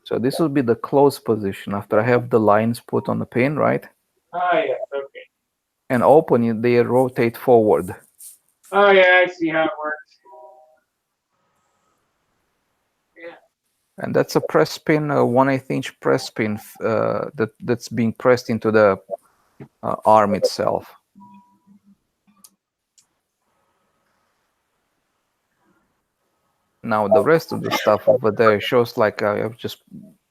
So this will be the closed position after I have the lines put on the pin, right? Oh, yes, okay. And open, they rotate forward. Oh, yeah, I see how it works. Yeah. And that's a press pin, a 1/8 inch press pin that's being pressed into the arm itself. Now the rest of the stuff over there shows like I've just,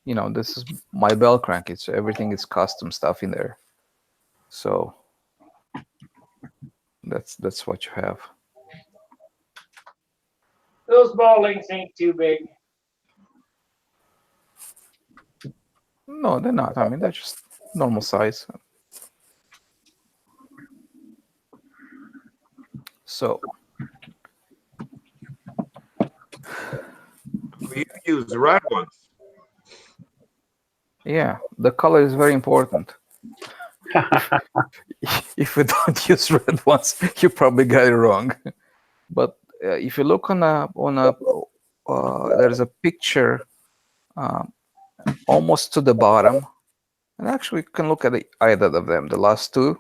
you know, this is my bell crank. It's everything is custom stuff in there. So that's what you have. Those ball links ain't too big. No, they're not. I mean, they're just normal size. So You use the red ones. yeah, the color is very important. If you don't use red ones, you probably got it wrong. But if you look on a there's a picture almost to the bottom, and actually you can look at either of them. The last two.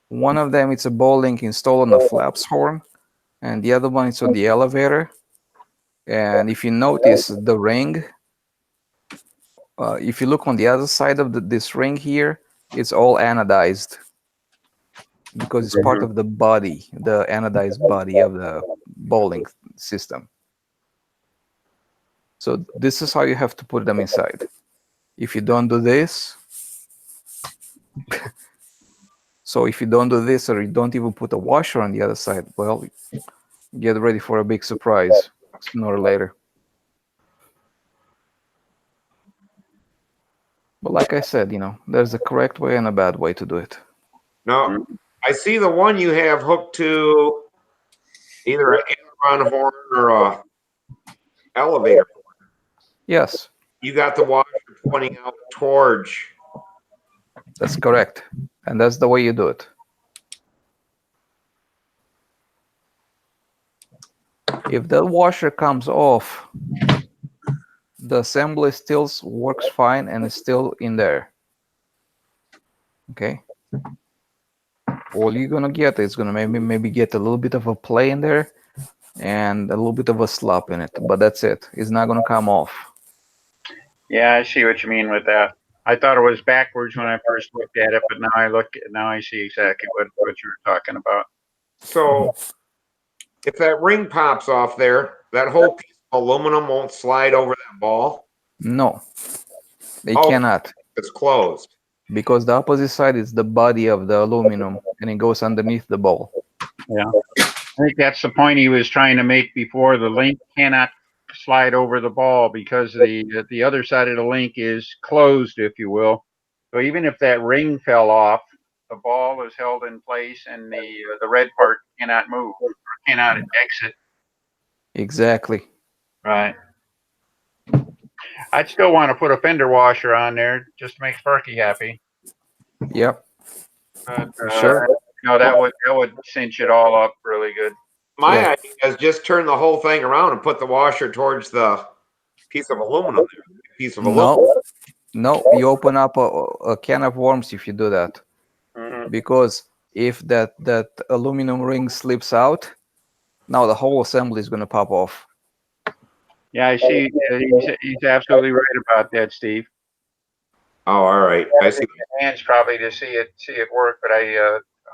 One of them it's a ball link installed on the flaps horn, and the other one is on the elevator. And if you notice the ring, if you look on the other side of this ring here, it's all anodized because it's part of the body, the anodized body of the bowling system. So this is how you have to put them inside. If you don't do this, so if you don't do this or you don't even put a washer on the other side, well, get ready for a big surprise sooner or later. But like I said, you know, there's a correct way and a bad way to do it. No, I see the one you have hooked to either an aileron horn or a elevator. Yes. You got the washer pointing out towards. That's correct. And that's the way you do it. If the washer comes off, the assembly still works fine and is still in there. Okay. All you're gonna get is gonna maybe get a little bit of a play in there and a little bit of a slop in it, but that's it. It's not gonna come off. yeah, I see what you mean with that. I thought it was backwards when I first looked at it, but now I see exactly what you were talking about. So if that ring pops off there, that whole piece of aluminum won't slide over that ball? No, they cannot. It's closed. Because the opposite side is the body of the aluminum and it goes underneath the ball. Yeah. I think that's the point he was trying to make before. The link cannot slide over the ball because the other side of the link is closed, if you will. So even if that ring fell off, the ball is held in place and the red part cannot move or cannot exit. Exactly. Right. I'd still want to put a fender washer on there just to make Sparky happy. Yep. But, sure. No, that would cinch it all up really good. My idea is just turn the whole thing around and put the washer towards the piece of aluminum there. Piece of aluminum. No, you open up a can of worms if you do that. Because if that aluminum ring slips out, now the whole assembly is going to pop off. Yeah, I see. He's absolutely right about that, Steve. Oh, all right. I see. Hands probably to see it work, but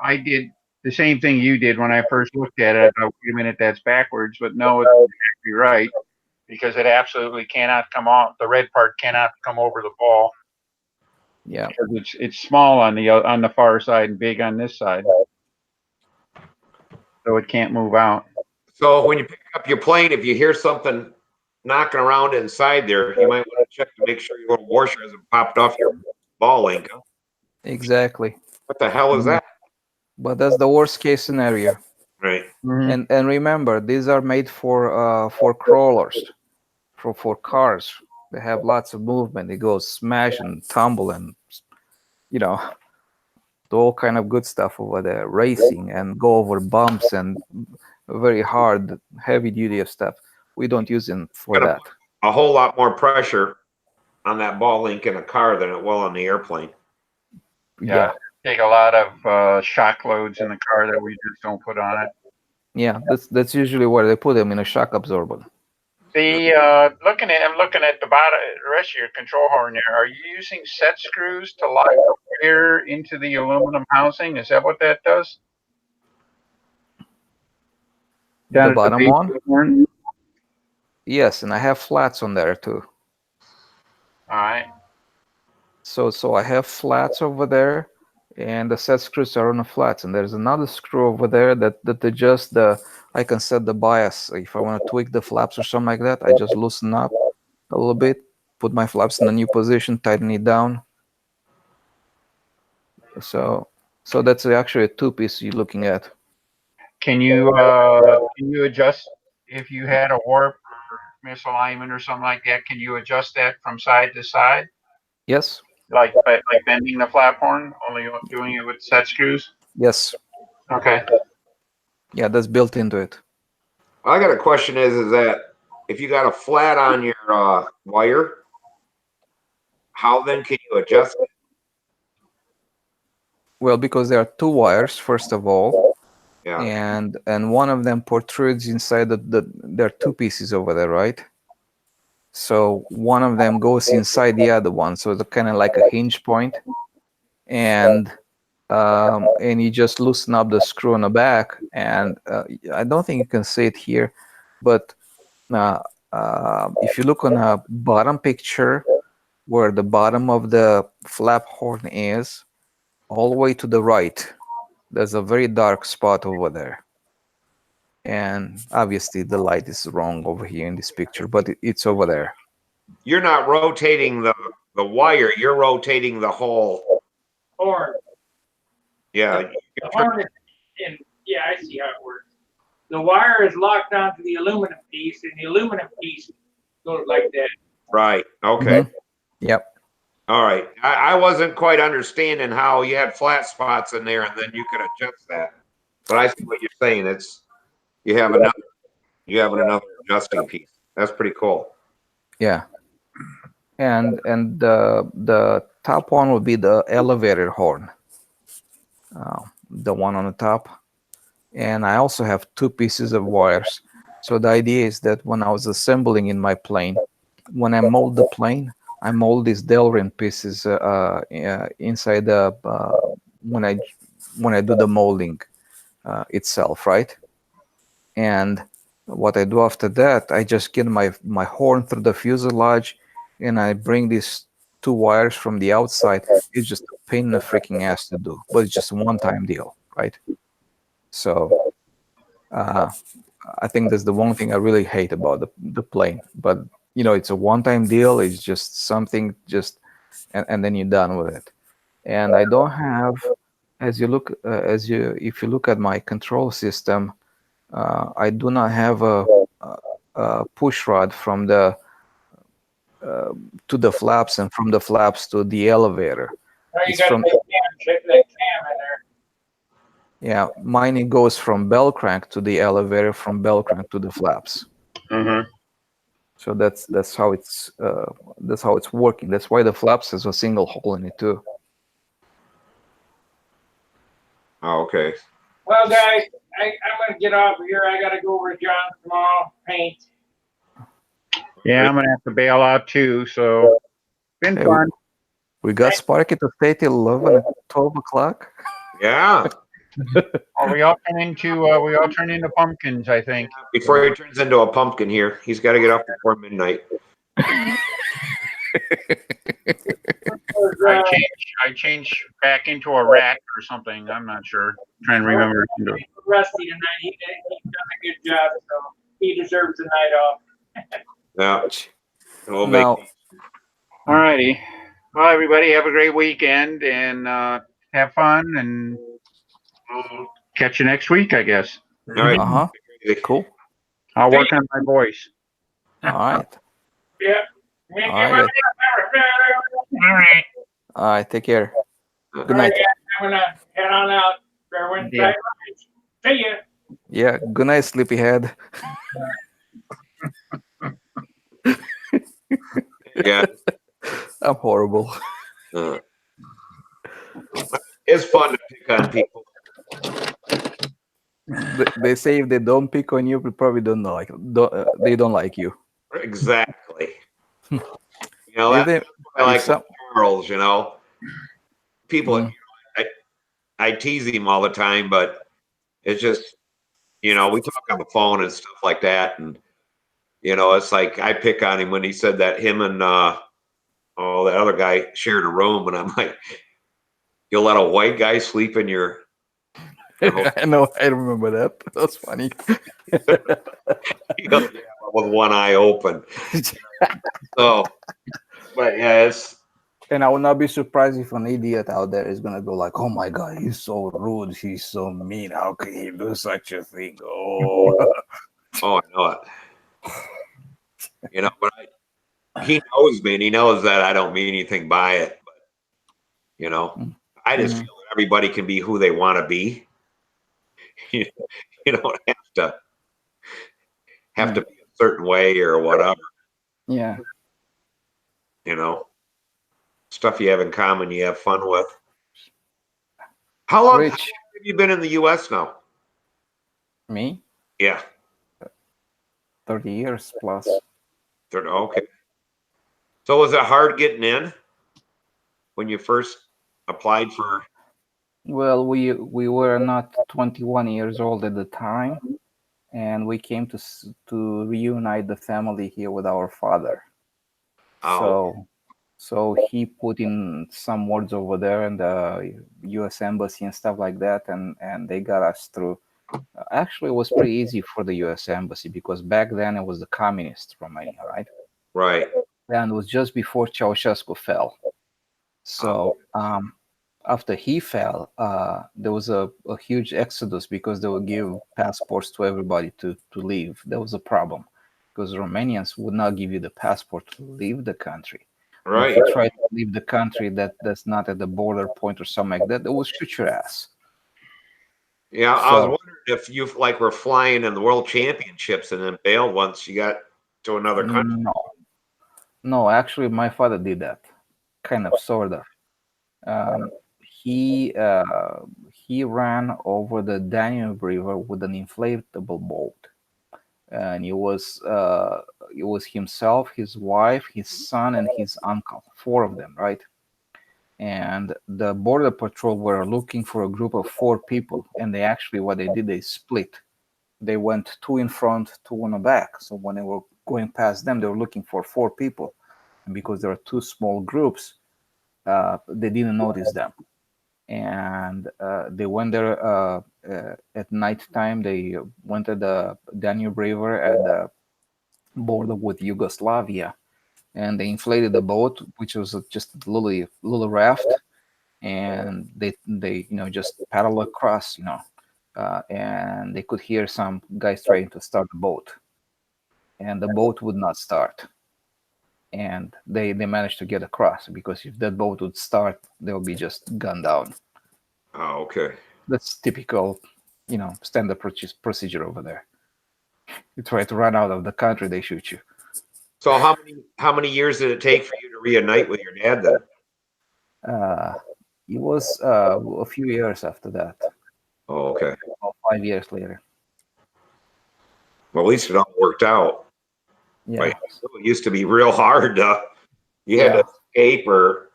I did the same thing you did when I first looked at it. I thought, wait a minute, that's backwards, but no, it's exactly right because it absolutely cannot come off. The red part cannot come over the ball. Yeah, because it's small on the far side and big on this side, so it can't move out. So when you pick up your plane, if you hear something knocking around inside there, you might want to check to make sure your little washer hasn't popped off your ball link. Exactly. What the hell is that? But that's the worst case scenario. Right. And remember, these are made for crawlers, for cars. They have lots of movement. They go smash and tumble and, you know, do all kind of good stuff over there, racing and go over bumps and very hard, heavy duty stuff. We don't use them for Gotta that. put a whole lot more pressure on that ball link in a car than it will on the airplane. Yeah. Take a lot of shock loads in the car that we just don't put on it. Yeah, that's usually where they put them, in a shock absorber. I'm looking at the bottom, the rest of your control horn there. Are you using set screws to lock the wire into the aluminum housing? Is that what that does? Down The at bottom base of one? the horn? Yes, and I have flats on there too. All right. So I have flats over there, and the set screws are on the flats, and there's another screw over there that adjusts the. I can set the bias if I want to tweak the flaps or something like that. I just loosen up a little bit, put my flaps in a new position, tighten it down. So that's actually a two-piece you're looking at. Can you adjust if you had a warp or misalignment or something like that? Can you adjust that from side to side? Yes. Like bending the flap horn, only doing it with set screws? Yes. Okay. Yeah, that's built into it. I got a question is that if you got a flat on your wire, how then can you adjust it? Well, because there are two wires, first of all, Yeah. and one of them protrudes inside there are two pieces over there, right? So one of them goes inside the other one, so it's kind of like a hinge point, and you just loosen up the screw on the back, and I don't think you can see it here, but if you look on a bottom picture where the bottom of the flap horn is, all the way to the right, there's a very dark spot over there. And obviously the light is wrong over here in this picture, but it's over there. You're not rotating the wire, you're rotating the whole horn. Yeah. The horn is yeah, I see how it works. The wire is locked onto the aluminum piece, and the aluminum piece goes like that. Right. Okay. Yep. All right. I wasn't quite understanding how you had flat spots in there and then you could adjust that. But I see what you're saying. It's you have another adjusting piece. That's pretty cool. Yeah. And the top one would be the elevator horn, the one on the top. And I also have two pieces of wires. So the idea is that when I was assembling in my plane, when I mold the plane, I mold these Delrin pieces inside the when I do the molding itself, right? And what I do after that, I just get my horn through the fuselage, and I bring these two wires from the outside. It's just a pain in the freaking ass to do, but it's just a one-time deal, right? So I think that's the one thing I really hate about the plane. But you know, it's a one-time deal. It's just something, and then you're done with it. And I don't have, if you look at my control system, I do not have a push rod from the to the flaps and from the flaps to the elevator. Now you It's got from that cam in there. Yeah, mine it goes from bell crank to the elevator, from bell crank to the flaps. Mm-hmm. So that's how it's working. That's why the flaps has a single hole in it too. Oh, okay. Well, guys, I'm gonna get off of here. I gotta go over to John tomorrow, paint. Yeah, I'm gonna have to bail out too. So been Hey, fun. We got Sparky to stay till 11 and 12 o'clock. Yeah. Oh, we all turn into pumpkins, I think. Before he turns into a pumpkin here, he's got to get up before midnight. I change back into a rat or something. I'm not sure. Trying to remember. Rusty tonight. He's done a good job, so he deserves a night off. Yeah. We'll Now, all righty. Well, everybody, have a great weekend and have fun, and we'll catch you next week, I guess. All right. Cool. I'll work on my voice. All right. Yeah. All right. All right. All right. Take care. Good All right, night. guys, I'm gonna head on out. Fair winds, Yeah. tight lines. See ya. Yeah. Good night, sleepyhead. Yeah. I'm horrible. It's fun to pick on people. They say if they don't pick on you, they probably they don't like you. Exactly. You know, If that's they, what I like if some, with Charles, you know. People, Mm. I tease him all the time, but it's just, you know, we talk on the phone and stuff like that. And, you know, it's like I pick on him when he said that him and, that other guy shared a room. And I'm like, you'll let a white guy sleep in your I know, I remember that. That's funny. with one eye open. So, but yeah, it's. And I would not be surprised if an idiot out there is gonna go like, "Oh my God, he's so rude. He's so mean. How can he do such a thing?" Oh, Oh, I know it. You know, but he knows me, and he knows that I don't mean anything by it. But you know, I just feel that everybody can be who they want to be. You don't have to be a certain way or whatever. yeah. You know, stuff you have in common, you have fun with. How long have you been in the U.S. now? Me? Yeah, 30 years plus. Okay. So was it hard getting in when you first applied for? Well, we were not 21 years old at the time, and we came to reunite the family here with our father. Oh. So he put in some words over there in the U.S. embassy and stuff like that, and they got us through. Actually, it was pretty easy for the U.S. embassy because back then it was the communist Romania, right? Right. And it was just before Ceausescu fell. So after he fell, there was a huge exodus because they would give passports to everybody to leave. That was a problem because Romanians would not give you the passport to leave the country. Right. If you try to leave the country that's not at the border point or something like that, they will shoot your ass. Yeah, I was wondering if you were flying in the World Championships and then bailed once you got to another country. No, actually, my father did that, kind of, sort of. He ran over the Danube River with an inflatable boat, and it was himself, his wife, his son, and his uncle, 4 of them, right? And the border patrol were looking for a group of 4 people, and what they did, they split. They went 2 in front, 2 in the back. So when they were going past them, they were looking for 4 people, and because there are 2 small groups, they didn't notice them. And they went there at night time. They went to the Danube River at the border with Yugoslavia, and they inflated the boat, which was just a little raft, and they just paddle across, and they could hear some guys trying to start the boat, and the boat would not start. And they managed to get across because if that boat would start, they would be just gunned down. Oh, okay. That's typical, standard procedure over there. You try to run out of the country, they shoot you. So how many years did it take for you to reunite with your dad then? It was a few years after that. Oh, okay. About 5 years later. Well, at least it all worked out. Yeah. Right. It used to be real hard. You had to escape or,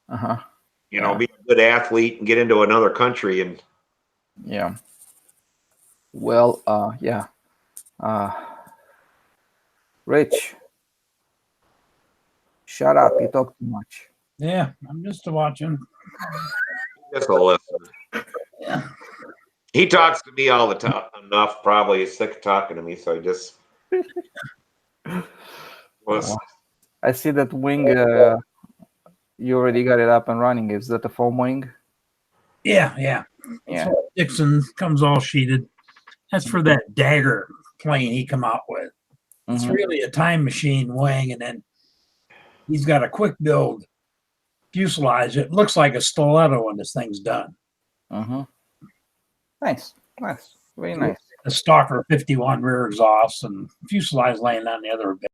be a good athlete and get into another country. And yeah. Well, yeah. Rich, shut up. You talk too much. Yeah, I'm just watching. Just a listener. Yeah. He talks to me all the time enough. Probably he's sick of talking to me, so I just. I see that wing. You already got it up and running. Is that the foam wing? Yeah. So Dixon comes all sheeted. That's for that Dagger plane he come out with. It's really a time machine wing, and then He's got a quick build fuselage. It looks like a stiletto when this thing's done. Nice, nice, very nice. A Stalker 51 rear exhaust and fuselage laying on the other bit.